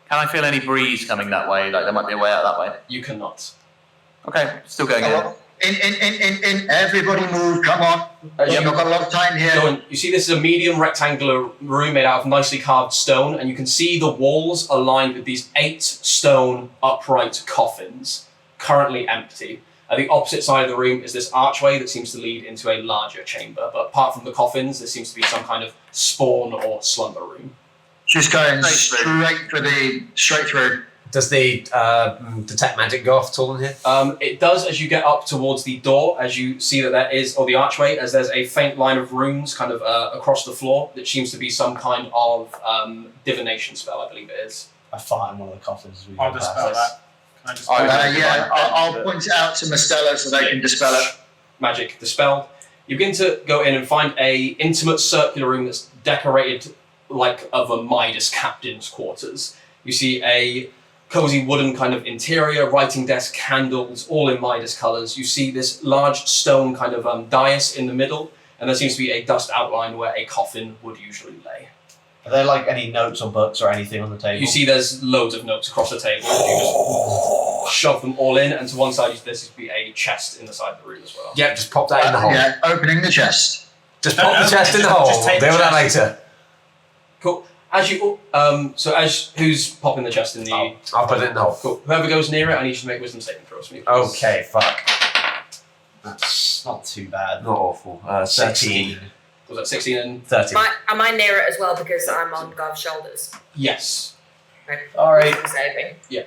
I feel any breeze coming that way? Like there might be a way out that way. You cannot. Okay, still going in. In. Everybody move. Come on. We've not got a lot of time here. So you see this is a medium rectangular room made out of nicely carved stone, and you can see the walls aligned with these 8 stone upright coffins, currently empty. At the opposite side of the room is this archway that seems to lead into a larger chamber, but apart from the coffins, there seems to be some kind of spawn or slumber room. Just going straight through. Does the detect magic go off at all in here? It does as you get up towards the door, as you see that there is, or the archway, as there's a faint line of runes kind of across the floor that seems to be some kind of divination spell, I believe it is. I fart in one of the coffins. As we I'll go dispel past. that. Can I dispel I'll point it out to Mastella so they can dispel it. Magic dispelled. You begin to go in and find a intimate circular room that's decorated like of a Midas captain's quarters. You see a cozy wooden kind of interior, writing desk, candles, all in Midas colours. You see this large stone kind of dais in the middle, and there seems to be a dust outline where a coffin would usually lay. Are there like any notes or books or anything on the table? You see there's loads of notes across the table. You just shove them all in, and to one side there seems to be a chest in the side of the room as well. Yeah, just pop that in the hole. Yeah, opening the chest. Just pop the chest in the hole. Just We'll take deal the with that chest. later. Cool. As you, who's popping the chest in the? I'll put it in the hole. Cool. Whoever goes near it, I need you to make wisdom saving throws for me. Please. Okay, fuck. That's not too bad. Not awful. 13. Was that 16 and? 13. Am I near it as well because I'm on Garv's shoulders? Yes. Right. Alright. Wisdom saving. Yeah.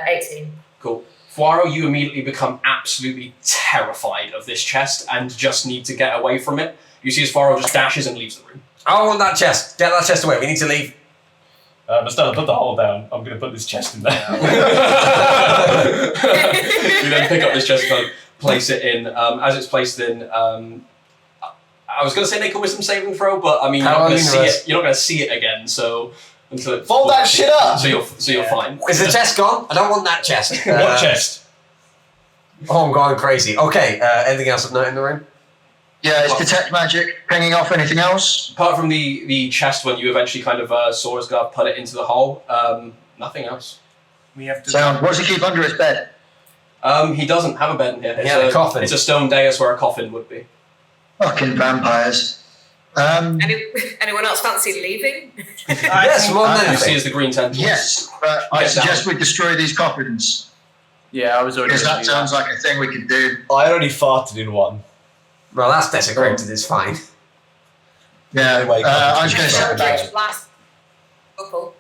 18. Cool. Fuaro, you immediately become absolutely terrified of this chest and just need to get away from it. You see as Fuaro just dashes and leaves the room. I want that chest. Get that chest away. We need to leave. Mastella, put the hole down. I'm going to put this chest in there. You then pick up this chest and place it in. As it's placed in, I was going to say make a wisdom saving throw, but I mean you're not going to see it. You're not going to see it again. So until it Fold that shit up! So you're fine. Is the chest gone? I don't want that chest. What chest? Oh, I'm going crazy. Okay, anything else of note in the room? Yeah, is detect magic pinging off anything else? Apart from the chest when you eventually kind of saw his guard put it into the hole, nothing else. We have to. So, what does he keep under his bed? He doesn't have a bed in here. It's a coffin. It's a stone dais where a coffin would be. Fucking vampires. Anyone else fancy leaving? Yes, more than You see anything. as the green tentacles. Yes, but I suggest we destroy these coffins. Yeah, I was already. Because gonna that do sounds like a thing we could do. I already farted in one. Well, that's desecrated. It's fine. Yeah, Anyway, I'm just going to set Right. Last couple.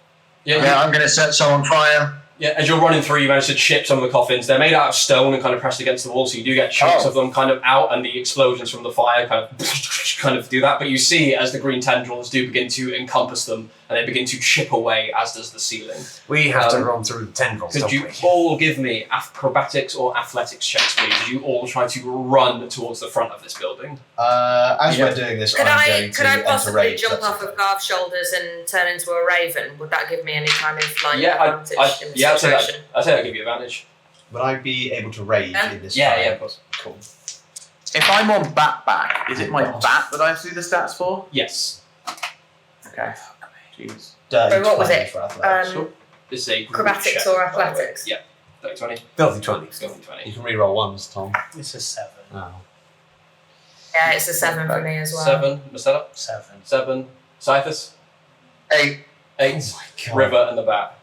I'm going to set some on fire. Yeah, as you're running through, you manage to chip some of the coffins. They're made out of stone and kind of pressed against the wall, so you do get chunks of them kind of out, and the explosions from the fire kind of do that. But you see, as the green tendrils do begin to encompass them, and they begin to chip away, as does the ceiling. We have to run through the tendrils, Could don't you we? all give me acrobatics or athletics checks, please? As you all try to run towards the front of this building. As we're doing this, Could I'm I going to enter possibly rage. jump That's off okay. of Garv's shoulders and turn into a raven? Would that give me any kind of like advantage in the I'd say situation? I'd say that'd give you advantage. Would I be able to rage in this? Yeah, fire? yeah, of course. Cool. If I'm on bat, is it my bat that I have to do the stats for? Yes. Okay. Jeez. Dirty So what was 20 it? for athletics. This is a group Acrobatics check, or by the way. athletics? Yeah. 20. Filthy 20. It's going to be 20. You can reroll ones, Tom. It's a 7. Oh. Yeah, it's a 7 for me as well. 7. Marcella? 7. 7. Cyphus? 8. 8. God. River and the bat.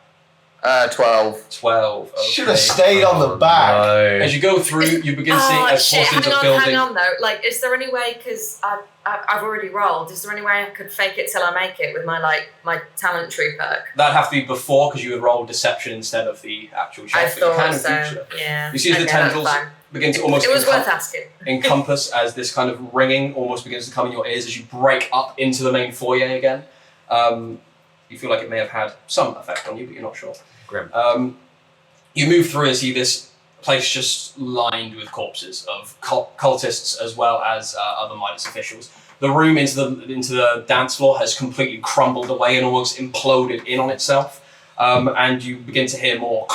12. 12. Okay. Should have stayed on the back. As you go through, you begin seeing Oh as shit! portions of Hang building. on though. Like, is there any way? Because I've already rolled. Is there any way I could fake it till I make it with my talent tree perk? That'd have to be before because you would roll deception instead of the actual check. I but you can thought in so. future. Yeah. You see as the Okay, that's tendrils fine. begin to almost It was worth asking. encompass as this kind of ringing almost begins to come in your ears as you break up into the main foyer again. You feel like it may have had some effect on you, but you're not sure. Grim. You move through and see this place just lined with corpses of cultists as well as other Midas officials. The room into the dance floor has completely crumbled away and almost imploded in on itself. And you begin to hear more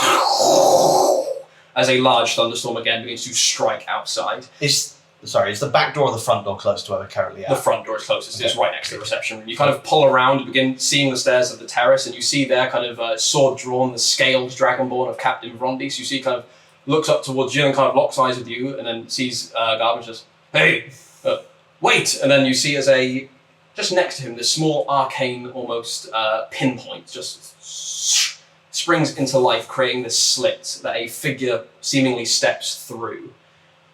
as a large thunderstorm again begins to strike outside. Is the back door or the front door close to where we're currently at? The front door is closest. It's right next to the reception room. You kind of pull around, you begin seeing the stairs of the terrace, and you see there kind of sword drawn, the scaled dragonborn of Captain Vrondis. You see kind of looks up towards you and kind of locks eyes with you, and then sees Garvin and says, "Hey, wait!" And then you see as just next to him, this small arcane, almost pinpoint just springs into life, creating this slit that a figure seemingly steps through.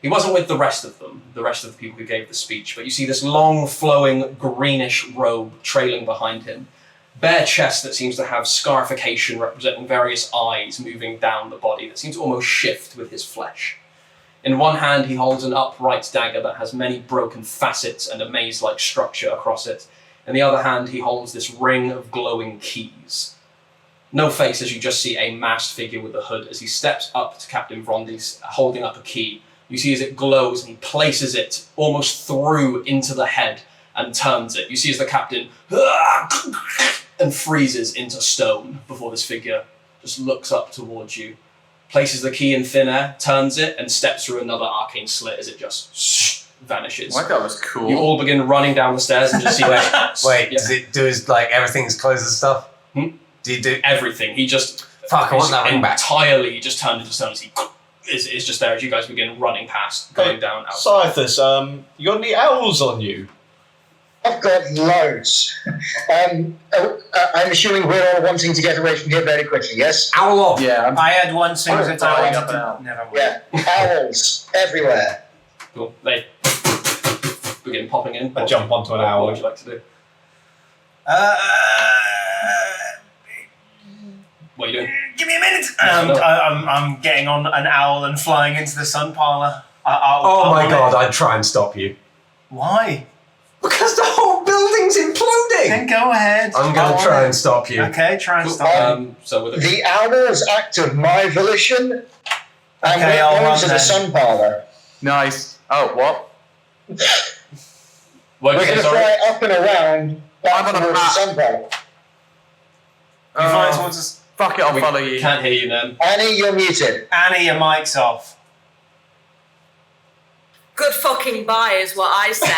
He wasn't with the rest of them, the rest of the people who gave the speech, but you see this long, flowing, greenish robe trailing behind him. Bare chest that seems to have scarification representing various eyes moving down the body that seems to almost shift with his flesh. In one hand, he holds an upright dagger that has many broken facets and a maze-like structure across it. In the other hand, he holds this ring of glowing keys. No face, as you just see a masked figure with a hood as he steps up to Captain Vrondy, holding up a key. You see as it glows and he places it almost through into the head and turns it. You see as the captain and freezes into stone before this figure just looks up towards you, places the key in thin air, turns it, and steps through another arcane slit as it just vanishes. Oh my god, that was cool. You all begin running down the stairs and just see Wait, does it do his, like, everything's closed and stuff? Hmm? Do you do... everything. He just Fuck, I want that ring back. entirely just turned into stone as he is just there as you guys begin running past, going down out. Scythus, you got any owls on you? I've got loads. I'm assuming we're all wanting to get away from here very quickly, yes? Owl off! Yeah, I had one soon as it's Flying out. up and out. Never mind. Yeah, owls everywhere. Cool. They begin popping in. I jump onto an owl. What would you like to do? What are you doing? Give me a minute. I'm getting on an owl and flying into the sun parlour. Oh my god, I'd try and stop you. Why? Because the whole building's imploding! Then go ahead. I'm going to try and stop you. Okay, try and Cool. stop. So with The owls act of my volition, and Okay, I'll we're run going to the then. sun parlour. Nice. Oh, what? what We're did going you to say, sorry? fly up and around back I'm on a towards the map. sun parlour. You fly towards us. Fuck it, I'll We follow you. Can't hear you then. Annie, you're muted. Annie, your mic's off. Good fucking buy is what I said.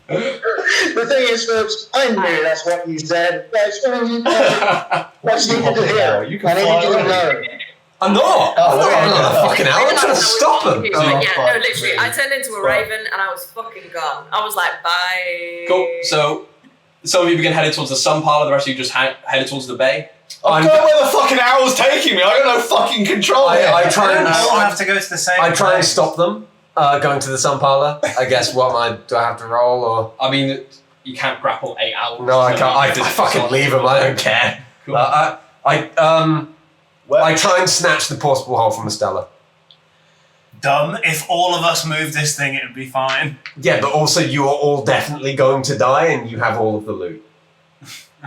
The thing is, folks, I knew that's what you said. That's what's needed to hear. You can I needed you fly to know. I'm not! I'm not a fucking owl, I'm trying to stop him! Yeah, no, literally, I turned into a raven and I was fucking gone. I was like, bye. Cool. So some of you begin headed towards the sun parlour, the rest of you just headed towards the bay. I'm going where the fucking owl's taking me. I got no fucking control here. I try and... I'll have to go to the same I try and place. stop them going to the sun parlour. I guess do I have to roll or? I mean, you can't grapple a owl. No, I can't. I Physically fucking solid. leave them. I don't care. Cool. I try and snatch the portable hole from Estella. Dumb. If all of us move this thing, it would be fine. Yeah, but also you are all definitely going to die, and you have all of the loot.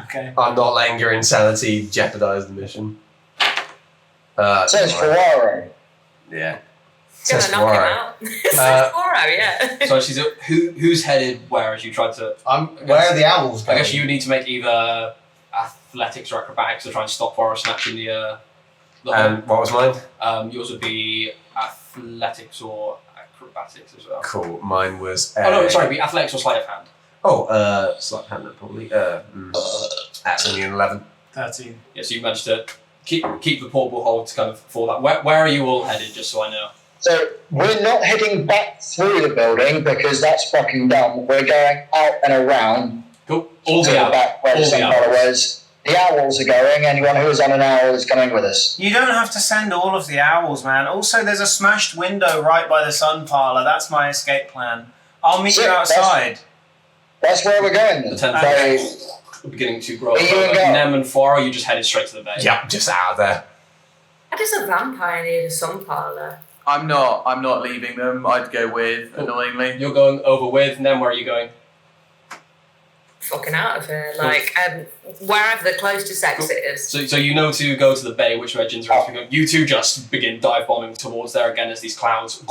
Okay. I'm not letting your insanity jeopardize the mission. Says Ferraro. Yeah. Gonna Says knock him Ferrari. out. Says Ferraro, yeah. So she's who's headed where as you tried to? Where are the owls I going? guess you need to make either athletics or acrobatics to try and stop Forrest snatching the And what was mine? yours would be athletics or acrobatics as well. Cool. Mine was. Oh no, sorry, it'd be athletics or sleight of hand. Oh, sleight of hand probably. That's only an 11. 13. Yeah, so you managed to keep the portable hold to kind of fall that. Where are you all headed? Just so I know. So we're not heading back through the building because that's fucking dumb. We're going out and around Cool. All to the the owls. back where the All the sun parlour owls. was. The owls are going. Anyone who is on an owl is coming with us. You don't have to send all of the owls, man. Also, there's a smashed window right by the sun parlour. That's my escape plan. I'll meet you Sick, outside. That's where we're going then. The 10th Okay. So, beginning to grow. Are you and Gal? Nem and Fora, you just headed straight to the bay. Yep, just out of there. How does a vampire need a sun parlour? I'm not leaving them. I'd go with, annoyingly. You're going over with Nem. Where are you going? Fucking out of here. Like, wherever the closest exit is. So you know to go to the bay, which regions are going. You two just begin dive bombing towards there again as these clouds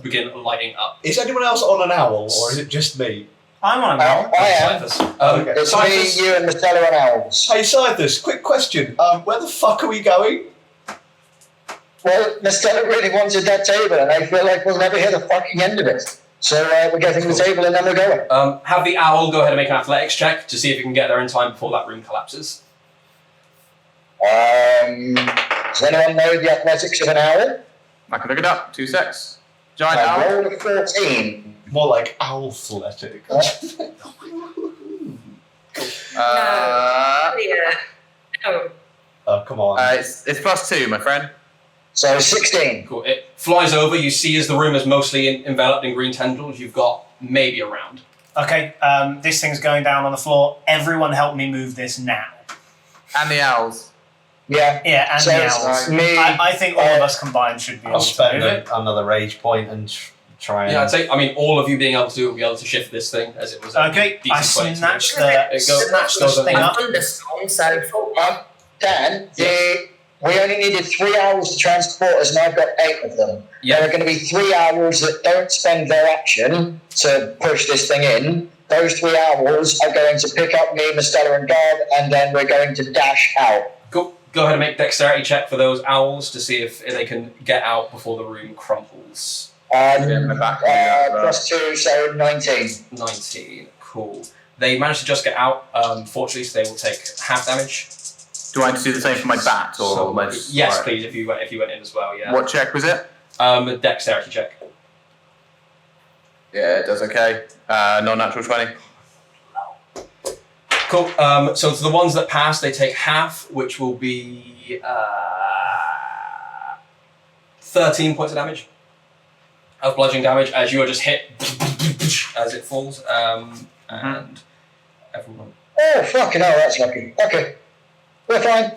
begin lighting up. Is anyone else on an owl, or is it just me? I'm on an owl. I am. Cyphus. Okay. It's Cyphus, me, you, and the Stella and owls. Hey, Scythus, quick question. Where the fuck are we going? Well, Stella really wanted that table, and I feel like we'll never hear the fucking end of it. So we're getting the table, and then we're going. have the owl go ahead and make an athletics check to see if you can get there in time before that room collapses. Does anyone know the athletics of an owl? I can look it up. 2 secs. Giant owl. Roll a 14. More like owl-athletic. Oh, Oh, come on. It's +2, my friend. So 16. Cool. It flies over. You see as the room is mostly enveloped in green tendrils, you've got maybe a round. Okay, this thing's going down on the floor. Everyone help me move this now. And the owls. Yeah. Yeah, and So the it's owls. me, I think all of us combined should be I'll able to spend move it. another rage point and try and... Yeah, I'd say. I mean, all of you being able to will be able to shift this thing as it was. Okay, I decent way to snatch move. the It goes- snatch goes this thing on- up. thunderstorm, so full. Dan, we only needed 3 owls to transport us, and I've got 8 of them. Yeah. There are going to be 3 owls that don't spend their action to push this thing in. Those 3 owls are going to pick up me, Mistella, and Garb, and then we're going to dash out. Go ahead and make dexterity check for those owls to see if they can get out before the room crumples. My back can do that, but- +2, so 19. 19. Cool. They managed to just get out. Fortunately, so they will take half damage. Do I need to do the same for my bat? Or So, my... yes, Right. please. If you went in as well, yeah. What check was it? A dexterity check. Yeah, it does okay. Non-natural 20. Cool. So to the ones that pass, they take half, which will be 13 points of damage. Of bludgeoning damage as you are just hit as it falls. And everyone. Oh, fucking hell, that's lucky. Okay, we're fine.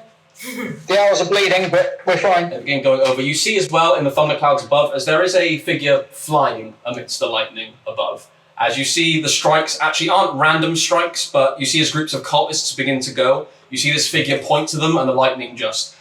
The owls are bleeding, but we're fine. Again, going over. You see as well in the thunderclouds above, as there is a figure flying amidst the lightning above. As you see, the strikes actually aren't random strikes, but you see as groups of cultists begin to go, you see this figure point to them, and the lightning just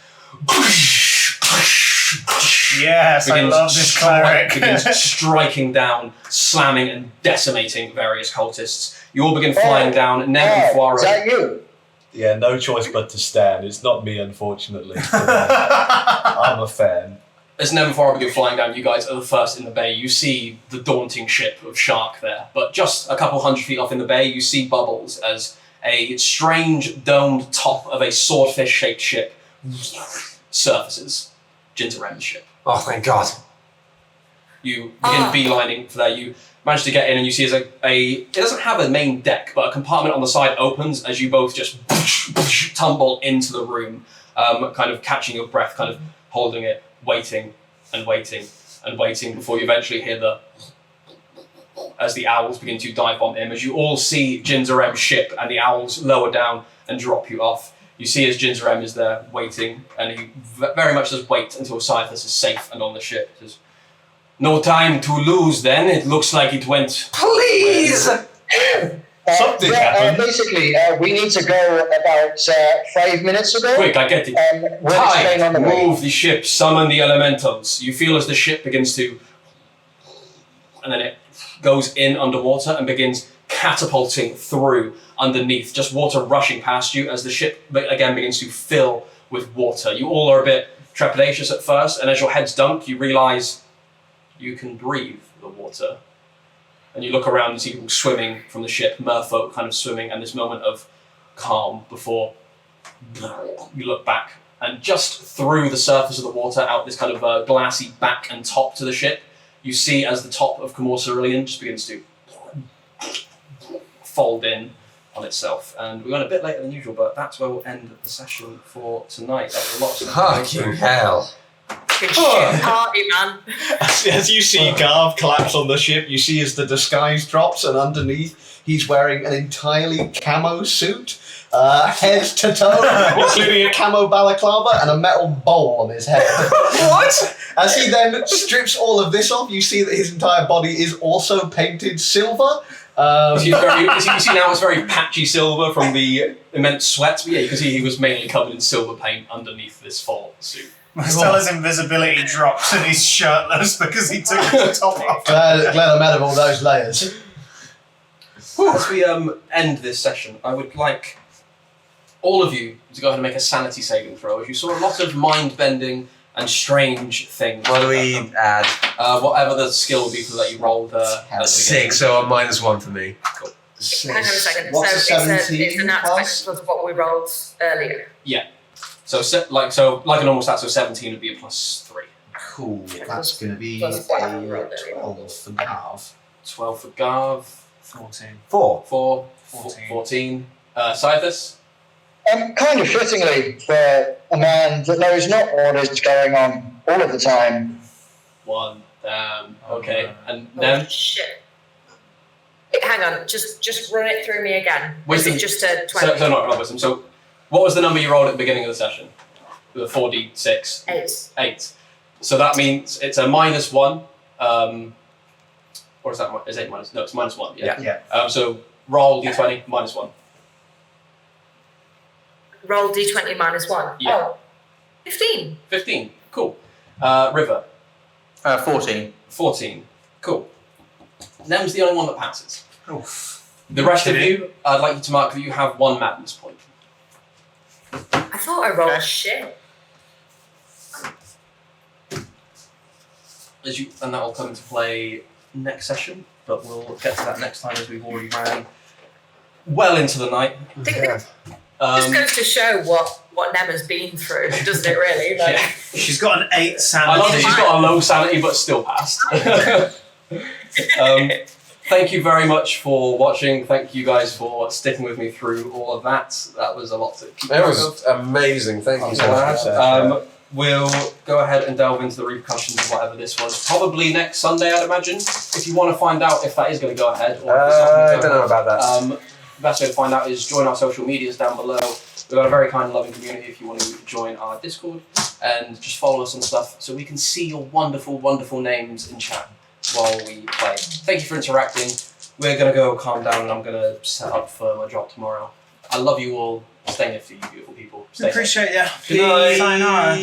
Yes, I love this cleric. begins striking down, slamming and decimating various cultists. You all begin flying down. Never Is that you? Yeah, no choice but to stand. It's not me, unfortunately. I'm a fan. As Neverfar begin flying down, you guys are the first in the bay. You see the daunting ship of Shark there. But just a couple hundred feet off in the bay, you see Bubbles as a strange domed top of a swordfish-shaped ship surfaces. Jinzarem's ship. Oh, thank God. You begin beelining for there. You manage to get in and you see as it doesn't have a main deck, but a compartment on the side opens as you both just tumble into the room, kind of catching your breath, kind of holding it, waiting and waiting and waiting before you eventually hear as the owls begin to dive bomb him, as you all see Jinzarem's ship and the owls lower down and drop you off. You see as Jinzarem is there waiting, and he very much does wait until Scythus is safe and on the ship. He says, "No time to lose then, it looks like it went..." Please! Something happened. Basically, we need to go about 5 minutes ago. Quick, I get it. We'll explain on Tide, the way. move the ship, summon the elementals. You feel as the ship begins to... And then it goes in underwater and begins catapulting through underneath, just water rushing past you as the ship again begins to fill with water. You all are a bit trepidatious at first, and as your heads dunk, you realise you can breathe the water. And you look around and see people swimming from the ship, merfolk kind of swimming, and this moment of calm before you look back. And just through the surface of the water, out this kind of glassy back and top to the ship, you see as the top of Kamor Cerulean just begins to fold in on itself. And we went a bit later than usual, but that's where we'll end the session for tonight. That was a lot of stuff. Fucking hell. Good shit party, man. As you see Garv collapse on the ship, you see as the disguise drops, and underneath he's wearing an entirely camo suit, head to toe, including a camo balaclava and a metal bowl on his head. What? As he then strips all of this off, you see that his entire body is also painted silver. You see now it's very patchy silver from the immense sweat, but yeah, you can see he was mainly covered in silver paint underneath this full suit. Stella's invisibility drops and he's shirtless because he took his top off. Glad I'm out of all those layers. As we end this session, I would like all of you to go ahead and make a sanity saving throw, as you saw a lot of mind-bending and strange things. What do we add? Whatever the skill would be for that you rolled. 6, so a -1 for me. Cool. Hang on a second. What's so a 17 it's an aspect plus? of what we rolled earlier. Yeah. So like a normal stat, so 17 would be a +3. Cool. That's going to be Plus a five. 12 for Gav. 12 for Garv. 14. 4. 4. 14. 14. Scythus. Kind of fittingly for a man that knows not what is going on all of the time. 1. Damn. Okay. And Oh, then shit. Hang on, just run it through me again. Wisdom. Is it just a 20? so not wisdom. So, what was the number you rolled at the beginning of the session? The 4d6. 8. 8. So that means it's a -1. Or is that is 8 minus? No, it's -1. Yeah. Yeah. So roll d20 -1. Roll d20 -1. Yeah. Oh, 15. 15. Cool. River. 14. 14. Cool. Nem's the only one that passes. Oof. The rest of you, I'd like you to mark that you have 1 madness point. I thought I rolled Okay. shit. And that will come into play next session, but we'll get to that next time as we've already ran well into the night. I think this goes to show what Nema's been through, doesn't it really? Like, Yeah. She's got an 8 I sanity. love that she's got a low sanity but still passed. Thank you very much for watching. Thank you guys for sticking with me through all of that. That was a lot to keep It track was amazing. Thank you so much. of. We'll go ahead and delve into the repercussions of whatever this was. Probably next Sunday, I'd imagine. If you want to find out if that is going to go ahead or if it's not I gonna don't go know about that. ahead, the best way to find out is join our social medias down below. We've got a very kind and loving community if you want to join our Discord and just follow us and stuff so we can see your wonderful, wonderful names in chat while we play. Thank you for interacting. We're going to go calm down and I'm going to set up for my job tomorrow. I love you all. Stay nifty, you beautiful people. Stay safe. Appreciate you. Good night. Sayonara.